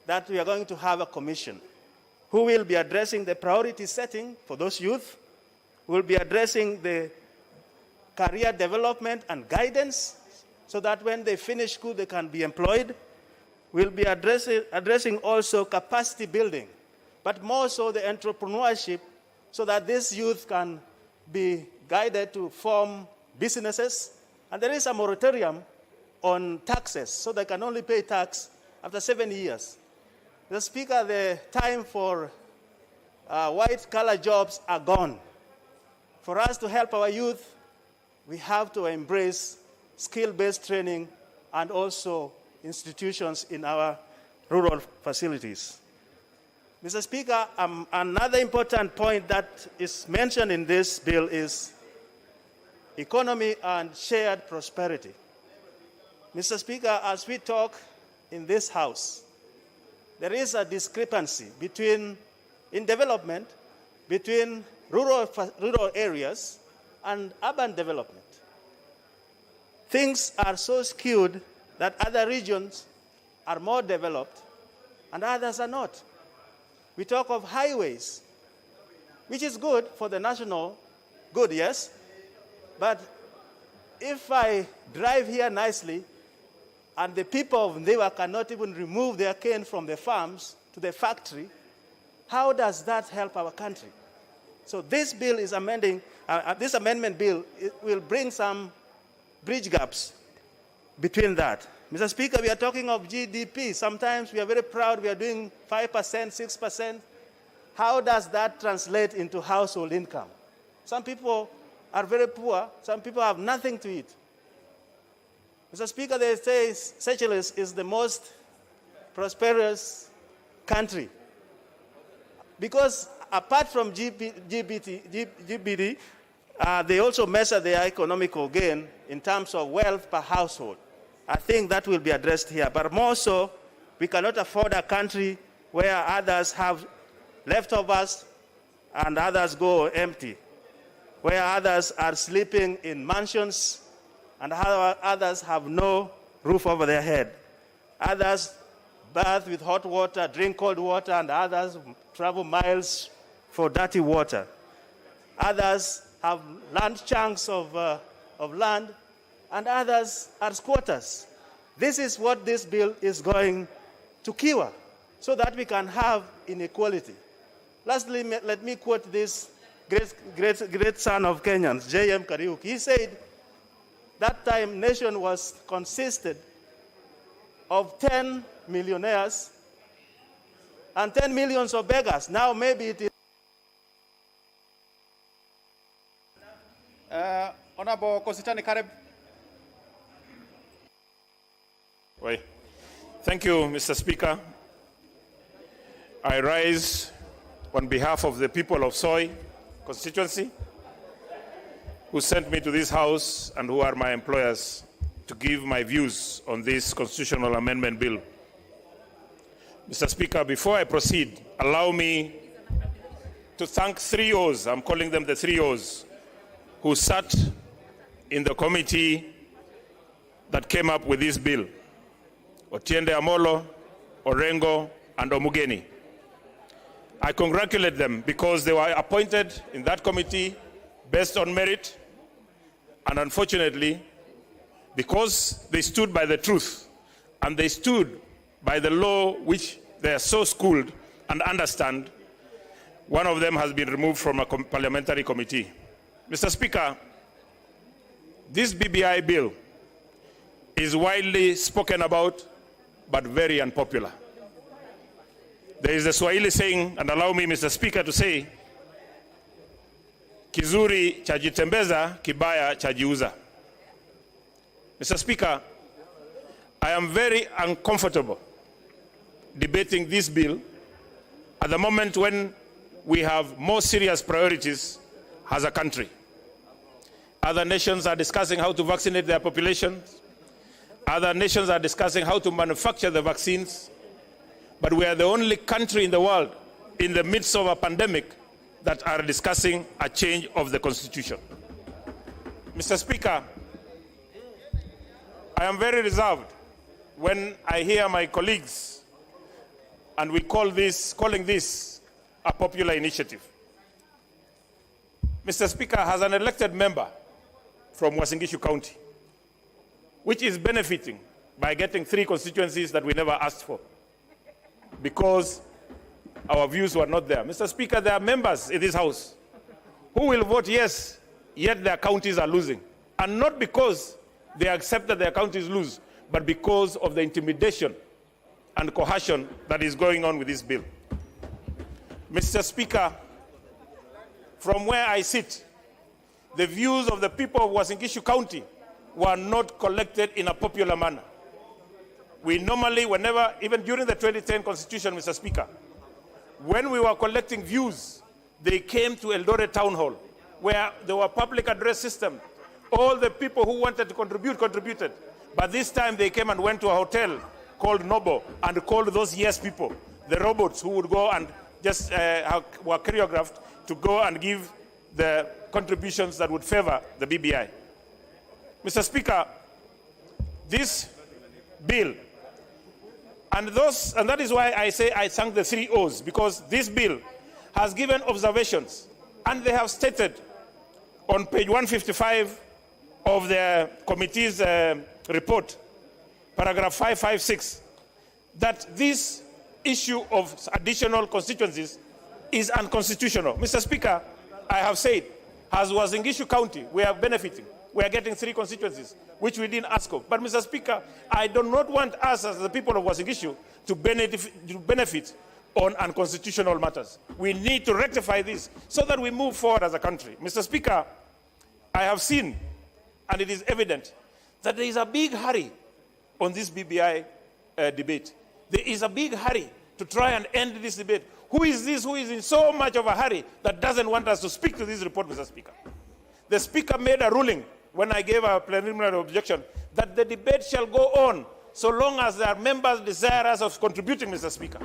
that we are going to have a commission who will be addressing the priority setting for those youth, who will be addressing the career development and guidance so that when they finish school they can be employed. We'll be addressing also capacity building, but more so the entrepreneurship so that this youth can be guided to form businesses. And there is a moratorium on taxes, so they can only pay tax after 7 years. Mr. Speaker, the time for white-collar jobs are gone. For us to help our youth, we have to embrace skill-based training and also institutions in our rural facilities. Mr. Speaker, another important point that is mentioned in this bill is economy and shared prosperity. Mr. Speaker, as we talk in this House, there is a discrepancy in development between rural areas and urban development. Things are so skewed that other regions are more developed and others are not. We talk of highways, which is good for the national good, yes, but if I drive here nicely and the people of Ndewa cannot even remove their cane from the farms to the factory, how does that help our country? So this bill is this amendment bill, it will bring some bridge gaps between that. Mr. Speaker, we are talking of GDP. Sometimes we are very proud we are doing 5%, 6%. How does that translate into household income? Some people are very poor. Some people have nothing to eat. Mr. Speaker, they say Seychelles is the most prosperous country because apart from GDP, they also measure their economical gain in terms of wealth per household. I think that will be addressed here. But more so, we cannot afford a country where others have leftovers and others go empty. where others are sleeping in mansions, and others have no roof over their head. Others bath with hot water, drink cold water, and others travel miles for dirty water. Others have land chunks of land, and others are squatters. This is what this bill is going to cure, so that we can have inequality. Lastly, let me quote this great son of Kenyans, J.M. Kariuki. He said, that time nation was consisted of 10 millionaires and 10 millions of beggars. Now maybe it is. Honorable Constituency Kareb. Wait. Thank you, Mr. Speaker. I rise on behalf of the people of Soy constituency who sent me to this house and who are my employers to give my views on this constitutional amendment bill. Mr. Speaker, before I proceed, allow me to thank 3 O's, I'm calling them the 3 O's, who sat in the committee that came up with this bill: Otiende Amolo, Orengo, and Omugeni. I congratulate them because they were appointed in that committee based on merit, and unfortunately, because they stood by the truth and they stood by the law which they are so schooled and understand, one of them has been removed from a parliamentary committee. Mr. Speaker, this BBI bill is widely spoken about but very unpopular. There is a Swahili saying, and allow me, Mr. Speaker, to say, kizuri chajitembeza, kibaya chajiuza. Mr. Speaker, I am very uncomfortable debating this bill at the moment when we have more serious priorities as a country. Other nations are discussing how to vaccinate their populations. Other nations are discussing how to manufacture the vaccines. But we are the only country in the world in the midst of a pandemic that are discussing a change of the Constitution. Mr. Speaker, I am very reserved when I hear my colleagues and we calling this a popular initiative. Mr. Speaker, as an elected member from Uasin Gishu County, which is benefiting by getting 3 constituencies that we never asked for, because our views were not there. Mr. Speaker, there are members in this house who will vote yes, yet their counties are losing. And not because they accept that their counties lose, but because of the intimidation and coercion that is going on with this bill. Mr. Speaker, from where I sit, the views of the people of Uasin Gishu County were not collected in a popular manner. We normally, whenever, even during the 2010 Constitution, Mr. Speaker, when we were collecting views, they came to Eldoret Town Hall, where there were public address system. All the people who wanted to contribute, contributed. But this time they came and went to a hotel called Nobo and called those yes people, the robots who would go and just were choreographed to go and give the contributions that would favor the BBI. Mr. Speaker, this bill, and that is why I say I thank the 3 O's, because this bill has given observations, and they have stated on page 155 of the committee's report, paragraph 556, that this issue of additional constituencies is unconstitutional. Mr. Speaker, I have said, as Uasin Gishu County, we are benefiting. We are getting 3 constituencies, which we didn't ask of. But, Mr. Speaker, I do not want us as the people of Uasin Gishu to benefit on unconstitutional matters. We need to rectify this so that we move forward as a country. Mr. Speaker, I have seen, and it is evident, that there is a big hurry on this BBI debate. There is a big hurry to try and end this debate. Who is this who is in so much of a hurry that doesn't want us to speak to this report, Mr. Speaker? The Speaker made a ruling when I gave a preliminary objection that the debate shall go on so long as there are members desirous of contributing, Mr. Speaker.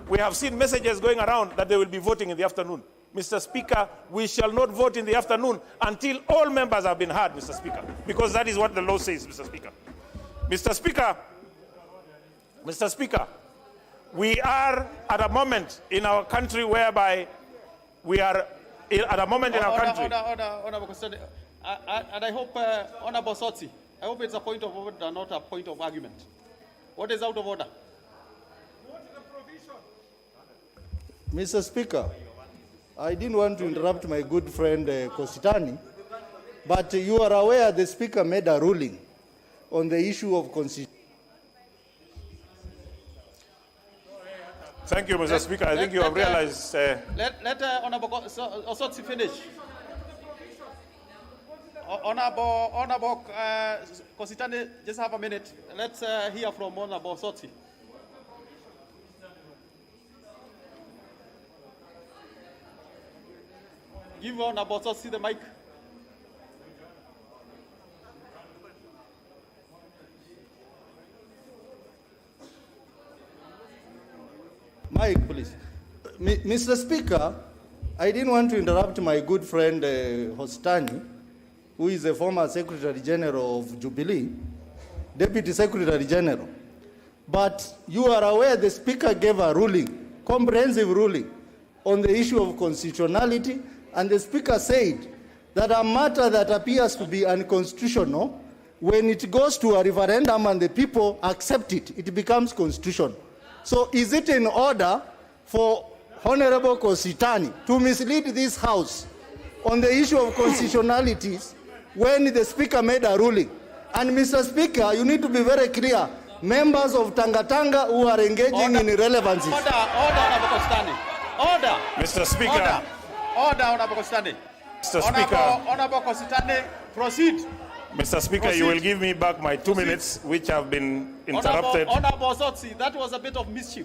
We have seen messages going around that they will be voting in the afternoon. Mr. Speaker, we shall not vote in the afternoon until all members have been heard, Mr. Speaker, because that is what the law says, Mr. Speaker. Mr. Speaker, we are at a moment in our country whereby we are at a moment in our country. Honorable Question. And I hope, Honorable Sotsi, I hope it's a point of order, not a point of argument. What is out of order? Mr. Speaker, I didn't want to interrupt my good friend Kositani, but you are aware the Speaker made a ruling on the issue of Constitution. Thank you, Mr. Speaker. I think you have realized... Let Honorable Osotsi finish. Honorable Kositani, just have a minute. Let's hear from Honorable Osotsi. Give Honorable Osotsi the mic. Mike, please. Mr. Speaker, I didn't want to interrupt my good friend Hostani, who is a former Secretary General of Jubilee, Deputy Secretary General. But you are aware the Speaker gave a ruling, comprehensive ruling, on the issue of constitutionality, and the Speaker said that a matter that appears to be unconstitutional, when it goes to a referendum and the people accept it, it becomes constitutional. So is it in order for Honorable Kositani to mislead this House on the issue of constitutionalities when the Speaker made a ruling? And Mr. Speaker, you need to be very clear. Members of Tanga who are engaging in irrelevancies. Order, Honorable Kositani. Order. Mr. Speaker. Order, Honorable Kositani. Mr. Speaker. Honorable Kositani, proceed. Mr. Speaker, proceed. You will give me back my 2 minutes, which have been interrupted. Honorable Sotsi, that was a bit of mischief.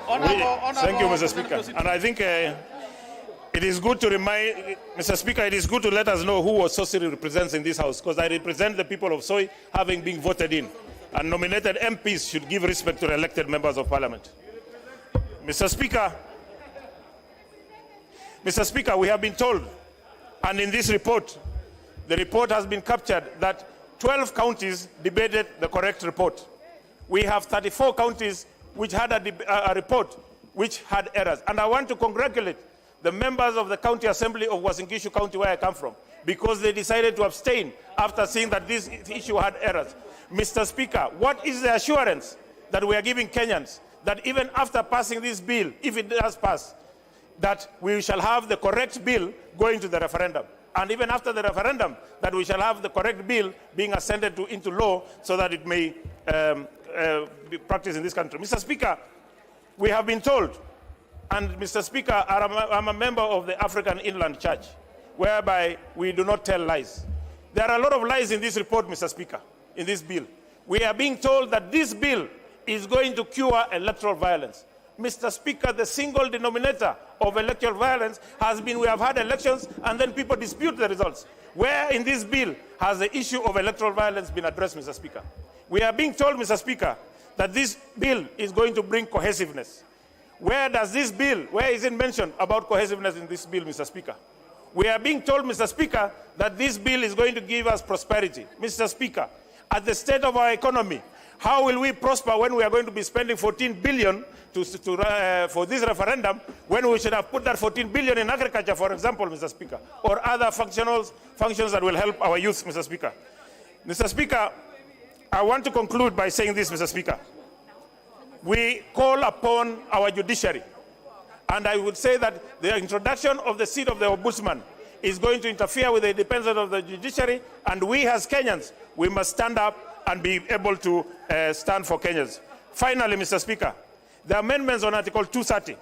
Thank you, Mr. Speaker. And I think it is good to remind, Mr. Speaker, it is good to let us know who Sotsi represents in this House, because I represent the people of Soy having been voted in. And nominated MPs should give respect to elected members of Parliament. Mr. Speaker, we have been told, and in this report, the report has been captured that 12 counties debated the correct report. We have 34 counties which had a report which had errors. And I want to congratulate the members of the County Assembly of Uasin Gishu County, where I come from, because they decided to abstain after seeing that this issue had errors. Mr. Speaker, what is the assurance that we are giving Kenyans that even after passing this bill, if it does pass, that we shall have the correct bill going to the referendum? And even after the referendum, that we shall have the correct bill being ascended into law so that it may be practiced in this country. Mr. Speaker, we have been told, and Mr. Speaker, I'm a member of the African Inland Church, whereby we do not tell lies. There are a lot of lies in this report, Mr. Speaker, in this bill. We are being told that this bill is going to cure electoral violence. Mr. Speaker, the single denominator of electoral violence has been we have had elections and then people dispute the results. Where in this bill has the issue of electoral violence been addressed, Mr. Speaker? We are being told, Mr. Speaker, that this bill is going to bring cohesiveness. Where does this bill, where is it mentioned about cohesiveness in this bill, Mr. Speaker? We are being told, Mr. Speaker, that this bill is going to give us prosperity. Mr. Speaker, at the state of our economy, how will we prosper when we are going to be spending 14 billion for this referendum, when we should have put that 14 billion in agriculture, for example, Mr. Speaker, or other functions that will help our youth, Mr. Speaker? Mr. Speaker, I want to conclude by saying this, Mr. Speaker. We call upon our judiciary, and I would say that the introduction of the seat of the Ombudsman is going to interfere with the independence of the judiciary, and we as Kenyans, we must stand up and be able to stand for Kenyans. Finally, Mr. Speaker, the amendments on Article 230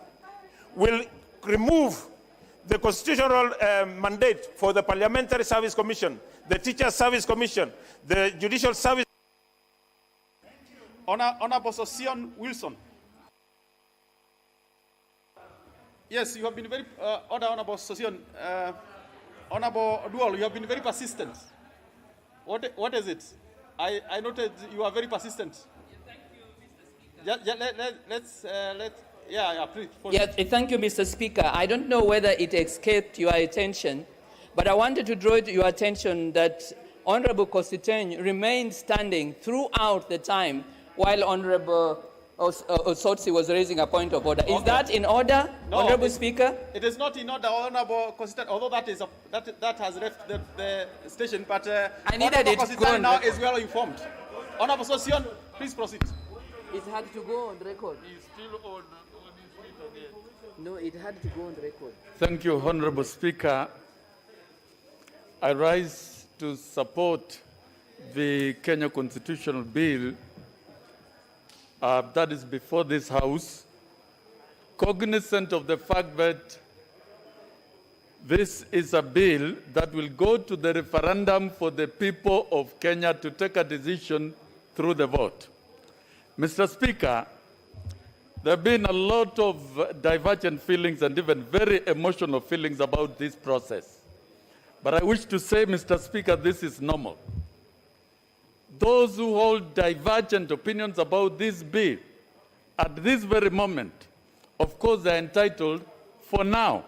will remove the constitutional mandate for the Parliamentary Service Commission, the Teacher Service Commission, the Judicial Service. Honorable Sosion Wilson. Yes, you have been very, Honorable Sosion, Honorable Dual, you have been very persistent. What is it? I noted you are very persistent. Thank you, Mr. Speaker. please. Yeah, thank you, Mr. Speaker. I don't know whether it escaped your attention, but I wanted to draw to your attention that Honorable Constituency remained standing throughout the time while Honorable Osotsi was raising a point of order. Is that in order, No, Honorable Speaker? It is not in order, Honorable Constituency, although that has left the station, but I needed it to go on now record. is well informed. Honorable Sosion, please proceed. It had to go on record. He's still on his feet again. No, it had to go on record. Thank you, Honorable Speaker. I rise to support the Kenya Constitutional Bill that is before this House, cognizant of the fact that this is a bill that will go to the referendum for the people of Kenya to take a decision through the vote. Mr. Speaker, there have been a lot of divergent feelings and even very emotional feelings about this process. But I wish to say, Mr. Speaker, this is normal. Those who hold divergent opinions about this bill at this very moment, of course, they are entitled for now.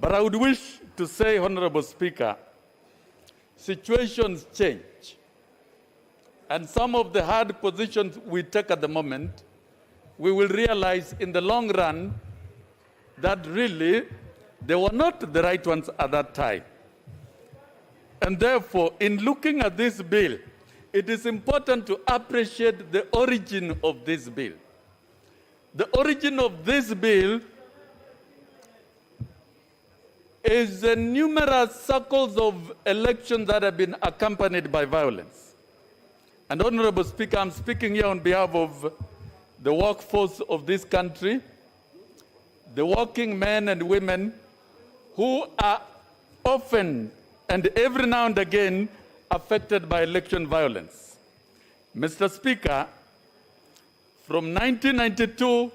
But I would wish to say, Honorable Speaker, situations change. And some of the hard positions we take at the moment, we will realize in the long run that really they were not the right ones at that time. And therefore, in looking at this bill, it is important to appreciate the origin of this bill. The origin of this bill is the numerous circles of elections that have been accompanied by violence. And Honorable Speaker, I'm speaking here on behalf of the workforce of this country, the working men and women who are often and every now and again affected by election violence. Mr. Speaker, from 1992,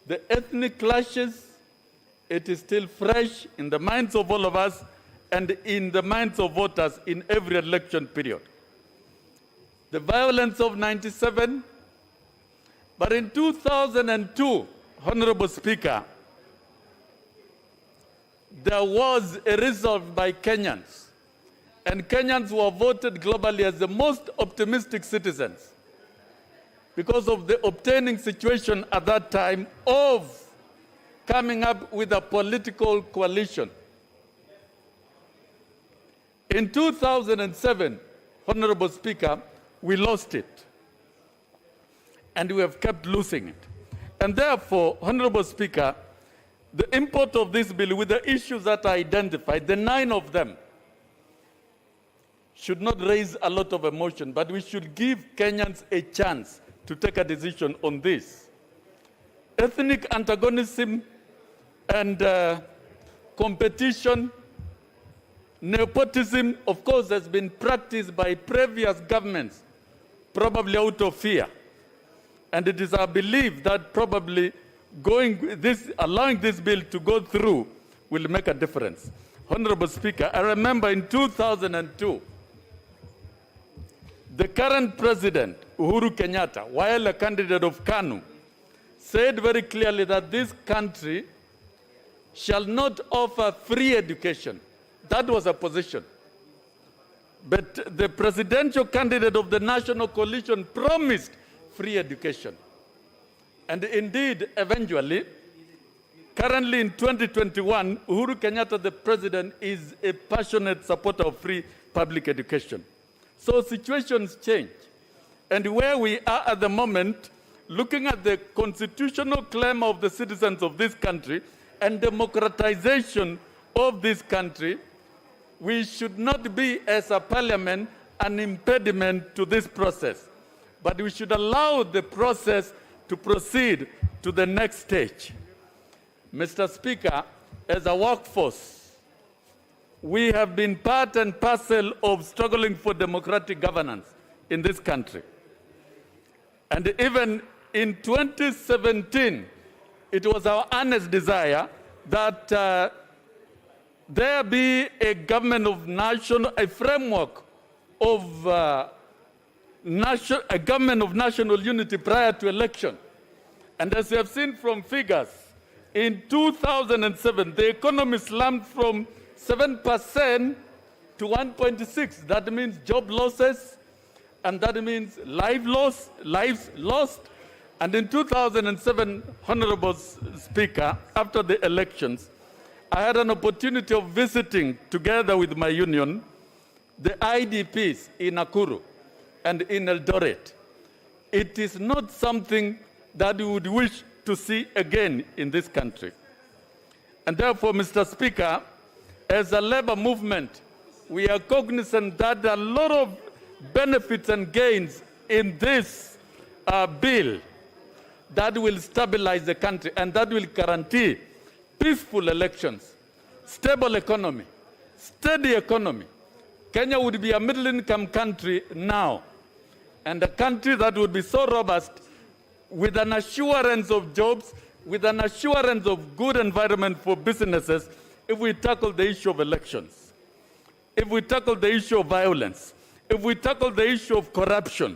the ethnic clashes, it is still fresh in the minds of all of us and in the minds of voters in every election period. The violence of 97, but in 2002, Honorable Speaker, there was a result by Kenyans, and Kenyans were voted globally as the most optimistic citizens because of the obtaining situation at that time of coming up with a political coalition. In 2007, Honorable Speaker, we lost it, and we have kept losing it. And therefore, Honorable Speaker, the import of this bill with the issues that are identified, the 9 of them, should not raise a lot of emotion, but we should give Kenyans a chance to take a decision on this. Ethnic antagonism and competition, nepotism, of course, has been practiced by previous governments, probably out of fear. And it is our belief that probably allowing this bill to go through will make a difference. Honorable Speaker, I remember in 2002, the current president, Uhuru Kenyatta, while a candidate of KANU, said very clearly that this country shall not offer free education. That was a position. But the presidential candidate of the National Coalition promised free education. And indeed, eventually, currently in 2021, Uhuru Kenyatta, the president, is a passionate supporter of free public education. So situations change. And where we are at the moment, looking at the constitutional claim of the citizens of this country and democratization of this country, we should not be, as a parliament, an impediment to this process. But we should allow the process to proceed to the next stage. Mr. Speaker, as a workforce, we have been part and parcel of struggling for democratic governance in this country. And even in 2017, it was our earnest desire that there be a government of a framework of a government of national unity prior to election. And as you have seen from figures, in 2007, the economy slumped from 7% to 1.6. That means job losses, and that means lives lost. And in 2007, Honorable Speaker, after the elections, I had an opportunity of visiting, together with my union, the IDPs in Nakuru and in Eldoret. It is not something that we would wish to see again in this country. And therefore, Mr. Speaker, as a labor movement, we are cognizant that a lot of benefits and gains in this bill that will stabilize the country and that will guarantee peaceful elections, stable economy, steady economy. Kenya would be a middle-income country now, and a country that would be so robust with an assurance of jobs, with an assurance of good environment for businesses, if we tackle the issue of elections, if we tackle the issue of violence, if we tackle the issue of corruption.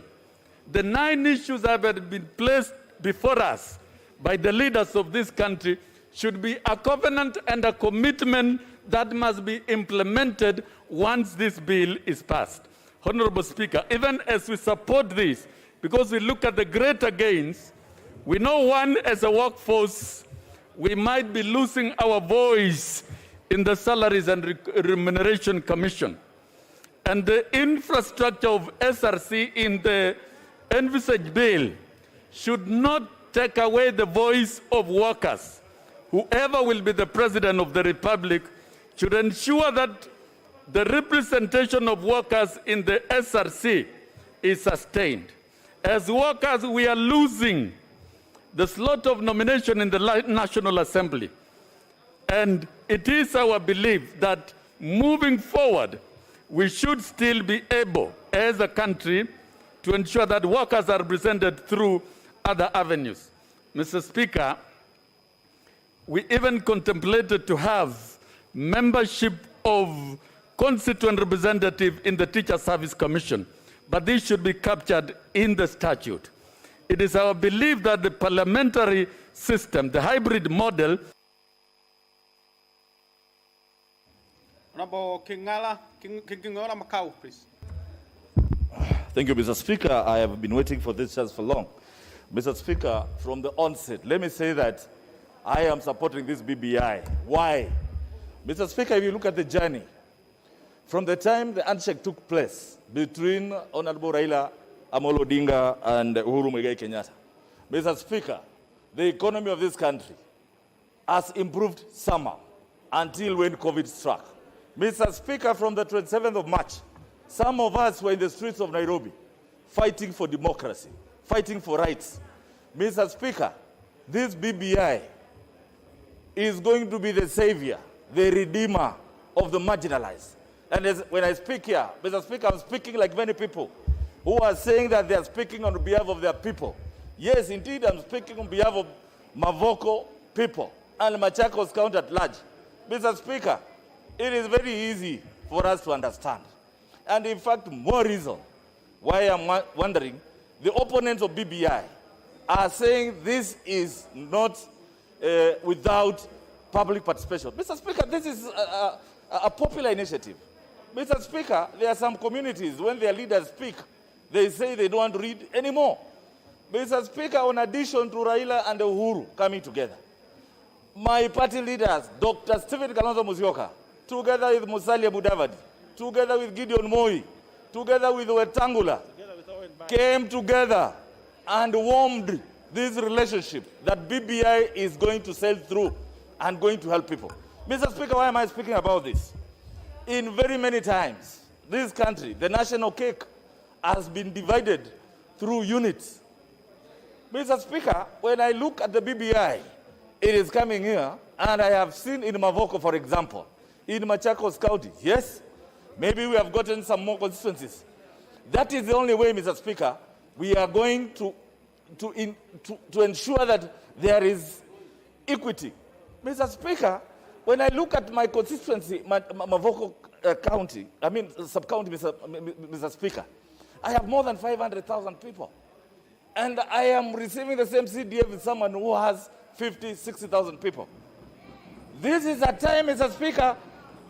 The 9 issues that have been placed before us by the leaders of this country should be a covenant and a commitment that must be implemented once this bill is passed. Honorable Speaker, even as we support this, because we look at the greater gains, we know, one, as a workforce, we might be losing our voice in the Salaries and Remuneration Commission. And the infrastructure of SRC in the envisaged bill should not take away the voice of workers. Whoever will be the President of the Republic should ensure that the representation of workers in the SRC is sustained. As workers, we are losing the slot of nomination in the National Assembly. And it is our belief that moving forward, we should still be able, as a country, to ensure that workers are represented through other avenues. Mr. Speaker, we even contemplated to have membership of constituent representative in the Teacher Service Commission, but this should be captured in the statute. It is our belief that the parliamentary system, the hybrid model. Honorable Kingala Macau, please. Thank you, Mr. Speaker. I have been waiting for this chance for long. Mr. Speaker, from the onset, let me say that I am supporting this BBI. Why? Mr. Speaker, if you look at the journey, from the time the handshake took place between Honorable Raila Amolo Odinga and Uhuru Muigai Kenyatta, Mr. Speaker, the economy of this country has improved somehow until when COVID struck. Mr. Speaker, from the 27th of March, some of us were in the streets of Nairobi fighting for democracy, fighting for rights. Mr. Speaker, this BBI is going to be the savior, the redeemer of the marginalized. And when I speak here, Mr. Speaker, I'm speaking like many people who are saying that they are speaking on behalf of their people. Yes, indeed, I'm speaking on behalf of Mavoko people and Machakos County at large. Mr. Speaker, it is very easy for us to understand. And in fact, more reason why I'm wondering, the opponents of BBI are saying this is not without public participation. Mr. Speaker, this is a popular initiative. Mr. Speaker, there are some communities, when their leaders speak, they say they don't want to read anymore. Mr. Speaker, in addition to Raila and Uhuru coming together, my party leaders, Dr. Stephen Kalonzo Musyoka, together with Musalia Mudavadi, together with Gideon Moi, together with Wetangula, came together and warmed this relationship that BBI is going to sail through and going to help people. Mr. Speaker, why am I speaking about this? In very many times, this country, the national cake, has been divided through units. Mr. Speaker, when I look at the BBI, it is coming here, and I have seen in Mavoko, for example, in Machakos County, yes, maybe we have gotten some more constituencies. That is the only way, Mr. Speaker, we are going to ensure that there is equity. Mr. Speaker, when I look at my constituency, Mavoko County, sub-county, Mr. Speaker, I have more than 500,000 people. And I am receiving the same CDF with someone who has 50, 60,000 people. This is a time, Mr. Speaker,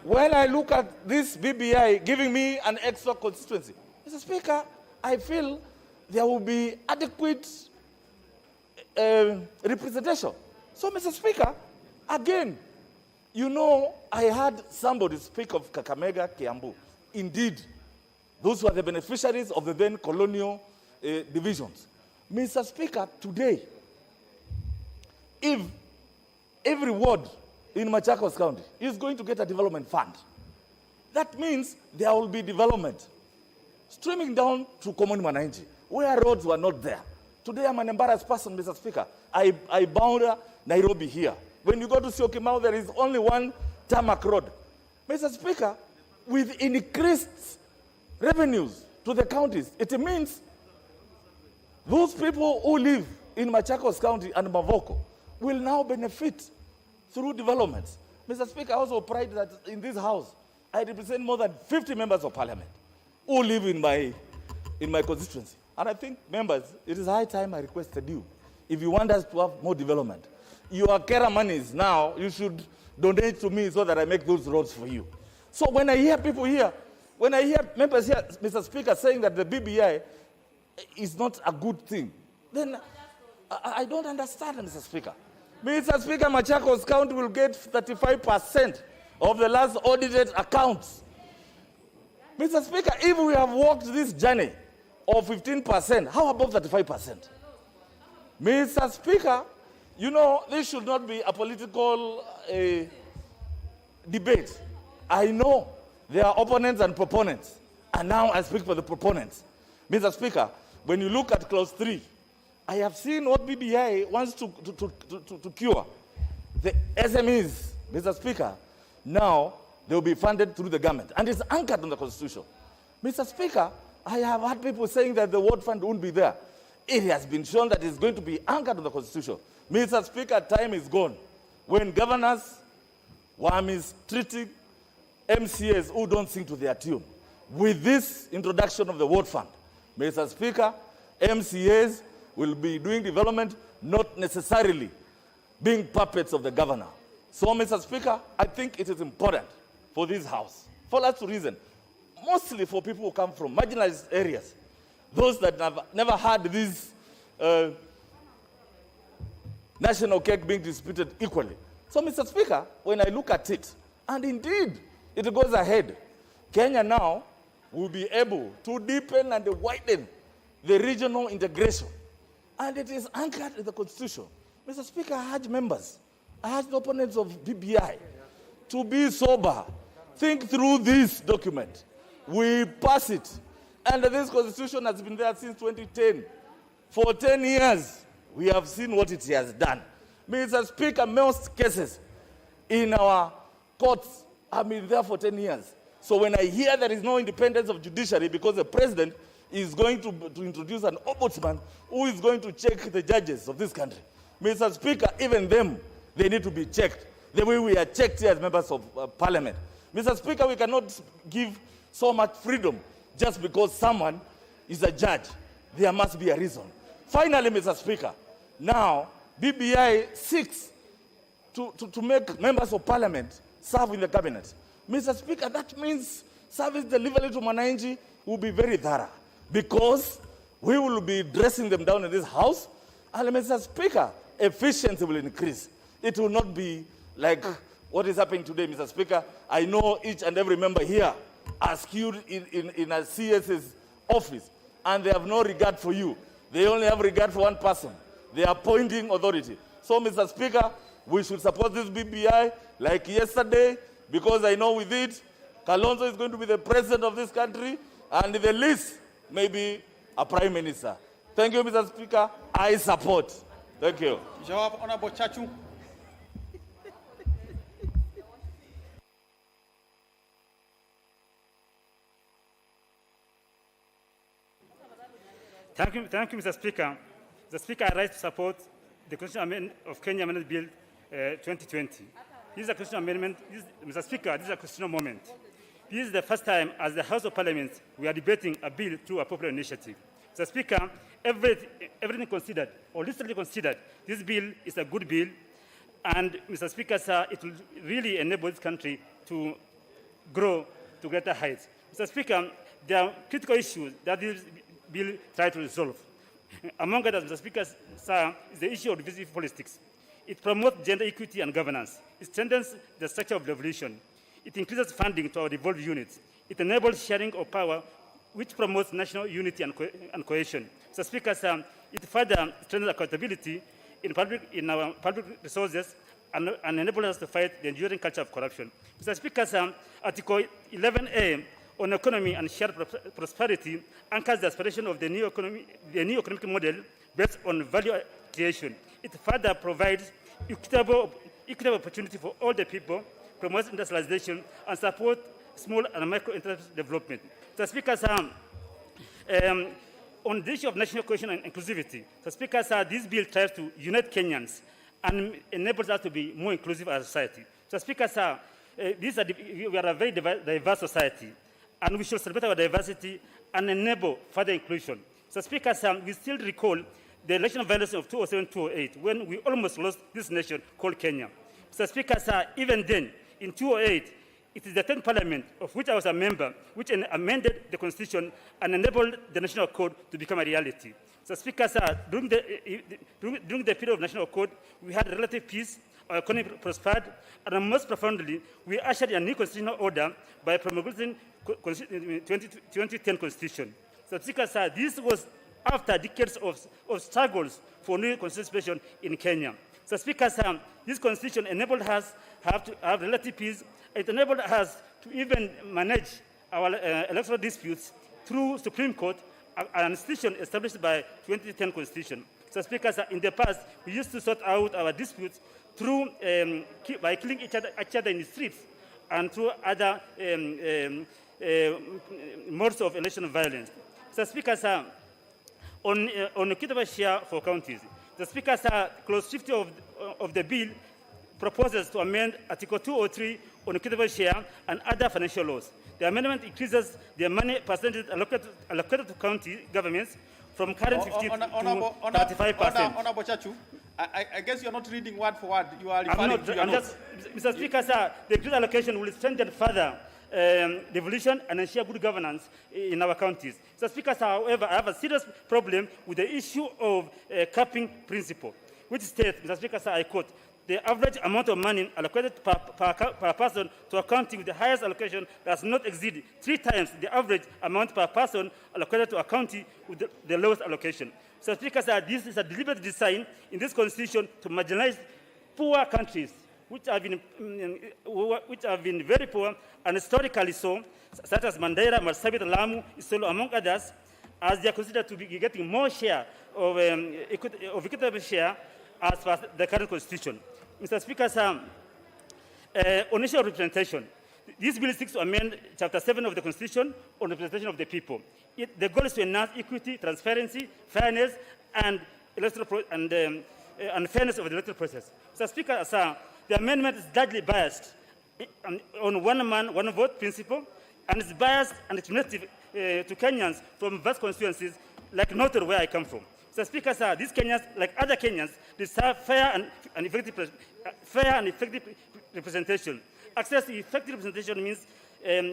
when I look at this BBI giving me an extra constituency. Mr. Speaker, I feel there will be adequate representation. So, Mr. Speaker, again, you know, I heard somebody speak of Kakamega, Kiambu. Indeed, those were the beneficiaries of the then colonial divisions. Mr. Speaker, today, if every ward in Machakos County is going to get a development fund, that means there will be development streaming down to Common Mwananchi, where roads were not there. Today, I'm an embarrassed person, Mr. Speaker. I bound Nairobi here. When you go to Syokimau, there is only one tarmac road. Mr. Speaker, with increased revenues to the counties, it means those people who live in Machakos County and Mavoko will now benefit through developments. Mr. Speaker, I also pride that in this House, I represent more than 50 members of Parliament who live in my constituency. And I think, members, it is high time I requested you, if you want us to have more development, your Kera monies now, you should donate to me so that I make those roads for you. So when I hear people here, when I hear members here, Mr. Speaker, saying that the BBI is not a good thing, then I don't understand, Mr. Speaker. Mr. Speaker, Machakos County will get 35% of the last audited accounts. Mr. Speaker, if we have walked this journey of 15%, how about 35%? Mr. Speaker, you know, this should not be a political debate. I know there are opponents and proponents, and now I speak for the proponents. Mr. Speaker, when you look at clause 3, I have seen what BBI wants to cure. The SMEs, Mr. Speaker, now they will be funded through the government, and it's anchored in the Constitution. Mr. Speaker, I have heard people saying that the word fund won't be there. It has been shown that it's going to be anchored in the Constitution. Mr. Speaker, time is gone when governors were mistreating MCAs who don't sing to their tune. With this introduction of the word fund, Mr. Speaker, MCAs will be doing development, not necessarily being puppets of the governor. So, Mr. Speaker, I think it is important for this House, for us to reason, mostly for people who come from marginalized areas, those that have never had this national cake being distributed equally. So, Mr. Speaker, when I look at it, and indeed it goes ahead, Kenya now will be able to deepen and widen the regional integration. And it is anchored in the Constitution. Mr. Speaker, I urge members, I urge the opponents of BBI to be sober. Think through this document. We pass it. And this Constitution has been there since 2010. For 10 years, we have seen what it has done. Mr. Speaker, most cases in our courts have been there for 10 years. So when I hear there is no independence of judiciary because the president is going to introduce an ombudsman who is going to check the judges of this country, Mr. Speaker, even them, they need to be checked the way we are checked here as members of Parliament. Mr. Speaker, we cannot give so much freedom just because someone is a judge. There must be a reason. Finally, Mr. Speaker, now BBI seeks to make members of Parliament serve in the cabinet. Mr. Speaker, that means service delivery to Mwananchi will be very thorough because we will be dressing them down in this House. And Mr. Speaker, efficiency will increase. It will not be like what is happening today, Mr. Speaker. I know each and every member here are skewed in a CS's office, and they have no regard for you. They only have regard for one person, the appointing authority. So, Mr. Speaker, we should support this BBI like yesterday, because I know with it, Kalonzo is going to be the president of this country, and the least, maybe a prime minister. Thank you, Mr. Speaker. I support. Thank you. Jawab Honorable Chachu. Thank you, Mr. Speaker. The Speaker, I rise to support the Constitutional Amendment of Kenya Amendment Bill 2020. This is a constitutional amendment. Mr. Speaker, this is a constitutional moment. This is the first time as the House of Parliament we are debating a bill through a popular initiative. Mr. Speaker, everything considered, or literally considered, this bill is a good bill, and Mr. Speaker, sir, it will really enable this country to grow to greater heights. Mr. Speaker, there are critical issues that this bill tries to resolve. Among others, Mr. Speaker, sir, is the issue of divisive politics. It promotes gender equity and governance. It strengthens the structure of devolution. It increases funding to our devolved units. It enables sharing of power, which promotes national unity and cohesion. Mr. Speaker, sir, it further strengthens accountability in our public resources and enables us to fight the enduring culture of corruption. Mr. Speaker, sir, Article 11A on economy and shared prosperity anchors the aspiration of the new economic model based on value creation. It further provides equitable opportunity for all the people, promotes industrialization, and supports small and micro enterprise development. Mr. Speaker, sir, on the issue of national cohesion and inclusivity, Mr. Speaker, sir, this bill tries to unite Kenyans and enables us to be more inclusive as a society. Mr. Speaker, sir, we are a very diverse society, and we should celebrate our diversity and enable further inclusion. Mr. Speaker, sir, we still recall the election violence of 2007-2008 when we almost lost this nation called Kenya. Mr. Speaker, sir, even then, in 2008, it is the 10th Parliament, of which I was a member, which amended the Constitution and enabled the National Code to become a reality. So, Speaker, sir, during the period of National Code, we had relative peace, our economy prospered, and most profoundly, we ushered a new constitutional order by promulgating the 2010 Constitution. So, Speaker, sir, this was after decades of struggles for new constitution in Kenya. So, Speaker, sir, this Constitution enabled us to have relative peace. It enabled us to even manage our electoral disputes through Supreme Court, an institution established by 2010 Constitution. So, Speaker, sir, in the past, we used to sort out our disputes through by killing each other in the streets and through other modes of election violence. So, Speaker, sir, on equitable share for counties, the Speaker, sir, clause 50 of the bill proposes to amend Article 203 on equitable share and other financial laws. The amendment increases the money percentage allocated to county governments from current 15 to 35%. Honorable Chachu, I guess you're not reading word for word. You are referring to your notes. Mr. Speaker, sir, the increased allocation will strengthen further devolution and ensure good governance in our counties. Mr. Speaker, sir, however, I have a serious problem with the issue of capping principle, which states, Mr. Speaker, sir, I quote, the average amount of money allocated per person to a county with the highest allocation does not exceed 3 times the average amount per person allocated to a county with the lowest allocation. So, Speaker, sir, this is a deliberate design in this Constitution to marginalize poor countries, which have been very poor and historically so, such as Mandera, Marsabit, Lamu, Isolo, among others, as they are considered to be getting more share of equitable share as per the current Constitution. Mr. Speaker, sir, on issue of representation, this bill seeks to amend Chapter 7 of the Constitution on representation of the people. The goal is to enhance equity, transparency, fairness, and fairness of the electoral process. Mr. Speaker, sir, the amendment is largely biased on one man, one vote principle, and it's biased and discriminative to Kenyans from vast constituencies like Northern, where I come from. Mr. Speaker, sir, these Kenyans, like other Kenyans, deserve fair and effective representation. Access to effective representation means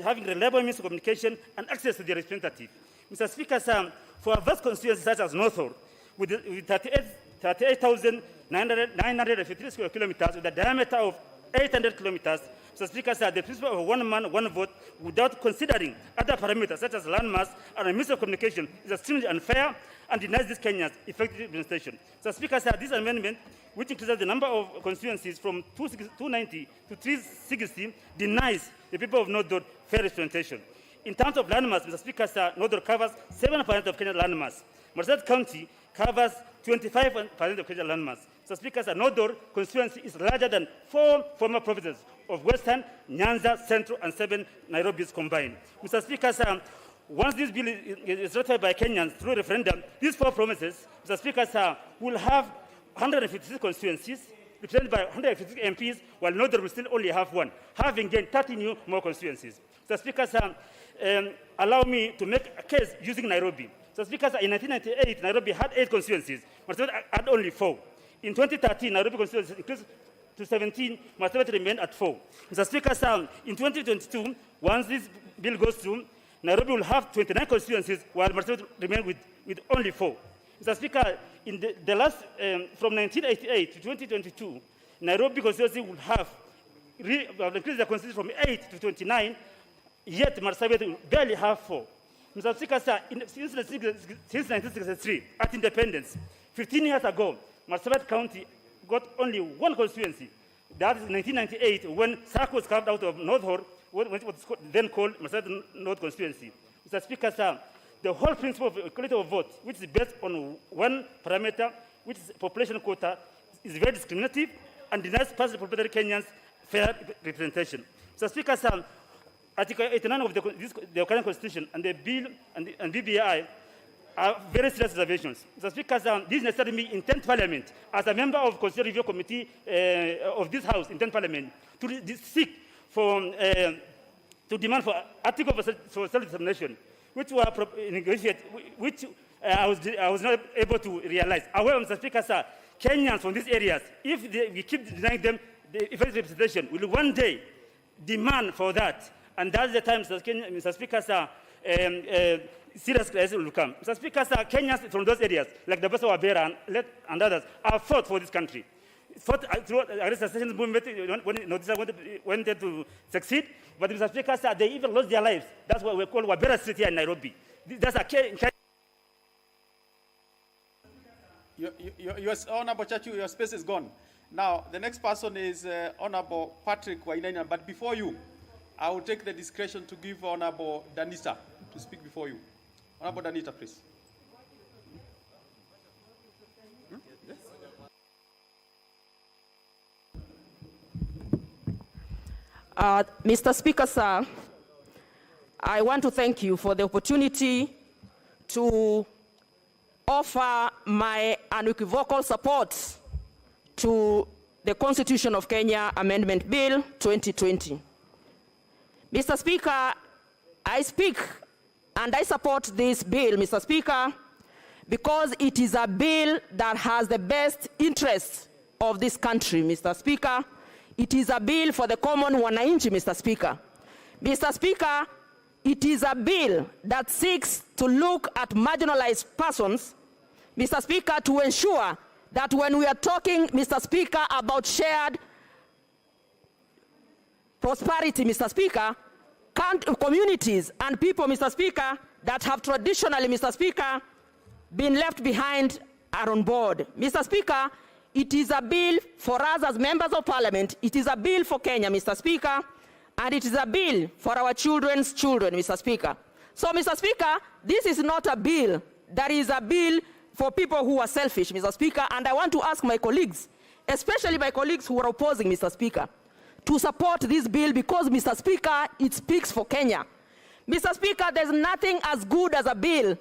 having reliable means of communication and access to their representative. Mr. Speaker, sir, for a vast constituency such as Northern, with 38,953 square kilometers, with a diameter of 800 kilometers, Mr. Speaker, sir, the principle of one man, one vote, without considering other parameters such as land mass and a means of communication, is extremely unfair and denies these Kenyans effective representation. Mr. Speaker, sir, this amendment, which increases the number of constituencies from 290 to 360, denies the people of Northern fair representation. In terms of land mass, Mr. Speaker, sir, Northern covers 7% of Kenya's land mass. Marsabit County covers 25% of Kenya's land mass. Mr. Speaker, sir, Northern constituency is larger than 4 former provinces of Western, Nyanza, Central, and 7 Nairobis combined. Mr. Speaker, sir, once this bill is ratified by Kenyans through referendum, these 4 provinces, Mr. Speaker, sir, will have 156 constituencies, represented by 156 MPs, while Northern will still only have 1, having gained 30 more constituencies. Mr. Speaker, sir, allow me to make a case using Nairobi. Mr. Speaker, sir, in 1998, Nairobi had 8 constituencies. Marsabit had only 4. In 2013, Nairobi constituencies increased to 17. Marsabit remained at 4. Mr. Speaker, sir, in 2022, once this bill goes through, Nairobi will have 29 constituencies, while Marsabit remain with only 4. Mr. Speaker, in the last, from 1988 to 2022, Nairobi constituency will have increased the constituency from 8 to 29, yet Marsabit will barely have 4. Mr. Speaker, sir, since 1963, at independence, 15 years ago, Marsabit County got only 1 constituency. That is 1998, when SAC was carved out of North Hall, what was then called Marsabit North Constituency. Mr. Speaker, sir, the whole principle of equality of vote, which is based on one parameter, which is population quota, is very discriminative and denies partial proprietary Kenyans fair representation. Mr. Speaker, sir, Article 89 of the current Constitution and the bill and BBI are very serious reservations. Mr. Speaker, sir, this necessitated me in 10th Parliament, as a member of the Constitutional Review Committee of this House in 10th Parliament, to seek for, to demand for article for self-determination, which were negotiated, which I was not able to realize. However, Mr. Speaker, sir, Kenyans from these areas, if we keep denying them the effective representation, will one day demand for that. And that's the time, Mr. Speaker, sir, serious crisis will come. Mr. Speaker, sir, Kenyans from those areas, like the Basa Wabera and others, have fought for this country. Fought through the secession movement when wanted to succeed. But Mr. Speaker, sir, they even lost their lives. That's what we call Wabera Street here in Nairobi. That's a Your Honorable Chachu, your space is gone. Now, the next person is Honorable Patrick Wainaina. But before you, I will take the discretion to give Honorable Danita to speak before you. Honorable Danita, please. Mr. Speaker, sir, I want to thank you for the opportunity to offer my unequivocal support to the Constitution of Kenya Amendment Bill 2020. Mr. Speaker, I speak and I support this bill, Mr. Speaker, because it is a bill that has the best interests of this country, Mr. Speaker. It is a bill for the common wananchi, Mr. Speaker. Mr. Speaker, it is a bill that seeks to look at marginalized persons, Mr. Speaker, to ensure that when we are talking, Mr. Speaker, about shared prosperity, Mr. Speaker, communities and people, Mr. Speaker, that have traditionally, Mr. Speaker, been left behind are on board. Mr. Speaker, it is a bill for us as members of parliament. It is a bill for Kenya, Mr. Speaker, and it is a bill for our children's children, Mr. Speaker. So, Mr. Speaker, this is not a bill that is a bill for people who are selfish, Mr. Speaker, and I want to ask my colleagues, especially my colleagues who are opposing, Mr. Speaker, to support this bill because, Mr. Speaker, it speaks for Kenya. Mr. Speaker, there's nothing as good as a bill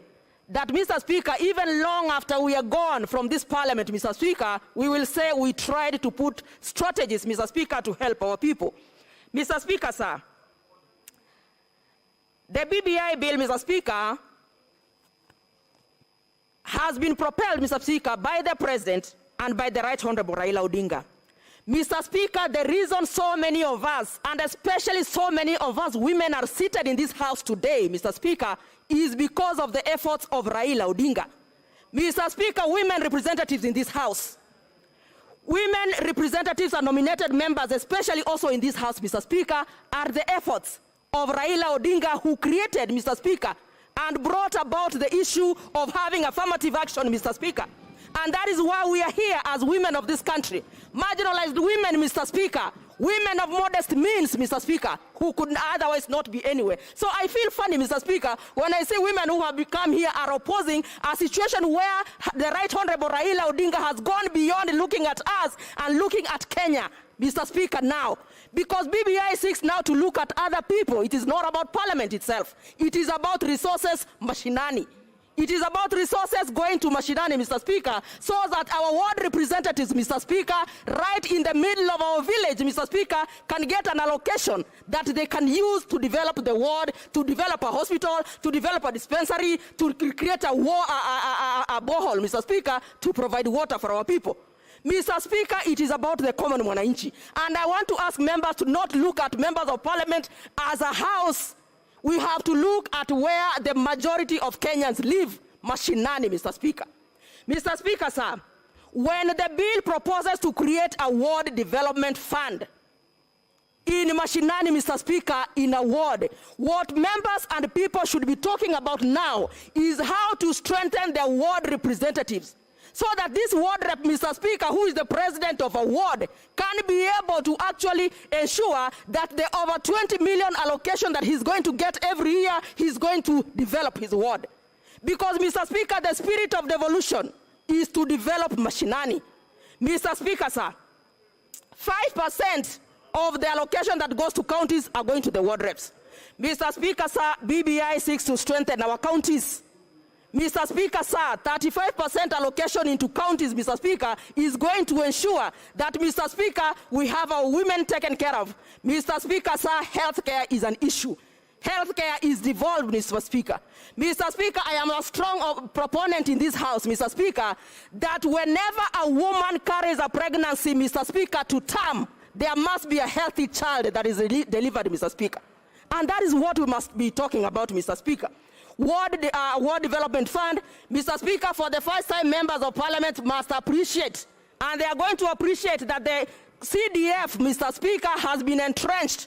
that, Mr. Speaker, even long after we are gone from this parliament, Mr. Speaker, we will say we tried to put strategies, Mr. Speaker, to help our people. Mr. Speaker, sir, the BBI bill, Mr. Speaker, has been propelled, Mr. Speaker, by the President and by the Right Honorable Raila Odinga. Mr. Speaker, the reason so many of us, and especially so many of us women, are seated in this house today, Mr. Speaker, is because of the efforts of Raila Odinga. Mr. Speaker, women representatives in this house, women representatives and nominated members, especially also in this house, Mr. Speaker, are the efforts of Raila Odinga, who created, Mr. Speaker, and brought about the issue of having affirmative action, Mr. Speaker. And that is why we are here as women of this country. Marginalized women, Mr. Speaker. Women of modest means, Mr. Speaker, who could otherwise not be anywhere. So I feel funny, Mr. Speaker, when I say women who have come here are opposing a situation where the Right Honorable Raila Odinga has gone beyond looking at us and looking at Kenya, Mr. Speaker, now. Because BBI seeks now to look at other people. It is not about parliament itself. It is about resources, machinani. It is about resources going to mashinani, Mr. Speaker, so that our ward representatives, Mr. Speaker, right in the middle of our village, Mr. Speaker, can get an allocation that they can use to develop the ward, to develop a hospital, to develop a dispensary, to create a borehole, Mr. Speaker, to provide water for our people. Mr. Speaker, it is about the common mwananchi. And I want to ask members to not look at members of parliament as a house. We have to look at where the majority of Kenyans live, mashinani, Mr. Speaker. Mr. Speaker, sir, when the bill proposes to create a ward development fund in mashinani, Mr. Speaker, in a ward, what members and people should be talking about now is how to strengthen the ward representatives, so that this ward rep, Mr. Speaker, who is the president of a ward, can be able to actually ensure that the over 20 million allocation that he's going to get every year, he's going to develop his ward. Because, Mr. Speaker, the spirit of devolution is to develop mashinani. Mr. Speaker, sir, 5% of the allocation that goes to counties are going to the ward reps. Mr. Speaker, sir, BBI seeks to strengthen our counties. Mr. Speaker, sir, 35% allocation into counties, Mr. Speaker, is going to ensure that, Mr. Speaker, we have our women taken care of. Mr. Speaker, sir, healthcare is an issue. Healthcare is devolved, Mr. Speaker. Mr. Speaker, I am a strong proponent in this House, Mr. Speaker, that whenever a woman carries a pregnancy, Mr. Speaker, to term, there must be a healthy child that is delivered, Mr. Speaker. And that is what we must be talking about, Mr. Speaker. Ward Development Fund, Mr. Speaker, for the first time, members of parliament must appreciate, and they are going to appreciate that the CDF, Mr. Speaker, has been entrenched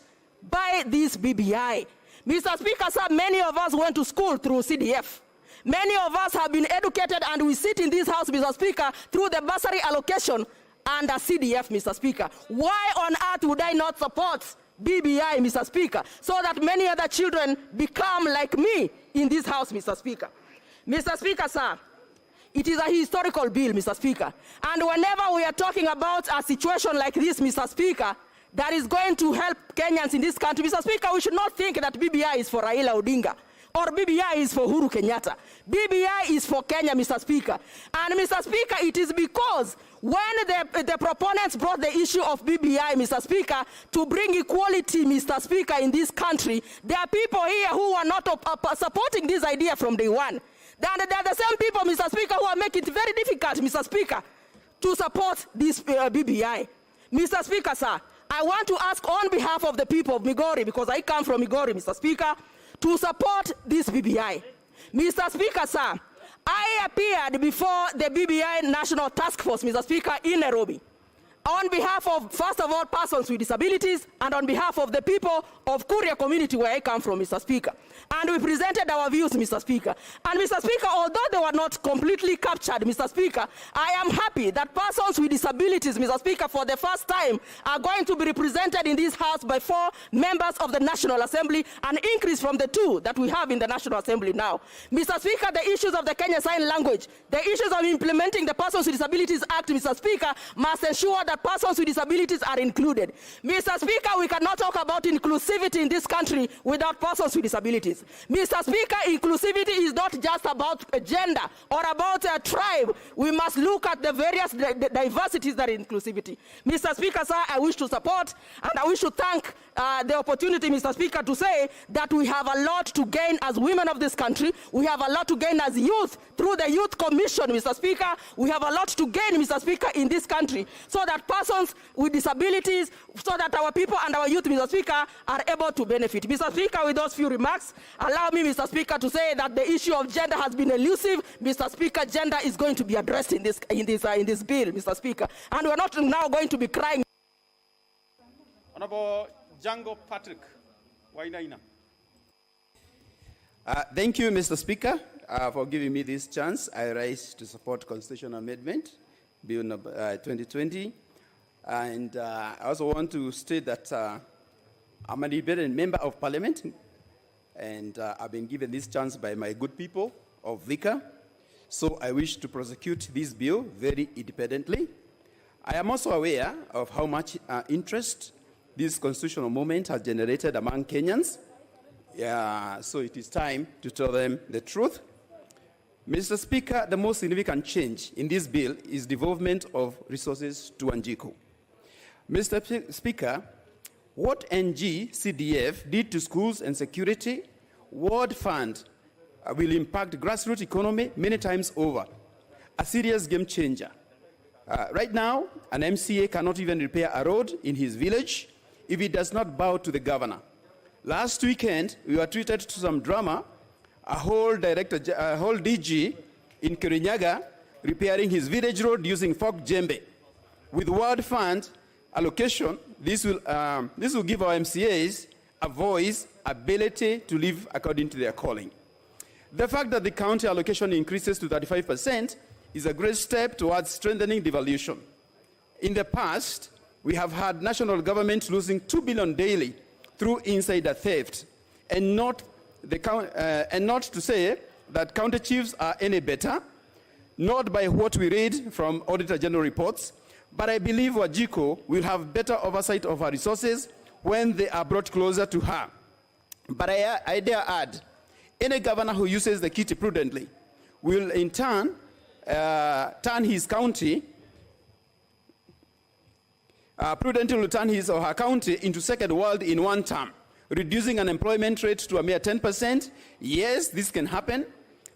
by this BBI. Mr. Speaker, sir, many of us went to school through CDF. Many of us have been educated, and we sit in this House, Mr. Speaker, through the bursary allocation under CDF, Mr. Speaker. Why on earth would I not support BBI, Mr. Speaker, so that many other children become like me in this House, Mr. Speaker? Mr. Speaker, sir, it is a historical bill, Mr. Speaker. And whenever we are talking about a situation like this, Mr. Speaker, that is going to help Kenyans in this country, Mr. Speaker, we should not think that BBI is for Raila Odinga or BBI is for Uhuru Kenyatta. BBI is for Kenya, Mr. Speaker. And, Mr. Speaker, it is because when the proponents brought the issue of BBI, Mr. Speaker, to bring equality, Mr. Speaker, in this country, there are people here who are not supporting this idea from day one. They are the same people, Mr. Speaker, who are making it very difficult, Mr. Speaker, to support this BBI. Mr. Speaker, sir, I want to ask on behalf of the people of Migori, because I come from Migori, Mr. Speaker, to support this BBI. Mr. Speaker, sir, I appeared before the BBI National Task Force, Mr. Speaker, in Nairobi, on behalf of, first of all, persons with disabilities, and on behalf of the people of Kuria community where I come from, Mr. Speaker. And we presented our views, Mr. Speaker. And, Mr. Speaker, although they were not completely captured, Mr. Speaker, I am happy that persons with disabilities, Mr. Speaker, for the first time are going to be represented in this House by 4 members of the National Assembly, an increase from the 2 that we have in the National Assembly now. Mr. Speaker, the issues of the Kenya Sign Language, the issues of implementing the Persons with Disabilities Act, Mr. Speaker, must ensure that persons with disabilities are included. Mr. Speaker, we cannot talk about inclusivity in this country without persons with disabilities. Mr. Speaker, inclusivity is not just about a gender or about a tribe. We must look at the various diversities that are inclusivity. Mr. Speaker, sir, I wish to support and I wish to thank the opportunity, Mr. Speaker, to say that we have a lot to gain as women of this country. We have a lot to gain as youth through the Youth Commission, Mr. Speaker. We have a lot to gain, Mr. Speaker, in this country, so that persons with disabilities, so that our people and our youth, Mr. Speaker, are able to benefit. Mr. Speaker, with those few remarks, allow me, Mr. Speaker, to say that the issue of gender has been elusive. Mr. Speaker, gender is going to be addressed in this bill, Mr. Speaker. And we're not now going to be crying. Honorable Django Patrick Wainaina. Thank you, Mr. Speaker, for giving me this chance. I rise to support Constitutional Amendment, Bill number 2020. And I also want to state that I'm an independent member of Parliament, and I've been given this chance by my good people of Vika. So I wish to prosecute this bill very independently. I am also aware of how much interest this constitutional movement has generated among Kenyans. So it is time to tell them the truth. Mr. Speaker, the most significant change in this bill is devolvement of resources to Wanjiku. Mr. Speaker, what NG CDF did to schools and security, Ward Fund will impact grassroots economy many times over. A serious game changer. Right now, an MCA cannot even repair a road in his village if he does not bow to the governor. Last weekend, we were treated to some drama, a whole DG in Kirinyaga repairing his village road using fork djembe. With Ward Fund allocation, this will give our MCAs a voice, ability to live according to their calling. The fact that the county allocation increases to 35% is a great step towards strengthening devolution. In the past, we have had national government losing 2 billion daily through insider theft, and not to say that county chiefs are any better, not by what we read from Auditor General reports, but I believe Wanjiku will have better oversight of her resources when they are brought closer to her. But I dare add, any governor who uses the kitty prudently will in turn turn his county, prudently will turn his or her county into second world in one term, reducing unemployment rate to a mere 10%. Yes, this can happen,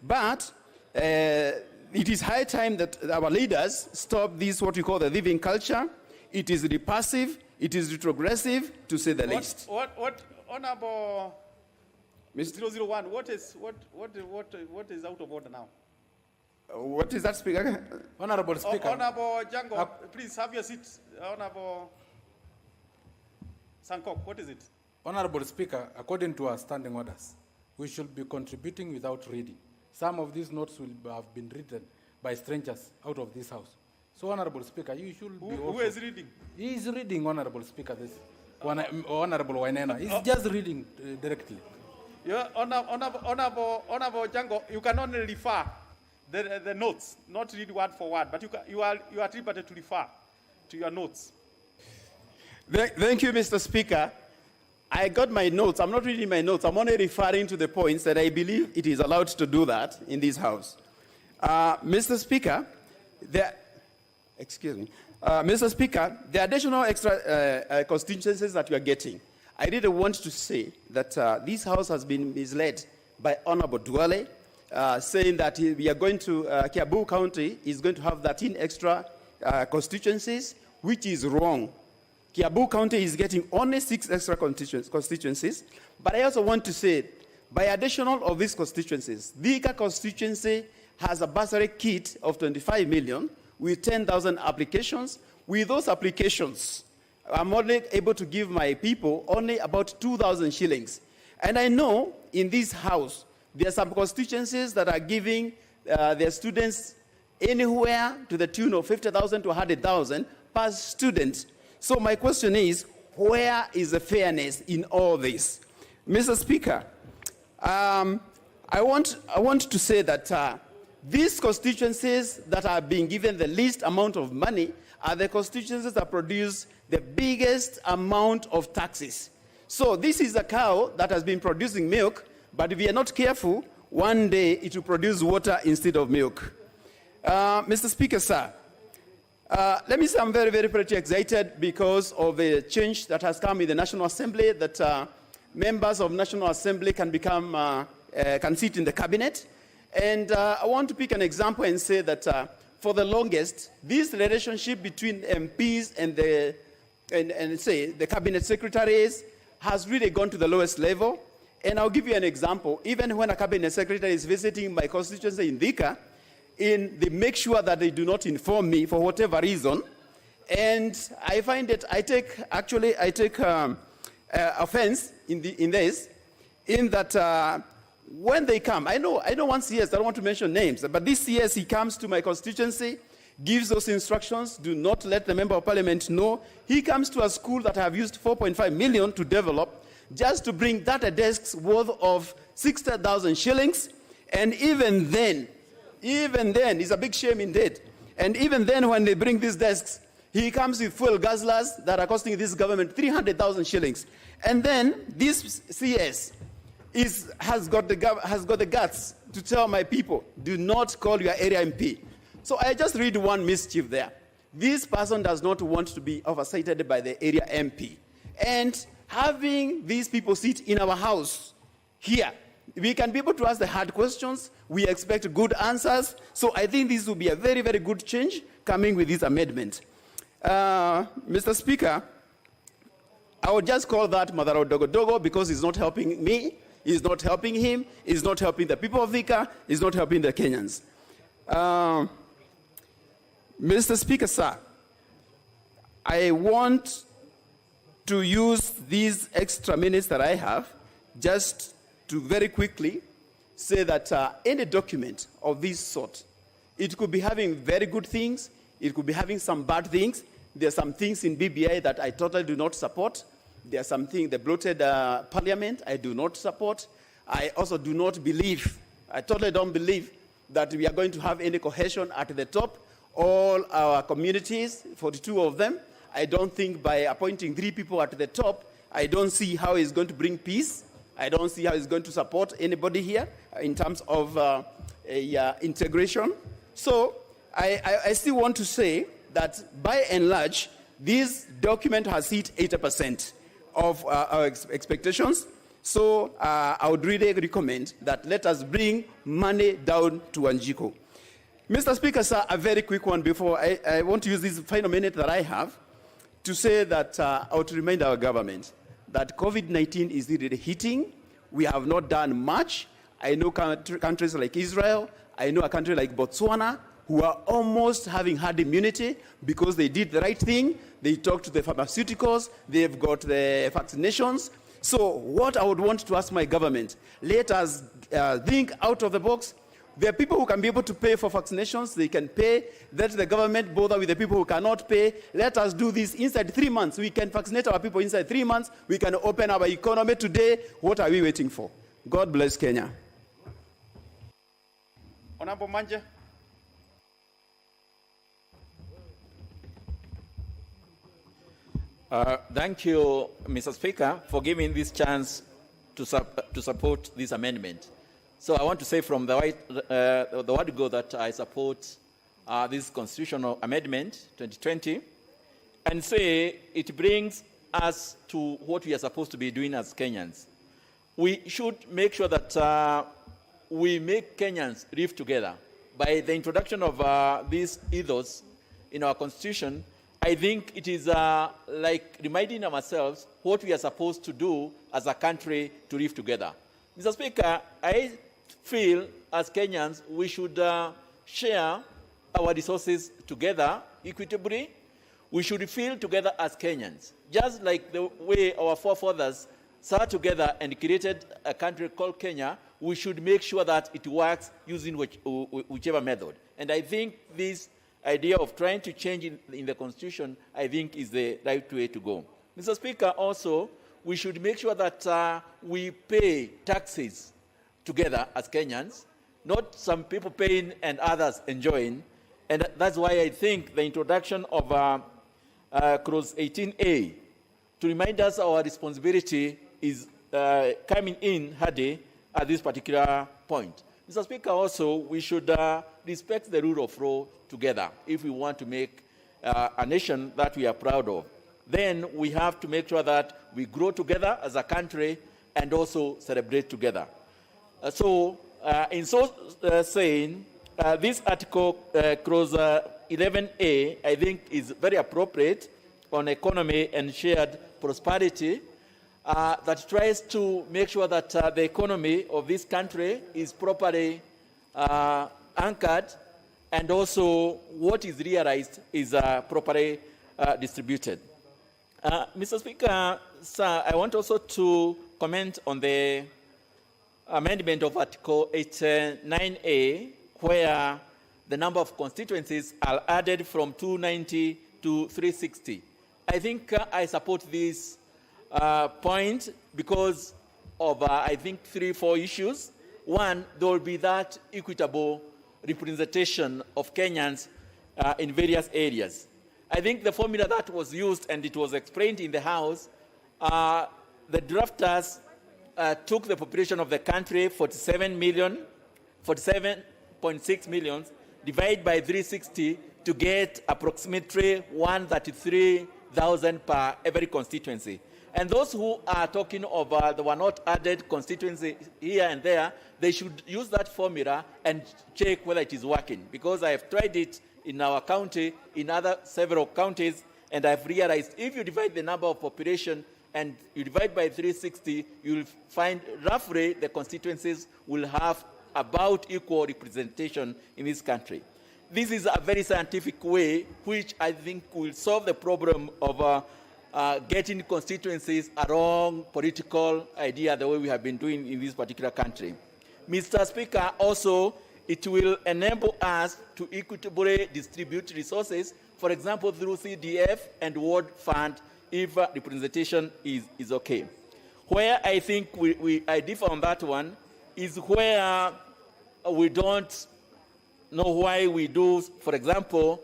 but it is high time that our leaders stop this, what we call the living culture. It is repressive, it is retrogressive, to say the least. What Honorable Mr. 001, what is out of order now? What is that, Speaker? Honorable Speaker. Honorable Jango, please have your seat. Honorable Sankok, what is it? Honorable Speaker, according to our standing orders, we should be contributing without reading. Some of these notes will have been written by strangers out of this house. So, Honorable Speaker, you should be... Who is reading? He is reading, Honorable Speaker, this. Honorable Wainena. He's just reading directly. Yeah, Honorable Jango, you can only refer the notes, not read word for word, but you are attributed to refer to your notes. Thank you, Mr. Speaker. I got my notes. I'm not reading my notes. I'm only referring to the points that I believe it is allowed to do that in this House. Mr. Speaker, Mr. Speaker, the additional extra constituencies that you are getting, I really want to say that this House has been misled by Honorable Duale, saying that we are going to, Kiambu County is going to have 13 extra constituencies, which is wrong. Kiambu County is getting only 6 extra constituencies, but I also want to say, by additional of these constituencies, Thika constituency has a bursary kit of 25 million with 10,000 applications. With those applications, I'm only able to give my people only about 2,000 shillings. And I know in this House, there are some constituencies that are giving their students anywhere to the tune of 50,000 to 100,000 per student. So my question is, where is the fairness in all this? Mr. Speaker, I want to say that these constituencies that are being given the least amount of money are the constituencies that produce the biggest amount of taxes. So this is a cow that has been producing milk, but if we are not careful, one day it will produce water instead of milk. Mr. Speaker, sir, let me say I'm very, very pretty excited because of the change that has come in the National Assembly, that members of National Assembly can sit in the cabinet. And I want to pick an example and say that for the longest, this relationship between MPs and the cabinet secretaries has really gone to the lowest level. And I'll give you an example. Even when a cabinet secretary is visiting my constituency in Thika, they make sure that they do not inform me for whatever reason. And I find that I take offense in that when they come, I know one CS, I don't want to mention names, but this CS, he comes to my constituency, gives those instructions, do not let the member of parliament know. He comes to a school that I have used 4.5 million to develop, just to bring data desks worth of 60,000 shillings. And even then, it's a big shame indeed. And even then, when they bring these desks, he comes with fuel guzzlers that are costing this government 300,000 shillings. And then this CS has got the guts to tell my people, do not call your area MP. So I just read one mischief there. This person does not want to be oversighted by the area MP. And having these people sit in our house here, we can be able to ask the hard questions. We expect good answers. So I think this will be a very, very good change coming with this amendment. Mr. Speaker, I would just call that Madaro Dogo Dogo because it's not helping me, it's not helping him, it's not helping the people of Thika, it's not helping the Kenyans. Mr. Speaker, sir, I want to use these extra minutes that I have just to very quickly say that any document of this sort, it could be having very good things, it could be having some bad things. There are some things in BBI that I totally do not support. There are some things, the bloated parliament, I do not support. I also do not believe, I totally don't believe that we are going to have any cohesion at the top. All our communities, 42 of them, I don't think by appointing 3 people at the top, I don't see how it's going to bring peace. I don't see how it's going to support anybody here in terms of integration. So I still want to say that by and large, this document has hit 80% of our expectations. So I would really recommend that let us bring money down to Wanjiko. Mr. Speaker, sir, a very quick one before I want to use this final minute that I have to say that I would remind our government that COVID-19 is really hitting. We have not done much. I know countries like Israel, I know a country like Botswana, who are almost having herd immunity because they did the right thing. They talked to the pharmaceuticals, they've got the vaccinations. So what I would want to ask my government, let us think out of the box. There are people who can be able to pay for vaccinations, they can pay. Let the government bother with the people who cannot pay. Let us do this inside 3 months. We can vaccinate our people inside 3 months. We can open our economy today. What are we waiting for? God bless Kenya. Honorable Manje. Thank you, Mr. Speaker, for giving this chance to support this amendment. So I want to say from the word go that I support this constitutional amendment 2020 and say it brings us to what we are supposed to be doing as Kenyans. We should make sure that we make Kenyans live together. By the introduction of these ethos in our constitution, I think it is like reminding ourselves what we are supposed to do as a country to live together. Mr. Speaker, I feel as Kenyans we should share our resources together equitably. We should feel together as Kenyans, just like the way our forefathers sat together and created a country called Kenya. We should make sure that it works using whichever method. And I think this idea of trying to change in the Constitution, I think, is the right way to go. Mr. Speaker, also, we should make sure that we pay taxes together as Kenyans, not some people paying and others enjoying. And that's why I think the introduction of Clause 18A to remind us our responsibility is coming in handy at this particular point. Mr. Speaker, also, we should respect the rule of law together if we want to make a nation that we are proud of. Then we have to make sure that we grow together as a country and also celebrate together. In saying, this article, Clause 11A, I think is very appropriate on economy and shared prosperity, that tries to make sure that the economy of this country is properly anchored, and also what is realized is properly distributed. Mr. Speaker, sir, I want also to comment on the amendment of Article 89A, where the number of constituencies are added from 290 to 360. I think I support this point because of, I think, 3-4 issues. One, there will be that equitable representation of Kenyans in various areas. I think the formula that was used, and it was explained in the House, the drafters took the population of the country, 47 million, 47.6 million, divide by 360 to get approximately 133,000 per every constituency. And those who are talking of the were not added constituency here and there, they should use that formula and check whether it is working. Because I have tried it in our county, in other several counties, and I've realized if you divide the number of population and you divide by 360, you'll find roughly the constituencies will have about equal representation in this country. This is a very scientific way which I think will solve the problem of getting constituencies along political idea the way we have been doing in this particular country. Mr. Speaker, also, it will enable us to equitably distribute resources, for example, through CDF and World Fund, if representation is okay. Where I think I differ on that one is where we don't know why we do, for example,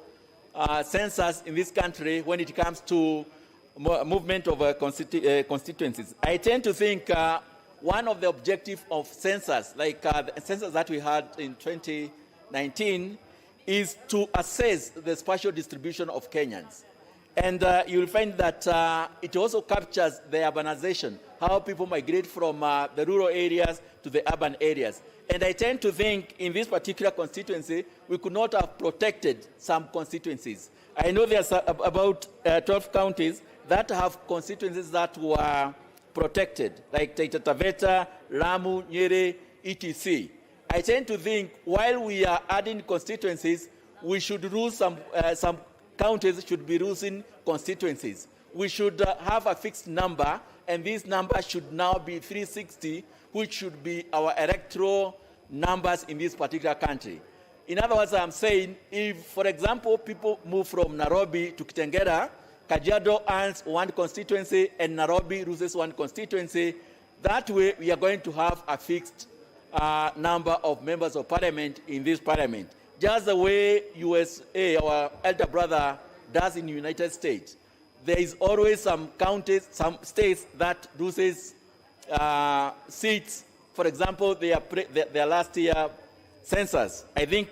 census in this country when it comes to movement of constituencies. I tend to think one of the objectives of census, like the census that we had in 2019, is to assess the spatial distribution of Kenyans. And you'll find that it also captures the urbanization, how people migrate from the rural areas to the urban areas. And I tend to think in this particular constituency, we could not have protected some constituencies. I know there's about 12 counties that have constituencies that were protected, like Taita Taveta, Lamu, Nyeri, etc. I tend to think while we are adding constituencies, we should rule some counties should be losing constituencies. We should have a fixed number, and this number should now be 360, which should be our electoral numbers in this particular country. In other words, I'm saying if, for example, people move from Nairobi to Kitengela, Kajiado earns one constituency and Nairobi loses one constituency, that way we are going to have a fixed number of members of parliament in this parliament. Just the way USA, our elder brother, does in the United States. There is always some counties, some states that loses seats. For example, their last year census. I think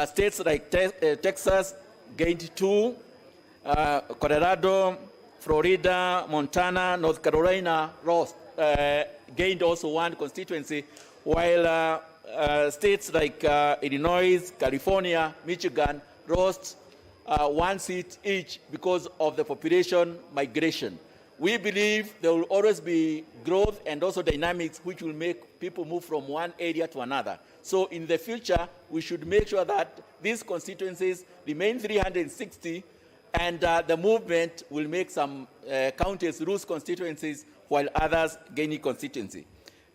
states like Texas gained 2, Colorado, Florida, Montana, North Carolina lost, gained also 1 constituency, while states like Illinois, California, Michigan lost 1 seat each because of the population migration. We believe there will always be growth and also dynamics which will make people move from one area to another. So in the future, we should make sure that these constituencies remain 360 and the movement will make some counties lose constituencies while others gain constituency.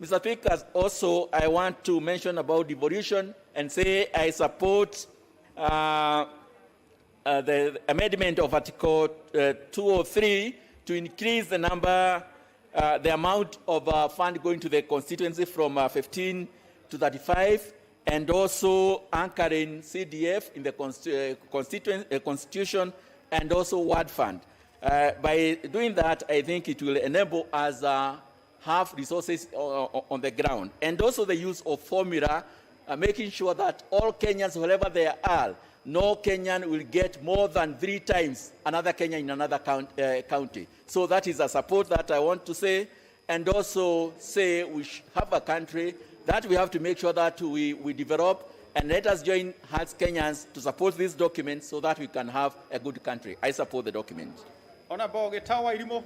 Mr. Speaker, also I want to mention about devolution and say I support the amendment of Article 203 to increase the number, the amount of fund going to the constituency from 15 to 35, and also anchoring CDF in the constitution and also ward fund. By doing that, I think it will enable us have resources on the ground. And also the use of formula, making sure that all Kenyans, wherever they are, no Kenyan will get more than 3 times another Kenyan in another county. So that is a support that I want to say. And also say we have a country that we have to make sure that we develop, and let us join hands Kenyans to support this document so that we can have a good country. I support the document. Honorable Getawa Irimo.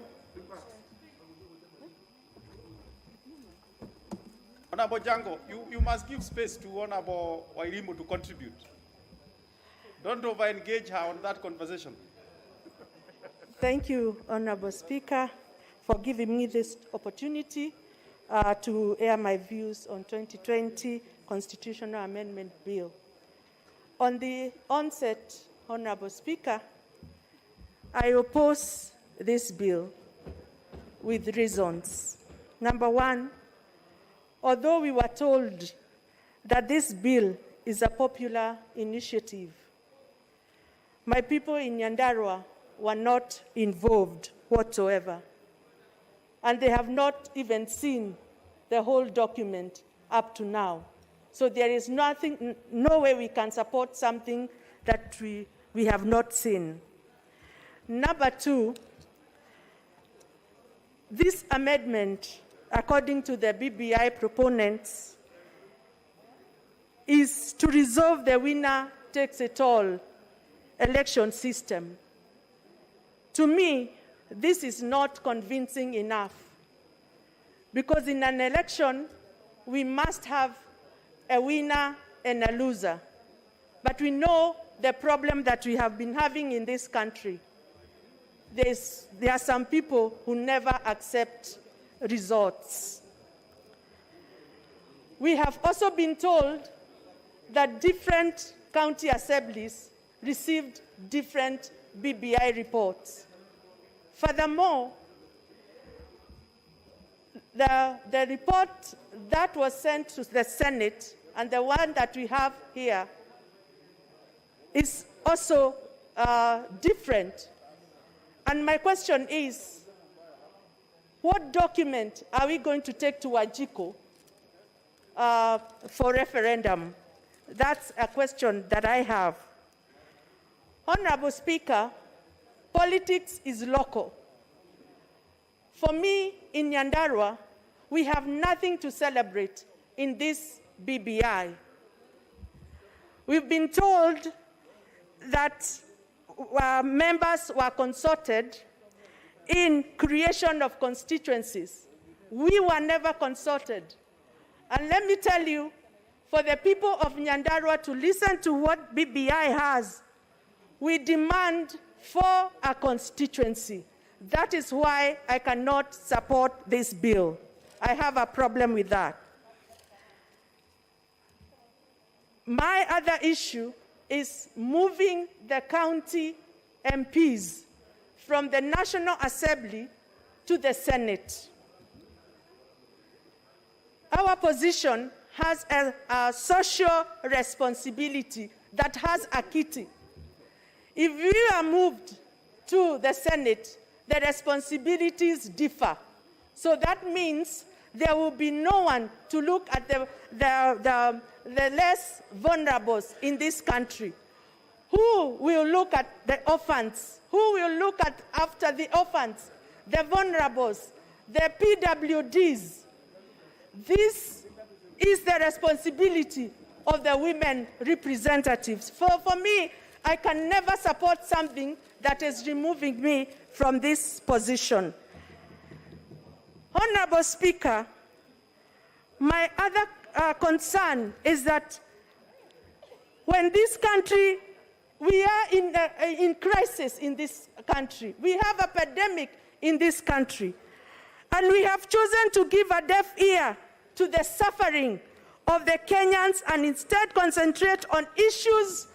Honorable Jango, you must give space to Honorable Wairimu to contribute. Don't over-engage her on that conversation. Thank you, Honorable Speaker, for giving me this opportunity to air my views on 2020 Constitutional Amendment Bill. On the onset, Honorable Speaker, I oppose this bill with reasons. Number one, although we were told that this bill is a popular initiative, my people in Nyandarua were not involved whatsoever, and they have not even seen the whole document up to now. So there is nothing, no way we can support something that we have not seen. Number two, this amendment, according to the BBI proponents, is to resolve the winner takes it all election system. To me, this is not convincing enough, because in an election, we must have a winner and a loser. But we know the problem that we have been having in this country. There are some people who never accept results. We have also been told that different county assemblies received different BBI reports. Furthermore, the report that was sent to the Senate and the one that we have here is also different. And my question is, what document are we going to take to Wajiko for referendum? That's a question that I have. Honorable Speaker, politics is local. For me, in Nyandarua, we have nothing to celebrate in this BBI. We've been told that members were consulted in creation of constituencies. We were never consulted. And let me tell you, for the people of Nyandarua to listen to what BBI has, we demand for a constituency. That is why I cannot support this bill. I have a problem with that. My other issue is moving the county MPs from the National Assembly to the Senate. Our position has a social responsibility that has a kitty. If we are moved to the Senate, the responsibilities differ. So that means there will be no one to look at the less vulnerables in this country. Who will look at the orphans? Who will look at after the orphans, the vulnerables, the PWDs? This is the responsibility of the women representatives. For me, I can never support something that is removing me from this position. Honorable Speaker, my other concern is that when this country, we are in crisis in this country. We have a pandemic in this country. And we have chosen to give a deaf ear to the suffering of the Kenyans and instead concentrate on issues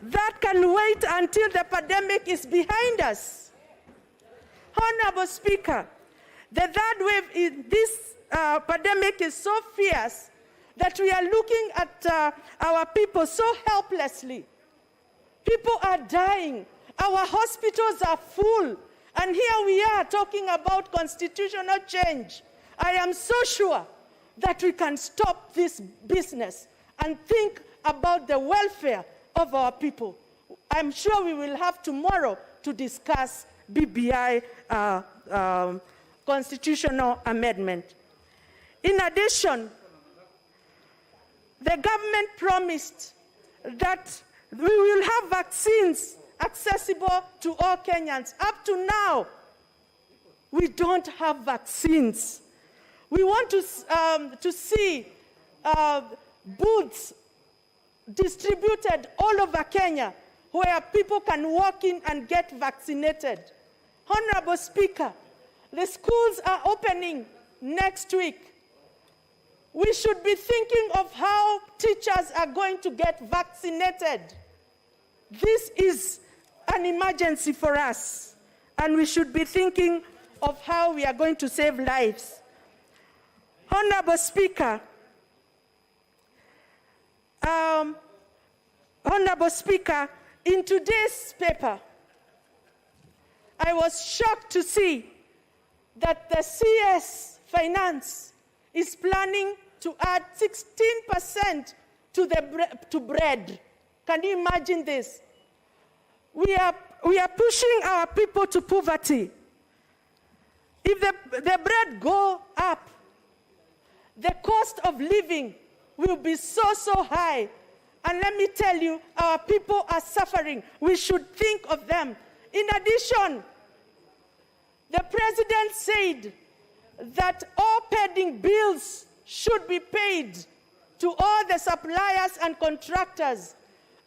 that can wait until the pandemic is behind us. Honorable Speaker, the third wave in this pandemic is so fierce that we are looking at our people so helplessly. People are dying. Our hospitals are full. And here we are talking about constitutional change. I am so sure that we can stop this business and think about the welfare of our people. I'm sure we will have tomorrow to discuss BBI constitutional amendment. In addition, the government promised that we will have vaccines accessible to all Kenyans. Up to now, we don't have vaccines. We want to see booths distributed all over Kenya where people can walk in and get vaccinated. Honorable Speaker, the schools are opening next week. We should be thinking of how teachers are going to get vaccinated. This is an emergency for us, and we should be thinking of how we are going to save lives. Honorable Speaker, in today's paper, I was shocked to see that the CS Finance is planning to add 16% to bread. Can you imagine this? We are pushing our people to poverty. If the bread go up, the cost of living will be so high. And let me tell you, our people are suffering. We should think of them. In addition, the president said that all pending bills should be paid to all the suppliers and contractors.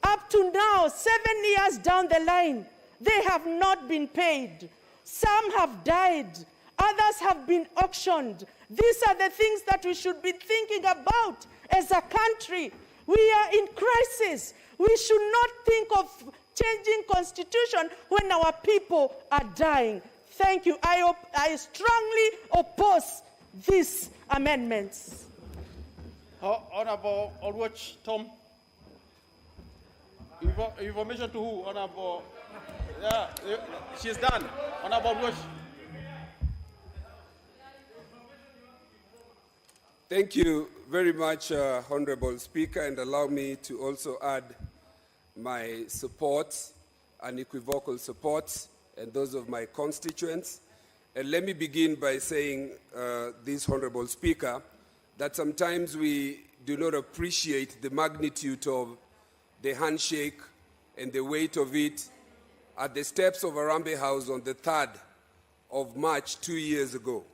Up to now, 7 years down the line, they have not been paid. Some have died. Others have been auctioned. These are the things that we should be thinking about as a country. We are in crisis. We should not think of changing constitution when our people are dying. Thank you. I strongly oppose these amendments. Honorable Olwach Tom. Information to who? Honorable. Yeah, she's done. Honorable Olwach. Thank you very much, Honorable Speaker, and allow me to also add my support, unequivocal support, and those of my constituents. And let me begin by saying, this Honorable Speaker, that sometimes we do not appreciate the magnitude of the handshake and the weight of it at the steps of Harambee House on the 3rd of March 2 years ago.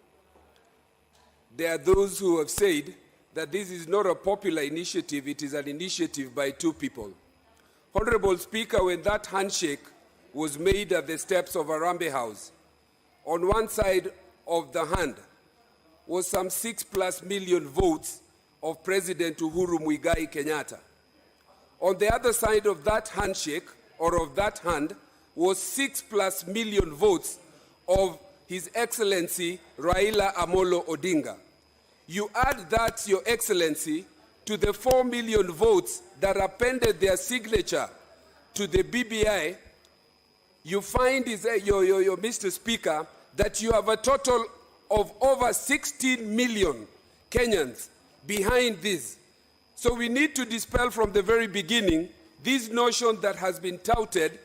There are those who have said that this is not a popular initiative, it is an initiative by two people. Honorable Speaker, when that handshake was made at the steps of Harambee House, on one side of the hand was some 6+ million votes of President Uhuru Muigai Kenyatta. On the other side of that handshake, or of that hand, was 6+ million votes of His Excellency Raila Amolo Odinga. You add that, Your Excellency, to the 4 million votes that appended their signature to the BBI, you find, Mr. Speaker, that you have a total of over 16 million Kenyans behind this. So we need to dispel from the very beginning this notion that has been touted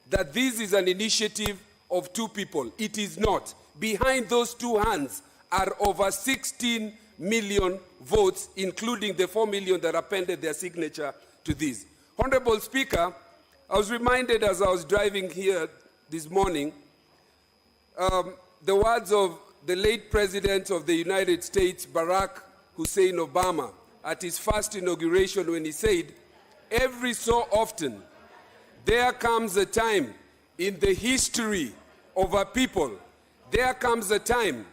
that this is an initiative of two people. It is not. Behind those two hands are over 16 million votes, including the 4 million that appended their signature to this. Honorable Speaker, I was reminded as I was driving here this morning, the words of the late President of the United States, Barack Hussein Obama, at his first inauguration when he said, every so often, there comes a time in the history of a people, there comes a time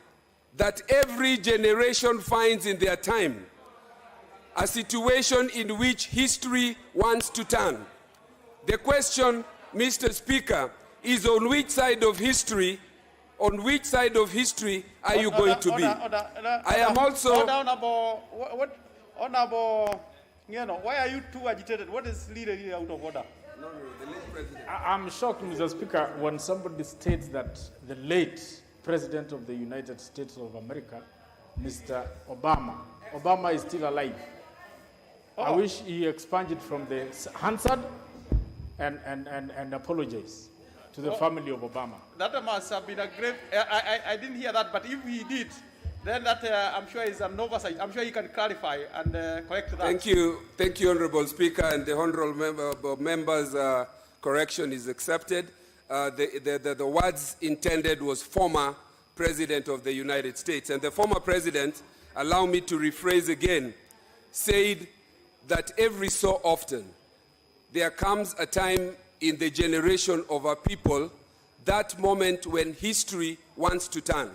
that every generation finds in their time a situation in which history wants to turn. The question, Mr. Speaker, is on which side of history are you going to be? I am also... Honorable, why are you too agitated? What is leading out of order? No, the late president. I'm shocked, Mr. Speaker, when somebody states that the late President of the United States of America, Mr. Obama is still alive. I wish he expunged from the Hansard and apologize to the family of Obama. That must have been a grave... I didn't hear that, but if he did, then that I'm sure is an oversight. I'm sure he can clarify and correct that. Thank you, Honorable Speaker, and the honorable members' correction is accepted. The words intended was former President of the United States, and the former President, allow me to rephrase again, said that every so often there comes a time in the generation of our people, that moment when history wants to turn.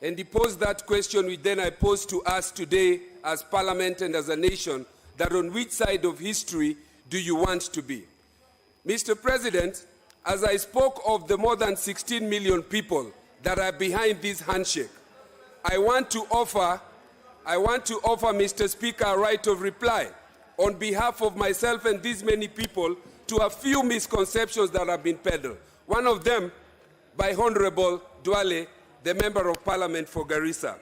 And he posed that question, which then I pose to us today as Parliament and as a nation, that on which side of history do you want to be? Mr. President, as I spoke of the more than 16 million people that are behind this handshake, I want to offer, Mr. Speaker, a right of reply on behalf of myself and these many people to a few misconceptions that have been peddled. One of them by Honorable Duale, the Member of Parliament for Garissa.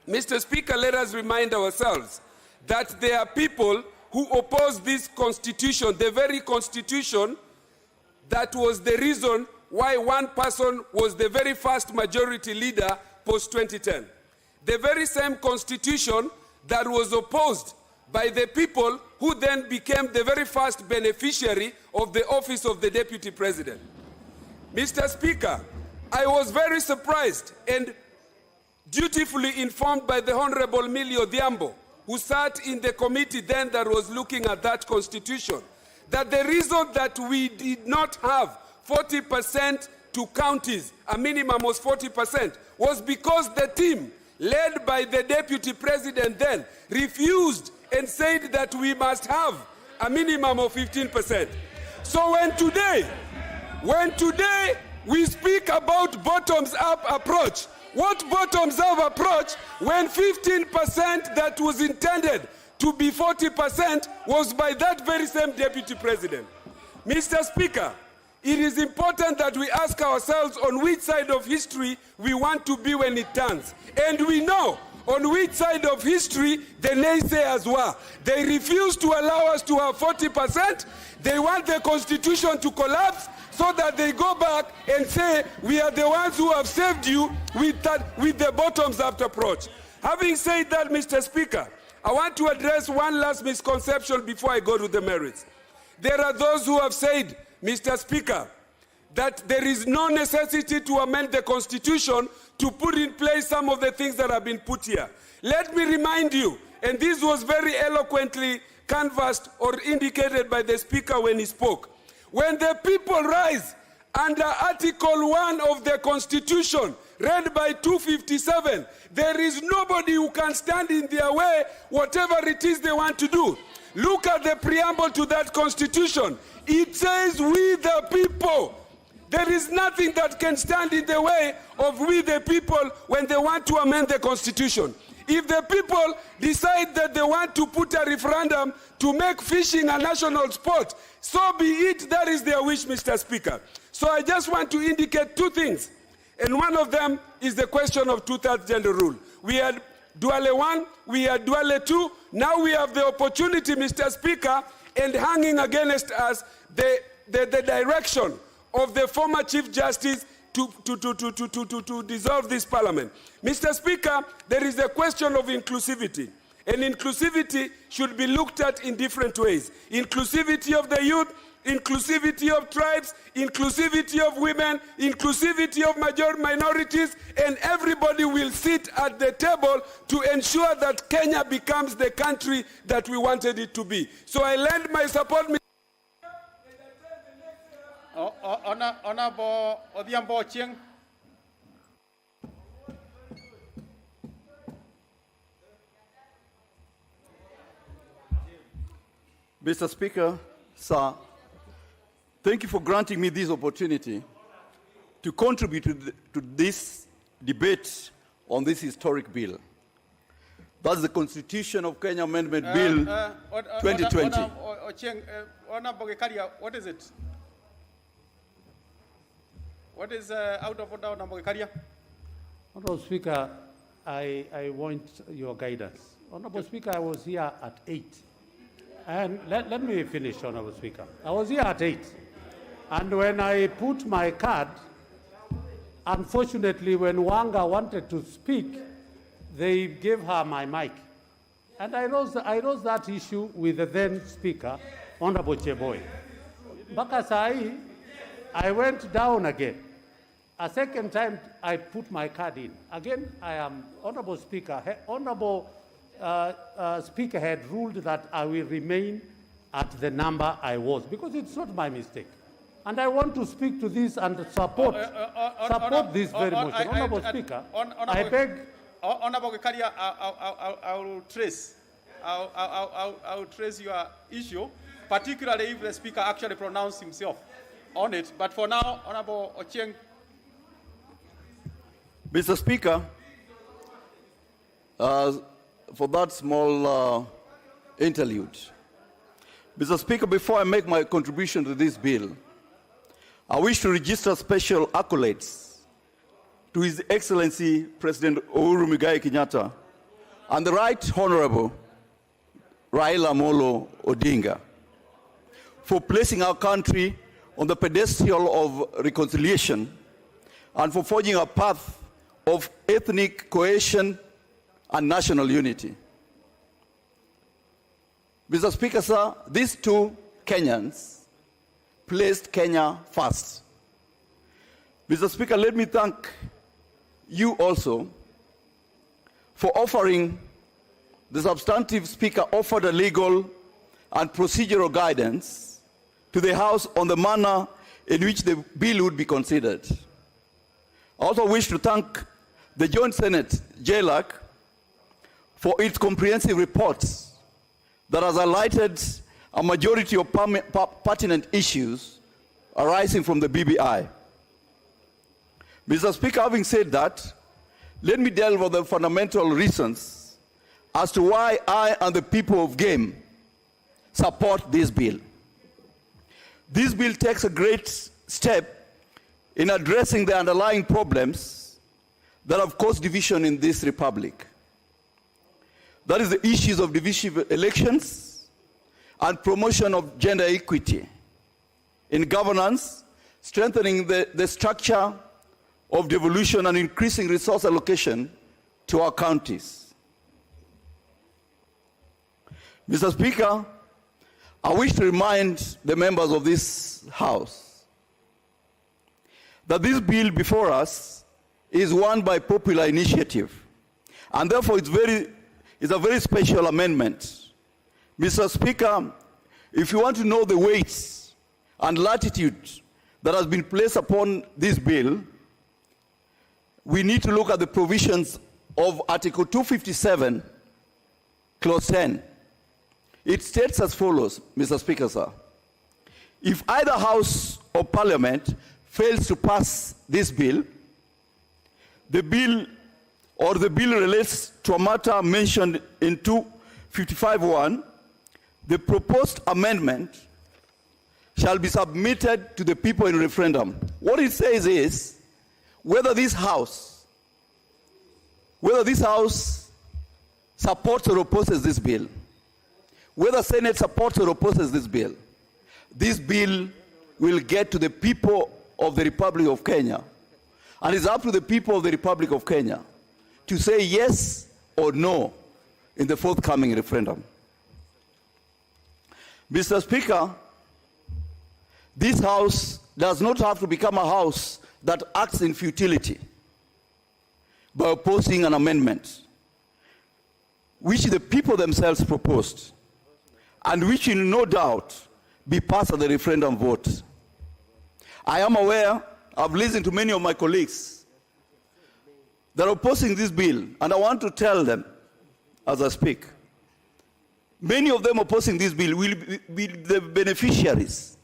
Mr. Speaker, let us remind ourselves that there are people who oppose this constitution, the very constitution that was the reason why one person was the very first majority leader post-2010. The very same constitution that was opposed by the people who then became the very first beneficiary of the office of the Deputy President. Mr. Speaker, I was very surprised and dutifully informed by the Honorable Millie Odhiambo, who sat in the committee then that was looking at that constitution, that the reason that we did not have 40% to counties, a minimum was 40%, was because the team, led by the Deputy President then, refused and said that we must have a minimum of 15%. So when today we speak about bottoms-up approach, what bottoms-up approach when 15% that was intended to be 40% was by that very same Deputy President? Mr. Speaker, it is important that we ask ourselves on which side of history we want to be when it turns. And we know on which side of history the naysayers were. They refused to allow us to have 40%. They want the Constitution to collapse so that they go back and say, we are the ones who have saved you with the bottoms-up approach. Having said that, Mr. Speaker, I want to address one last misconception before I go to the merits. There are those who have said, Mr. Speaker, that there is no necessity to amend the Constitution to put in place some of the things that have been put here. Let me remind you, and this was very eloquently canvassed or indicated by the Speaker when he spoke. When the people rise under Article 1 of the Constitution, read by 257, there is nobody who can stand in their way, whatever it is they want to do. Look at the preamble to that Constitution. It says, we the people. There is nothing that can stand in the way of we the people when they want to amend the Constitution. If the people decide that they want to put a referendum to make fishing a national sport, so be it. That is their wish, Mr. Speaker. So I just want to indicate two things. And one of them is the question of two-thirds gender rule. We had Duale 1, we had Duale 2. Now we have the opportunity, Mr. Speaker, and hanging against us the direction of the former Chief Justice to dissolve this parliament. Mr. Speaker, there is a question of inclusivity. And inclusivity should be looked at in different ways. Inclusivity of the youth, inclusivity of tribes, inclusivity of women, inclusivity of minorities, and everybody will sit at the table to ensure that Kenya becomes the country that we wanted it to be. So I lend my support. Honorable Odhiambo Ochieng. Mr. Speaker, sir, thank you for granting me this opportunity to contribute to this debate on this historic bill. That's the Constitution of Kenya Amendment Bill 2020. Honorable Gekaria, what is it? What is out of order, Honorable Gekaria? Honorable Speaker, I want your guidance. Honorable Speaker, I was here at 8. And let me finish, Honorable Speaker. I was here at 8. And when I put my card, unfortunately, when Wanga wanted to speak, they gave her my mic. And I raised that issue with the then Speaker, Honorable Cheboy. Bakasai, I went down again. A second time, I put my card in. Again, I am Honorable Speaker. Honorable Speaker had ruled that I will remain at the number I was, because it's not my mistake. And I want to speak to this and support this very motion. Honorable Speaker, I beg. Honorable Gekaria, I will trace your issue, particularly if the Speaker actually pronounced himself on it. But for now, Honorable Ochieng. Mr. Speaker, for that small interlude. Mr. Speaker, before I make my contribution to this bill, I wish to register special accolades to His Excellency President Uhuru Muigai Kenyatta and the Right Honorable Raila Amolo Odinga for placing our country on the pedestal of reconciliation and for forging a path of ethnic cohesion and national unity. Mr. Speaker, sir, these two Kenyans placed Kenya first. Mr. Speaker, let me thank you also for offering, the substantive Speaker offered a legal and procedural guidance to the House on the manner in which the bill would be considered. I also wish to thank the Joint Senate, JLAC, for its comprehensive reports that has highlighted a majority of pertinent issues arising from the BBI. Mr. Speaker, having said that, let me delve on the fundamental reasons as to why I and the people of Game support this bill. This bill takes a great step in addressing the underlying problems that have caused division in this republic. That is the issues of divisive elections and promotion of gender equity in governance, strengthening the structure of devolution and increasing resource allocation to our counties. Mr. Speaker, I wish to remind the members of this House that this bill before us is won by popular initiative, and therefore it's a very special amendment. Mr. Speaker, if you want to know the weights and latitude that has been placed upon this bill, we need to look at the provisions of Article 257, Clause 10. It states as follows, Mr. Speaker, sir. If either House or Parliament fails to pass this bill, the bill relates to a matter mentioned in 255(1), the proposed amendment shall be submitted to the people in referendum. What it says is, whether this House supports or opposes this bill, whether Senate supports or opposes this bill will get to the people of the Republic of Kenya. And it's up to the people of the Republic of Kenya to say yes or no in the forthcoming referendum. Mr. Speaker, this House does not have to become a House that acts in futility by opposing an amendment which the people themselves proposed and which will no doubt be passed at the referendum vote. I am aware, I've listened to many of my colleagues that are opposing this bill, and I want to tell them as I speak, many of them opposing this bill will be the beneficiaries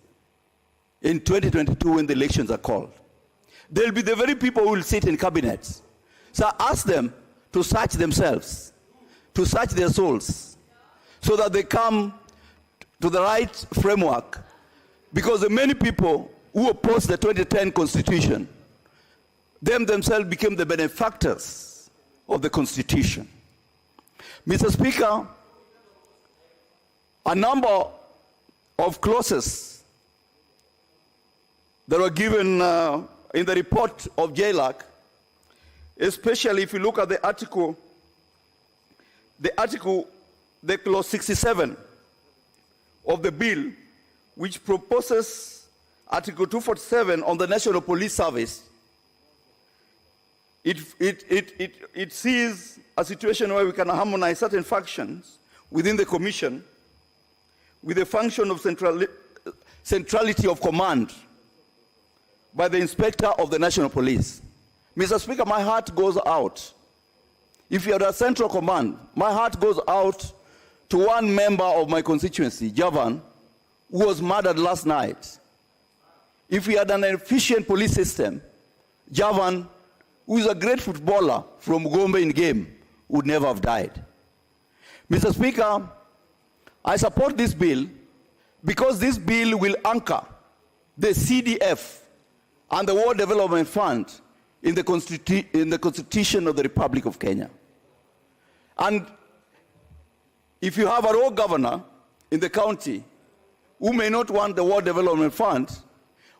in 2022 when the elections are called. They'll be the very people who will sit in cabinets. So ask them to search themselves, to search their souls, so that they come to the right framework. Because the many people who opposed the 2010 Constitution, themselves became the benefactors of the Constitution. Mr. Speaker, a number of clauses that were given in the report of JLAC, especially if you look at the clause 67 of the bill, which proposes Article 247 on the National Police Service. It sees a situation where we can harmonize certain functions within the Commission with the function of centrality of command by the Inspector of the National Police. Mr. Speaker, my heart goes out. If you had a central command, my heart goes out to one member of my constituency, Javan, who was murdered last night. If we had an efficient police system, Javan, who is a great footballer from Gombe in Game, would never have died. Mr. Speaker, I support this bill because this bill will anchor the CDF and the World Development Fund in the Constitution of the Republic of Kenya. And if you have a row governor in the county who may not want the Ward Development Fund,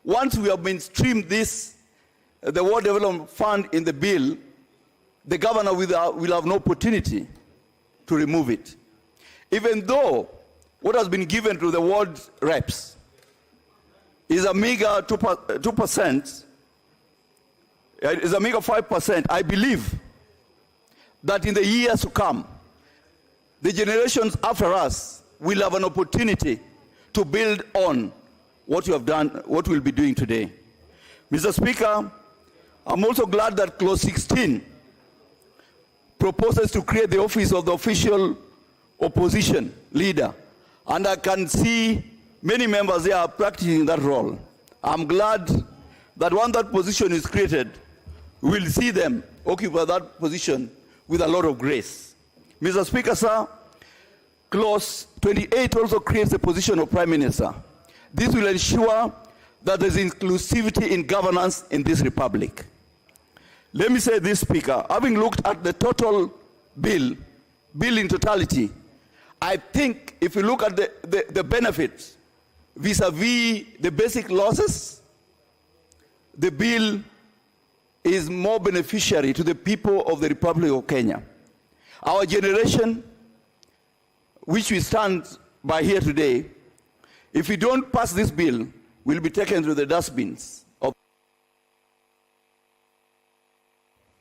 once we have mainstreamed this, the Ward Development Fund in the bill, the governor will have no opportunity to remove it. Even though what has been given to the ward reps is a meager 2%, is a meager 5%, I believe that in the years to come, the generations after us will have an opportunity to build on what you have done, what we'll be doing today. Mr. Speaker, I'm also glad that Clause 16 proposes to create the office of the official opposition leader. And I can see many members there are practicing that role. I'm glad that when that position is created, we'll see them occupy that position with a lot of grace. Mr. Speaker, sir, Clause 28 also creates the position of Prime Minister. This will ensure that there's inclusivity in governance in this republic. Let me say this, Speaker, having looked at the total bill in totality, I think if you look at the benefits vis-a-vis the basic losses, the bill is more beneficiary to the people of the Republic of Kenya. Our generation, which we stand by here today, if we don't pass this bill, will be taken to the dustbins of.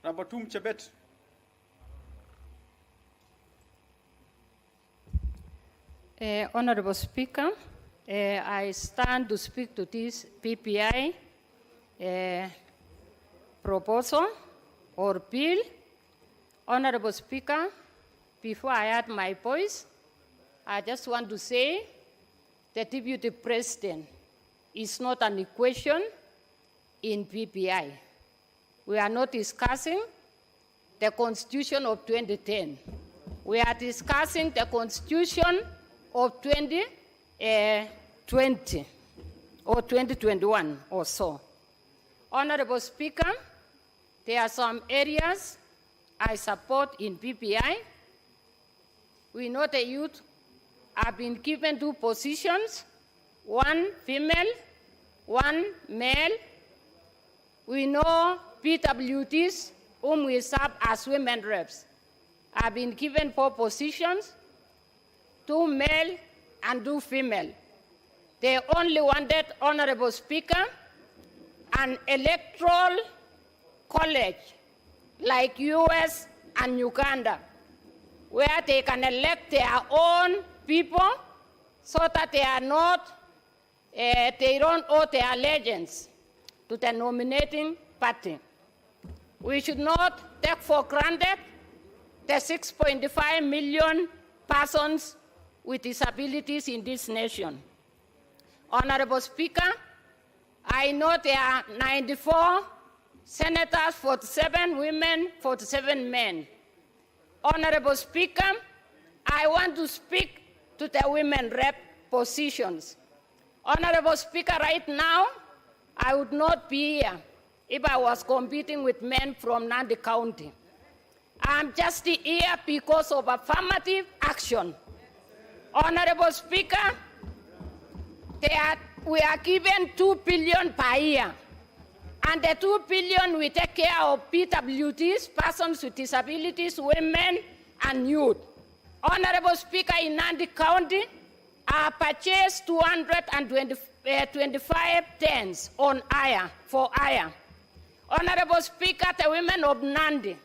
Number 2, Mchebet. Honorable Speaker, I stand to speak to this PPI proposal or bill. Honorable Speaker, before I add my voice, I just want to say the Deputy President is not an equation in PPI. We are not discussing the Constitution of 2010. We are discussing the Constitution of 2020 or 2021 or so. Honorable Speaker, there are some areas I support in PPI. We know the youth have been given 2 positions, 1 female, 1 male. We know PWDs, whom we serve as women reps, have been given 4 positions, 2 male and 2 female. They only wanted, Honorable Speaker, an electoral college like US and Uganda, where they can elect their own people so that they are not, they don't owe their allegiance to the nominating party. We should not take for granted the 6.5 million persons with disabilities in this nation. Honorable Speaker, I know there are 94 senators, 47 women, 47 men. Honorable Speaker, I want to speak to the women rep positions. Honorable Speaker, right now, I would not be here if I was competing with men from Nandi County. I'm just here because of affirmative action. Honorable Speaker, we are given 2 billion per year. And the 2 billion we take care of PWDs, persons with disabilities, women, and youth. Honorable Speaker, in Nandi County, I purchased 225 tents on hire, for hire. Honorable Speaker, the women of Nandi,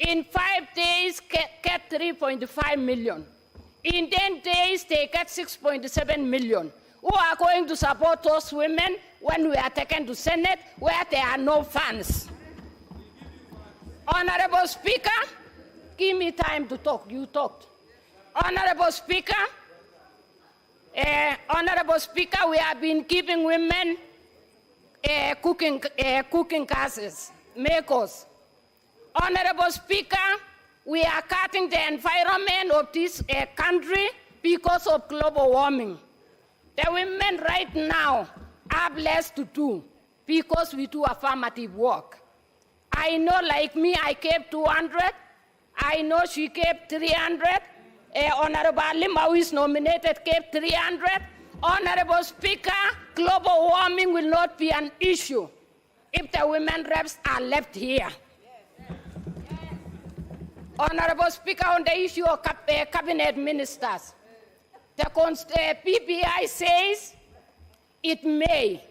in 5 days get 3.5 million. In 10 days, they get 6.7 million. Who are going to support those women when we are taken to Senate where there are no funds? Honorable Speaker, give me time to talk. You talked. Honorable Speaker, we have been giving women cooking gases, makers. Honorable Speaker, we are cutting the environment of this country because of global warming. The women right now have less to do because we do affirmative work. I know, like me, I gave 200. I know she kept 300. Honorable Lima, who is nominated, kept 300. Honorable Speaker, global warming will not be an issue if the women reps are left here. Honorable Speaker, on the issue of cabinet ministers, the PPI says it may.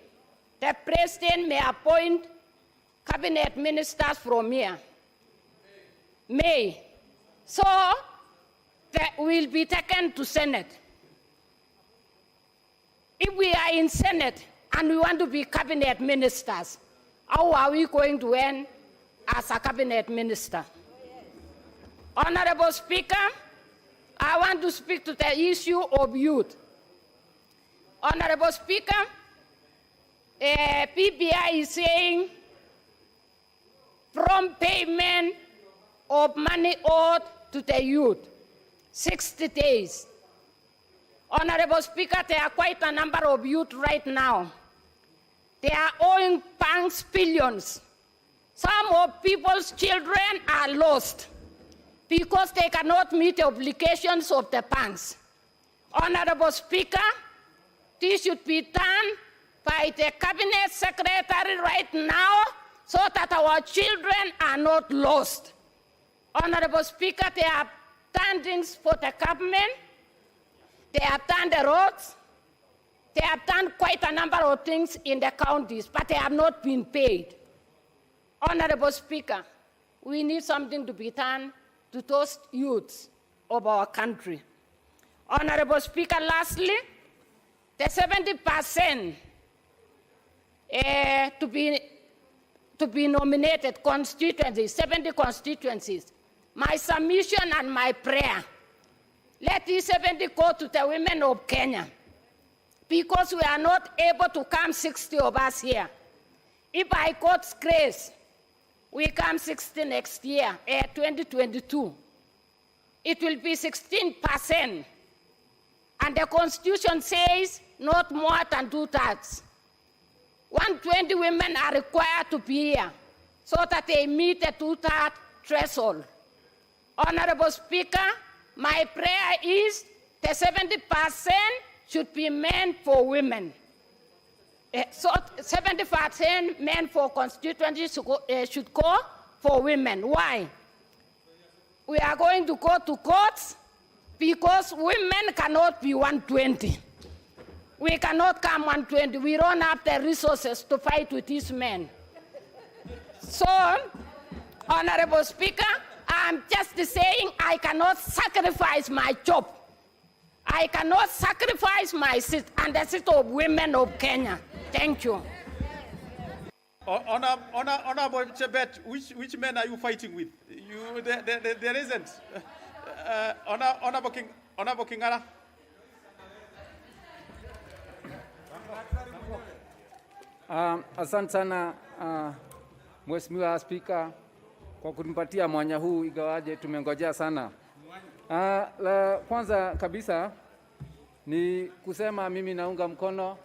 The president may appoint cabinet ministers from here. May. So that will be taken to Senate. If we are in Senate and we want to be cabinet ministers, how are we going to end as a cabinet minister? Honorable Speaker, I want to speak to the issue of youth. Honorable Speaker, PPI is saying from payment of money owed to the youth, 60 days. Honorable Speaker, there are quite a number of youth right now. They are owing banks billions. Some of people's children are lost because they cannot meet the obligations of the banks. Honorable Speaker, this should be done by the Cabinet Secretary right now so that our children are not lost. Honorable Speaker, they have done things for the government. They have done the roads. They have done quite a number of things in the counties, but they have not been paid. Honorable Speaker, we need something to be done to those youths of our country. Honorable Speaker, lastly, the 70% to be nominated constituencies, 70 constituencies. My submission and my prayer, let these 70 go to the women of Kenya, because we are not able to come 60 of us here. If by God's grace, we come 60 next year, 2022, it will be 16%. And the Constitution says not more than 2/3. 120 women are required to be here so that they meet the 2/3 threshold. Honorable Speaker, my prayer is the 70% should be meant for women. So 70% meant for constituencies should go for women. Why? We are going to go to courts because women cannot be 120. We cannot come 120. We don't have the resources to fight with these men. So, Honorable Speaker, I'm just saying I cannot sacrifice my job. I cannot sacrifice my seat and the seat of women of Kenya. Thank you. Honorable Chebet, which men are you fighting with? There isn't. Honorable Kingara. Asante sana Mheshimiwa Spika kwa kunipatia mwanya huu, igawaje tumengojea sana. La kwanza kabisa ni kusema mimi naunga mkono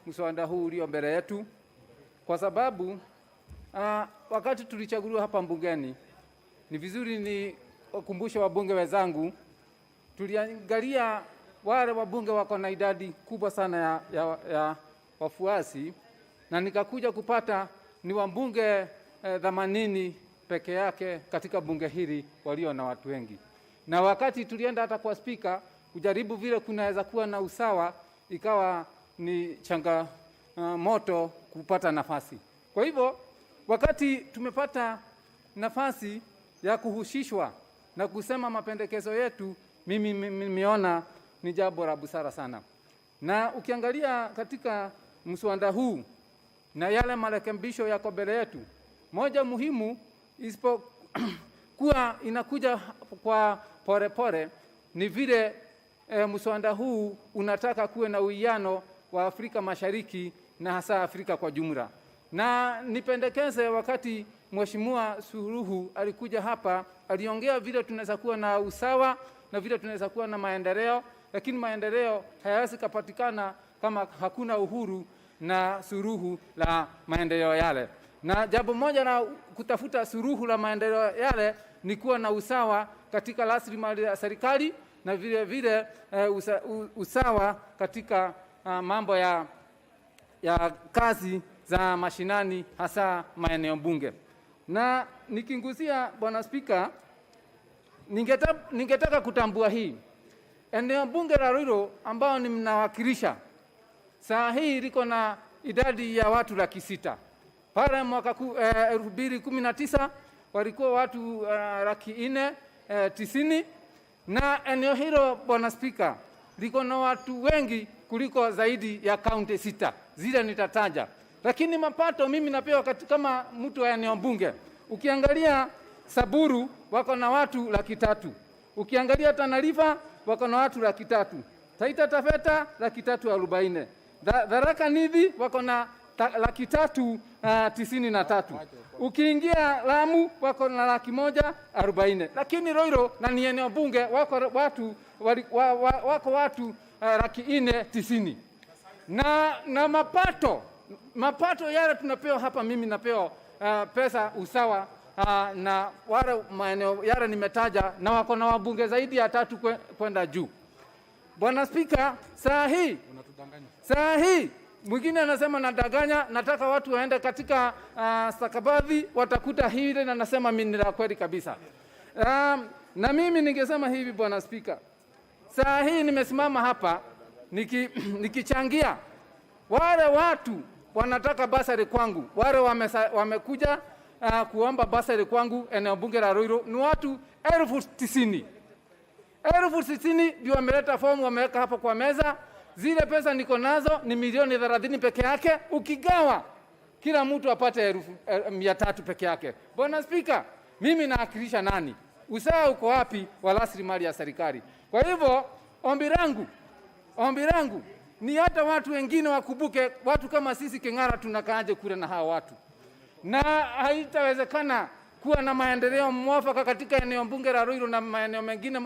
mswada huu ulio mbele yetu, kwa sababu wakati tulichaguliwa hapa mbungeni, ni vizuri ni wakumbushe wabunge wenzangu, tuliangalia wale wabunge wako na idadi kubwa sana ya wafuasi, na nikakuja kupata ni wabunge 80 peke yake katika bunge hili walio na watu wengi. Na wakati tulienda hata kwa spika kujaribu vile kunaweza kuwa na usawa, ikawa ni changamoto kupata nafasi. Kwa hivyo wakati tumepata nafasi ya kuhusishwa na kusema mapendekezo yetu, mimi nimeona ni jambo la busara sana. Na ukiangalia katika mswada huu na yale marekebisho yako mbele yetu, moja muhimu isipokuwa inakuja kwa pole ni vile mswada huu unataka kuwe na uwiano wa Afrika Mashariki na hasa Afrika kwa jumla. Na nipendekeze, wakati Mheshimiwa Suluhu alikuja hapa, aliongea vile tunaweza kuwa na usawa na vile tunaweza kuwa na maendeleo, lakini maendeleo hayawezi kupatikana kama hakuna uhuru na suluhu la maendeleo yale. Na jambo moja la kutafuta suluhu la maendeleo yale ni kuwa na usawa katika rasilimali ya serikali na vile vile usawa katika mambo ya kazi za mashinani, hasa maeneo bunge. Na nikinguzia Bwana Spika, ningetaka kutambua hii eneo bunge la Ruto ambao ni mnawakilisha saa hii liko na idadi ya watu 600,000. Pale mwaka 2019 walikuwa watu 490,000, na eneo hilo Bwana Spika liko na watu wengi kuliko zaidi ya kaunti 6 zile nitataja. Lakini mapato mimi napewa kama mtu wa eneo bunge. Ukiangalia Saburu wako na watu 300,000. Ukiangalia Tana River wako na watu 300,000. Taita Taveta 340,000. Tharaka Nithi wako na 393,000. Ukiingia Lamu wako na 140,000. Lakini Roiro na ni eneo bunge wako watu 490,000. Na mapato yale tunapewa hapa, mimi napewa pesa usawa na wale maeneo yale nimetaja, na wako na wabunge zaidi ya 3 kwenda juu. Bwana Spika, saa hii mwingine anasema nadanganya, nataka watu waende katika stakabadhi watakuta hili, na nasema mimi ni la kweli kabisa. Na mimi ningesema hivi Bwana Spika, saa hii nimesimama hapa nikichangia wale watu wanataka basari kwangu, wale wamekuja kuomba basari kwangu eneo bunge la Ruiru ni watu 90,000. 90,000 ndio wameleta fomu, wameweka hapo kwa meza. Zile pesa niko nazo ni milioni 30 peke yake, ukigawa kila mtu apate 100,000 peke yake. Bwana Spika, mimi naakilisha nani? Usawa uko wapi wa rasilimali ya serikali? Kwa hivyo ombi langu ni hata watu wengine wakumbuke, watu kama sisi King'ara tunakaaje kule na hawa watu, na haitawezekana kuwa na maendeleo mwafaka katika eneo bunge la Ruiru na maeneo mengine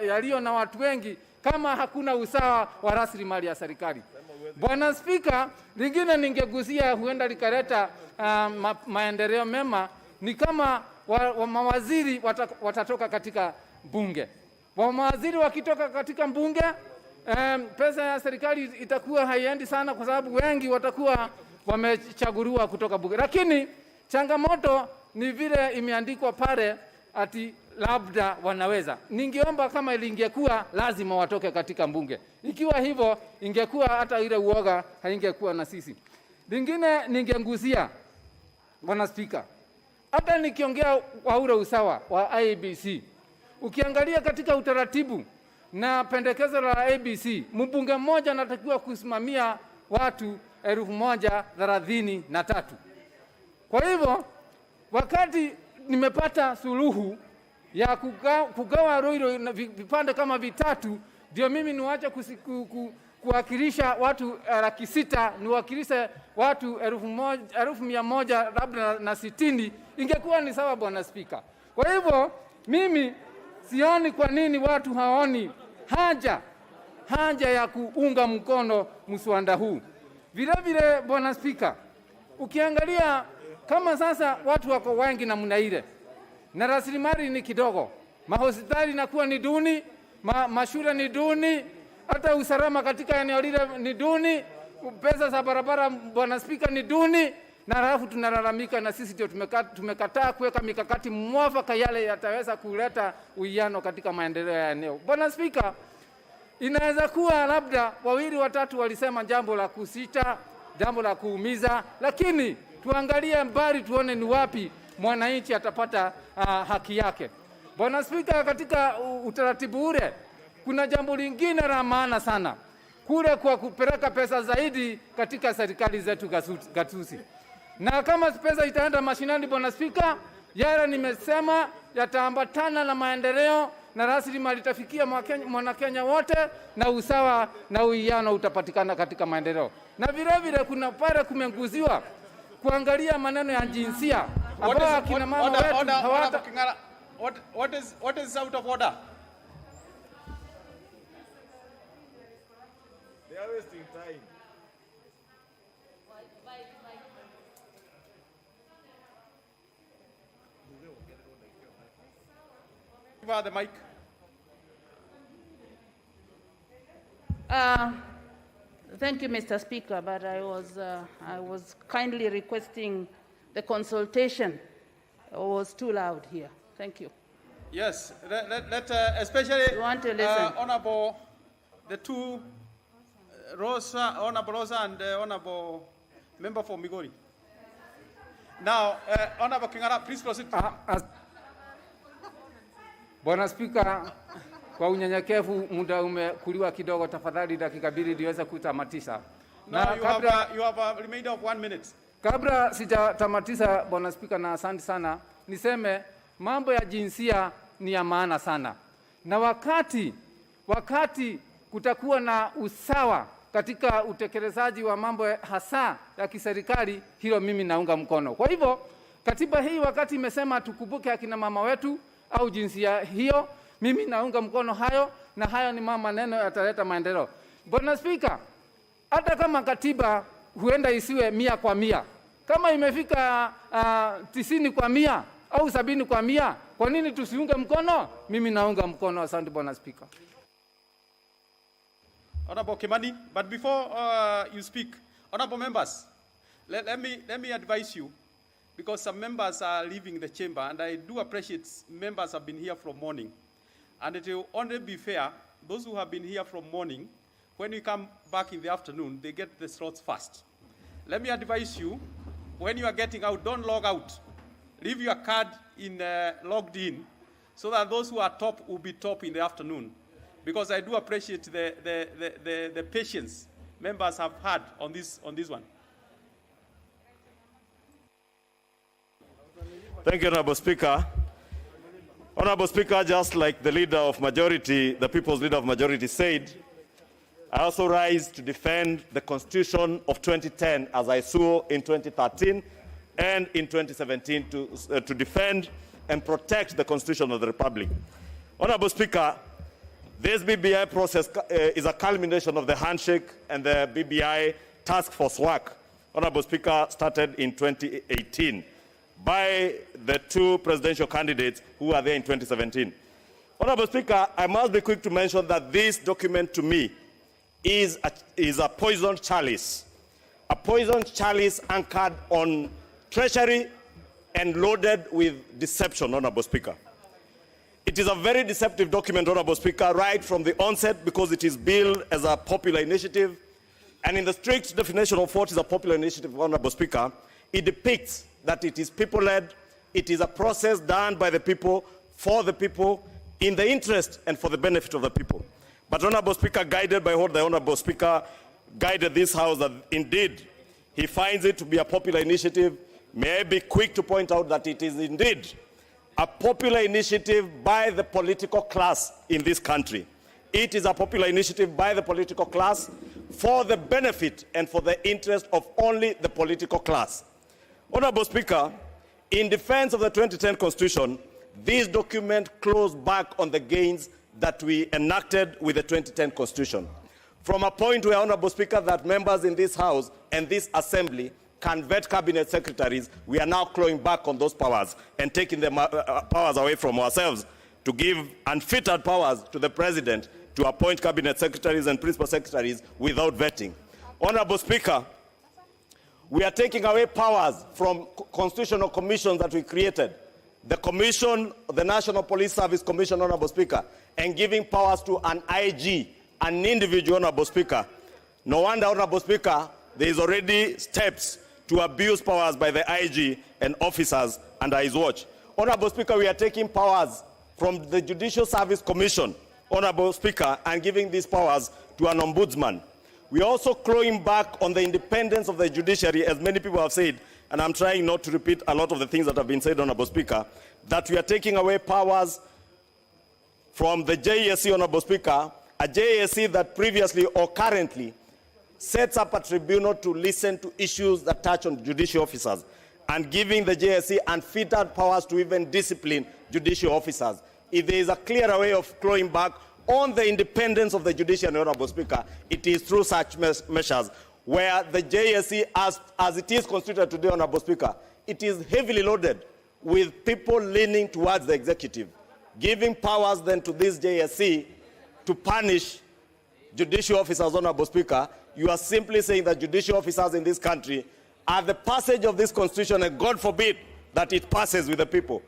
yaliyo na watu wengi kama hakuna usawa wa rasilimali ya serikali. Bwana Spika, lingine ningegusia huenda likaleta maendeleo mema ni kama mawaziri watatoka katika bunge. Mawaziri wakitoka katika bunge, pesa ya serikali itakuwa haiendi sana, kwa sababu wengi watakuwa wamechaguliwa kutoka bunge. Lakini changamoto ni vile imeandikwa pale ati labda wanaweza. Ningeomba kama ilingekuwa lazima watoke katika bunge. Ikiwa hivyo ingekuwa hata ile uoga haingekuwa na sisi. Lingine ningegusia Bwana Spika, hata nikiongea kwa ule usawa wa ABC, ukiangalia katika utaratibu na pendekezo la ABC, mbunge mmoja anatakiwa kusimamia watu 1,033. Kwa hivyo wakati nimepata suluhu ya kugawa Ruiru vipande kama 3, ndio mimi niwache kuwakilisha watu 600,000, niwakilishe watu 1,100 labda na 60, ingekuwa ni sawa Bwana Spika. Kwa hivyo mimi sioni kwa nini watu haoni haja ya kuunga mkono mswada huu. Vile vile Bwana Spika, ukiangalia kama sasa watu wako wengi namna ile na rasilimali ni kidogo, mahospitali inakuwa ni duni, mashule ni duni, hata usalama katika eneo lile ni duni, pesa za barabara Bwana Spika ni duni, na halafu tunalalamika na sisi ndio tumekataa kuweka mikakati mwafaka yale yataweza kuleta uwiano katika maendeleo ya eneo. Bwana Spika, inaweza kuwa labda 2 watatu walisema jambo la kusita, jambo la kuumiza, lakini tuangalie mbali tuone ni wapi mwananchi atapata haki yake. Bwana Spika, katika utaratibu ule kuna jambo lingine la maana sana kule kwa kupeleka pesa zaidi katika serikali zetu gatuzi. Na kama pesa itaenda mashinani Bwana Spika, yale nimesema yataambatana na maendeleo na rasilimali itafikia Mwanakenya wote, na usawa na uwiano utapatikana katika maendeleo. Na vile vile kuna pale kumenguziwa kuangalia maneno ya jinsia ambao akina mama wetu hawata. What is out of order? They are wasting time. her the mic. Thank you, Mr. Speaker, but I was kindly requesting the consultation. It was too loud here. Thank you. Yes, especially you want to listen. Honorable, the two, Honorable Rosa and Honorable Member for Migori. Now, Honorable Kingara, please proceed. Bwana Spika, kwa unyenyekevu muda umekuliwa kidogo, tafadhali dakika mbili niweze kutamatisha. Now you have a remainder of 1 minute. Kabla sijatamatisha Bwana Spika, na asante sana, niseme mambo ya jinsia ni ya maana sana. Na wakati kutakuwa na usawa katika utekelezaji wa mambo hasa ya kiserikali, hilo mimi naunga mkono. Kwa hivyo katiba hii wakati imesema tukumbuke akina mama wetu au jinsia hiyo, mimi naunga mkono hayo, na hayo ni maneno yataleta maendeleo. Bwana Spika, hata kama katiba huenda isiwe 100%, kama imefika 90% au 70%, kwa nini tusiunge mkono? Mimi naunga mkono. Asante Bwana Spika. Honorable Kimani, but before you speak, honorable members, let me advise you, because some members are leaving the chamber, and I do appreciate members have been here from morning. And it will only be fair, those who have been here from morning, when we come back in the afternoon, they get the slots first. Let me advise you, when you are getting out, don't log out. Leave your card in logged in, so that those who are top will be top in the afternoon. Because I do appreciate the patience members have had on this one. Thank you, Honorable Speaker. Honorable Speaker, just like the leader of majority, the people's leader of majority said, I also rise to defend the Constitution of 2010 as I saw in 2013 and in 2017 to defend and protect the Constitution of the Republic. Honorable Speaker, this BBI process is a culmination of the handshake and the BBI task force work, Honorable Speaker, started in 2018 by the two presidential candidates who were there in 2017. Honorable Speaker, I must be quick to mention that this document to me is a poisoned chalice anchored on treachery and loaded with deception, Honorable Speaker. It is a very deceptive document, Honorable Speaker, right from the onset, because it is billed as a popular initiative. And in the strict definition of what is a popular initiative, Honorable Speaker, it depicts that it is people-led, it is a process done by the people, for the people, in the interest and for the benefit of the people. But Honorable Speaker, guided by what the Honorable Speaker guided this House, that indeed he finds it to be a popular initiative, may I be quick to point out that it is indeed a popular initiative by the political class in this country. It is a popular initiative by the political class for the benefit and for the interest of only the political class. Honorable Speaker, in defense of the 2010 Constitution, this document closed back on the gains that we enacted with the 2010 Constitution. From a point where, Honorable Speaker, that members in this House and this Assembly can vet cabinet secretaries, we are now clawing back on those powers and taking the powers away from ourselves to give unfettered powers to the President to appoint cabinet secretaries and principal secretaries without vetting. Honorable Speaker, we are taking away powers from constitutional commissions that we created. The commission, the National Police Service Commission, Honorable Speaker, and giving powers to an IG, an individual, Honorable Speaker. No wonder, Honorable Speaker, there is already steps to abuse powers by the IG and officers under his watch. Honorable Speaker, we are taking powers from the Judicial Service Commission, Honorable Speaker, and giving these powers to an ombudsman. We are also clawing back on the independence of the judiciary, as many people have said, and I'm trying not to repeat a lot of the things that have been said, Honorable Speaker, that we are taking away powers from the JSC, Honorable Speaker, a JSC that previously or currently sets up a tribunal to listen to issues that touch on judicial officers, and giving the JSC unfettered powers to even discipline judicial officers. If there is a clearer way of clawing back on the independence of the judiciary, Honorable Speaker, it is through such measures where the JSC, as it is constituted today, Honorable Speaker, it is heavily loaded with people leaning towards the executive, giving powers then to this JSC to punish judicial officers, Honorable Speaker, you are simply saying that judicial officers in this country, at the passage of this constitution, and God forbid that it passes with the people,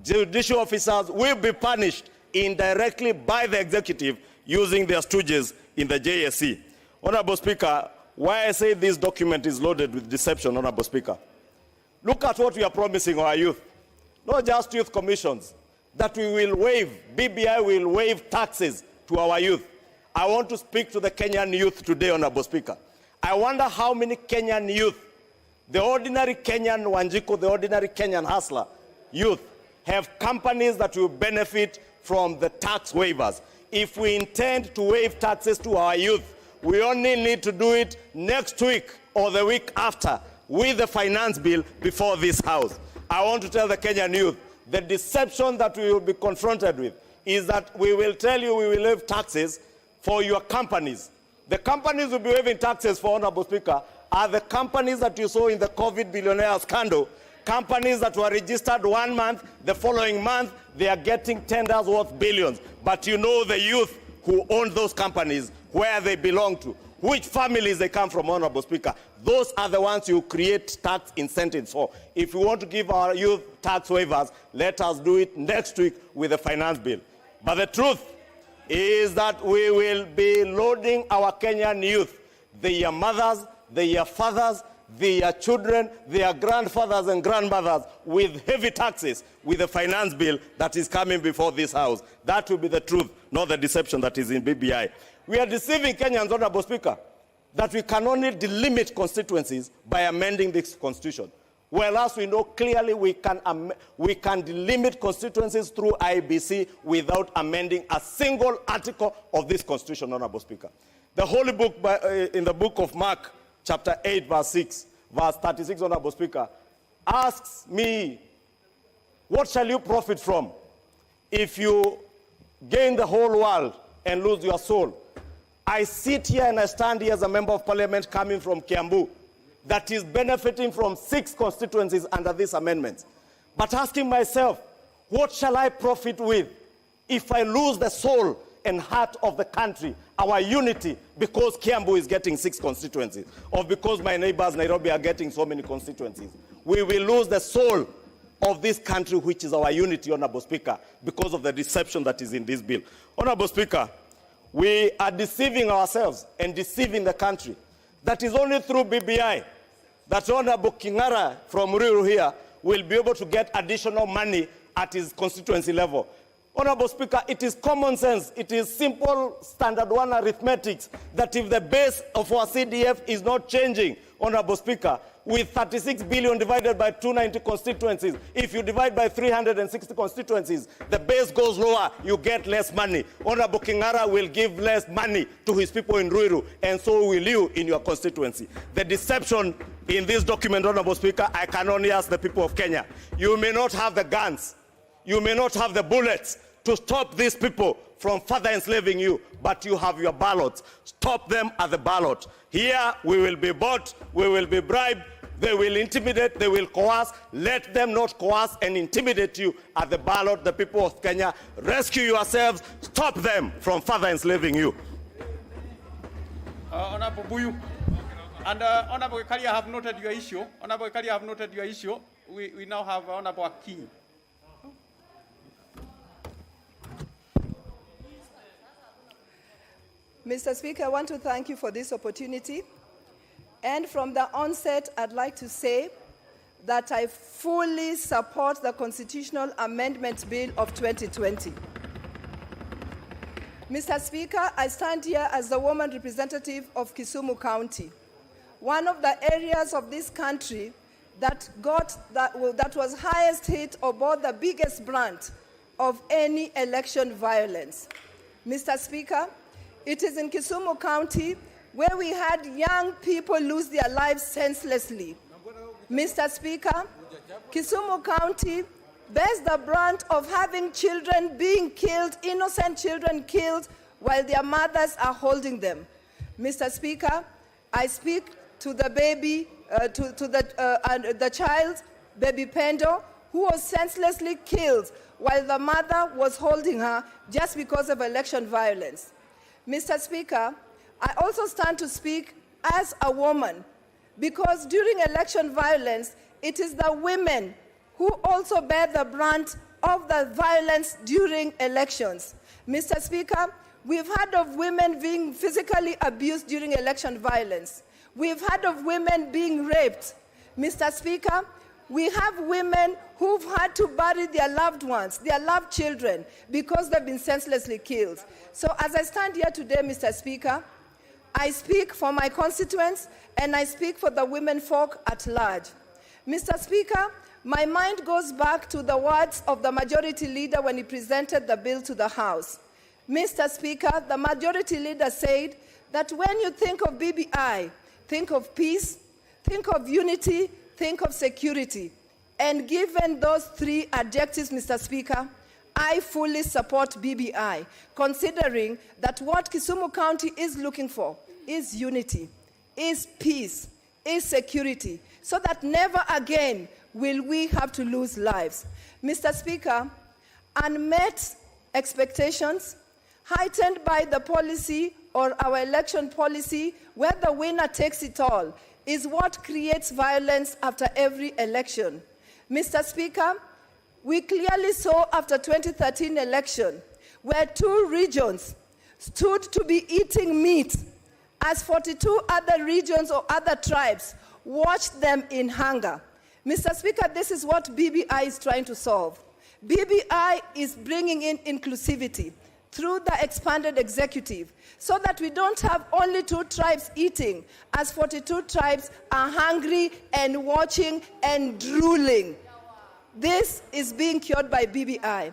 judicial officers will be punished indirectly by the executive using their stooges in the JSC. Honorable Speaker, why I say this document is loaded with deception, Honorable Speaker. Look at what we are promising our youth. Not just youth commissions, that we will waive, BBI will waive taxes to our youth. I want to speak to the Kenyan youth today, Honorable Speaker. I wonder how many Kenyan youth, the ordinary Kenyan Wanjiku, the ordinary Kenyan hustler youth, have companies that will benefit from the tax waivers. If we intend to waive taxes to our youth, we only need to do it next week or the week after with the finance bill before this House. I want to tell the Kenyan youth, the deception that we will be confronted with is that we will tell you we will waive taxes for your companies. The companies will be waiving taxes for, Honorable Speaker, are the companies that you saw in the COVID billionaire scandal, companies that were registered 1 month, the following month, they are getting tenders worth billions. But you know the youth who own those companies, where they belong to, which families they come from, Honorable Speaker. Those are the ones you create tax incentives for. If we want to give our youth tax waivers, let us do it next week with the finance bill. But the truth is that we will be loading our Kenyan youth, their mothers, their fathers, their children, their grandfathers and grandmothers with heavy taxes with the finance bill that is coming before this House. That will be the truth, not the deception that is in BBI. We are deceiving Kenyans, Honorable Speaker, that we can only delimit constituencies by amending this constitution. Whereas we know clearly we can delimit constituencies through IBC without amending a single article of this constitution, Honorable Speaker. The Holy Book, in the book of Mark, chapter 8, verse 36, Honorable Speaker, asks me, what shall you profit from if you gain the whole world and lose your soul? I sit here and I stand here as a member of parliament coming from Kiambu that is benefiting from 6 constituencies under this amendment. But asking myself, what shall I profit with if I lose the soul and heart of the country, our unity, because Kiambu is getting 6 constituencies, or because my neighbors Nairobi are getting so many constituencies? We will lose the soul of this country, which is our unity, Honorable Speaker, because of the deception that is in this bill. Honorable Speaker, we are deceiving ourselves and deceiving the country. That is only through BBI that Honorable Kingara from Ruto here will be able to get additional money at his constituency level. Honorable Speaker, it is common sense, it is simple standard 1 arithmetics that if the base of our CDF is not changing, Honorable Speaker, with 36 billion divided by 290 constituencies, if you divide by 360 constituencies, the base goes lower, you get less money. Honorable Kingara will give less money to his people in Ruiru, and so will you in your constituency. The deception in this document, Honorable Speaker, I can only ask the people of Kenya. You may not have the guns, you may not have the bullets to stop these people from further enslaving you, but you have your ballots. Stop them at the ballot. Here we will be bought, we will be bribed, they will intimidate, they will coerce. Let them not coerce and intimidate you at the ballot. The people of Kenya, rescue yourselves, stop them from further enslaving you. Honorable Buyu, and Honorable Kali, I have noted your issue. Honorable Kali, I have noted your issue. We now have Honorable Akinyi. Mr. Speaker, I want to thank you for this opportunity. And from the onset, I'd like to say that I fully support the Constitutional Amendment Bill of 2020. Mr. Speaker, I stand here as the woman representative of Kisumu County, one of the areas of this country that was highest hit or bore the biggest brunt of any election violence. Mr. Speaker, it is in Kisumu County where we had young people lose their lives senselessly. Mr. Speaker, Kisumu County bears the brunt of having children being killed, innocent children killed, while their mothers are holding them. Mr. Speaker, I speak to the baby, the child, baby Pendo, who was senselessly killed while the mother was holding her just because of election violence. Mr. Speaker, I also stand to speak as a woman because during election violence, it is the women who also bear the brunt of the violence during elections. Mr. Speaker, we've heard of women being physically abused during election violence. We've heard of women being raped. Mr. Speaker, we have women who've had to bury their loved ones, their loved children, because they've been senselessly killed. So as I stand here today, Mr. Speaker, I speak for my constituents and I speak for the women folk at large. Mr. Speaker, my mind goes back to the words of the majority leader when he presented the bill to the House. Mr. Speaker, the majority leader said that when you think of BBI, think of peace, think of unity, think of security. And given those three adjectives, Mr. Speaker, I fully support BBI, considering that what Kisumu County is looking for is unity, is peace, is security, so that never again will we have to lose lives. Mr. Speaker, unmet expectations, heightened by the policy or our election policy, where the winner takes it all, is what creates violence after every election. Mr. Speaker, we clearly saw after 2013 election, where 2 regions stood to be eating meat, as 42 other regions or other tribes watched them in hunger. Mr. Speaker, this is what BBI is trying to solve. BBI is bringing in inclusivity through the expanded executive, so that we don't have only 2 tribes eating, as 42 tribes are hungry and watching and drooling. This is being cured by BBI.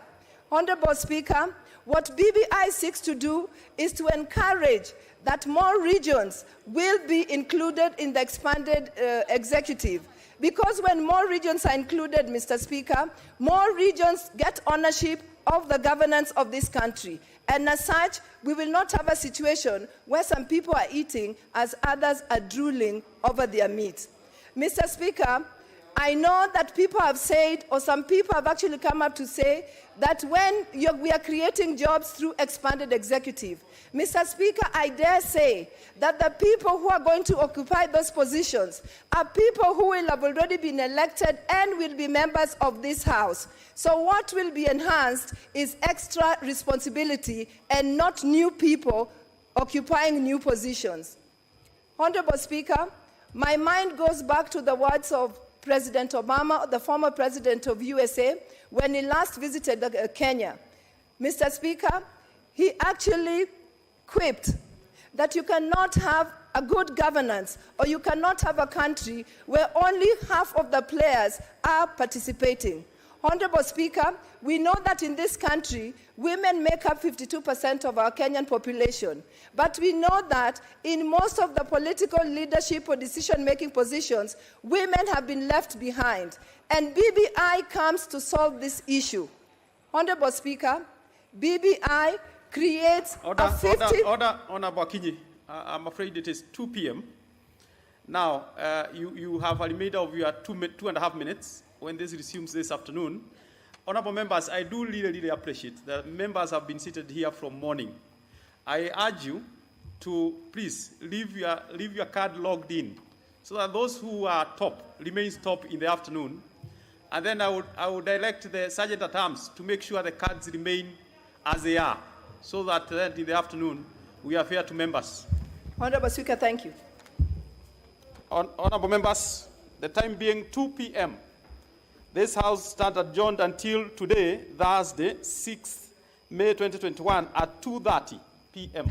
Honorable Speaker, what BBI seeks to do is to encourage that more regions will be included in the expanded executive. Because when more regions are included, Mr. Speaker, more regions get ownership of the governance of this country. And as such, we will not have a situation where some people are eating as others are drooling over their meat. Mr. Speaker, I know that people have said, or some people have actually come up to say, that when we are creating jobs through expanded executive. Mr. Speaker, I dare say that the people who are going to occupy those positions are people who will have already been elected and will be members of this House. So what will be enhanced is extra responsibility and not new people occupying new positions. Honorable Speaker, my mind goes back to the words of President Obama, the former president of USA, when he last visited Kenya. Mr. Speaker, he actually quipped that you cannot have a good governance, or you cannot have a country where only half of the players are participating. Honorable Speaker, we know that in this country, women make up 52% of our Kenyan population. But we know that in most of the political leadership or decision-making positions, women have been left behind. And BBI comes to solve this issue. Honorable Speaker, BBI creates Order, a 50... Order, Honorable Akinyi. I'm afraid it is 2 p.m. Now, you have a remainder of your 2.5 minutes when this resumes this afternoon. Honorable members, I do really appreciate that members have been seated here from morning. I urge you to please leave your card logged in so that those who are top remains top in the afternoon. And then I would direct the sergeant at arms to make sure the cards remain as they are, so that then in the afternoon we are fair to members. Honorable Speaker, thank you. Honorable members, the time being 2 p.m., this House stands adjourned until today, Thursday, 6th May 2021 at 2:30 p.m.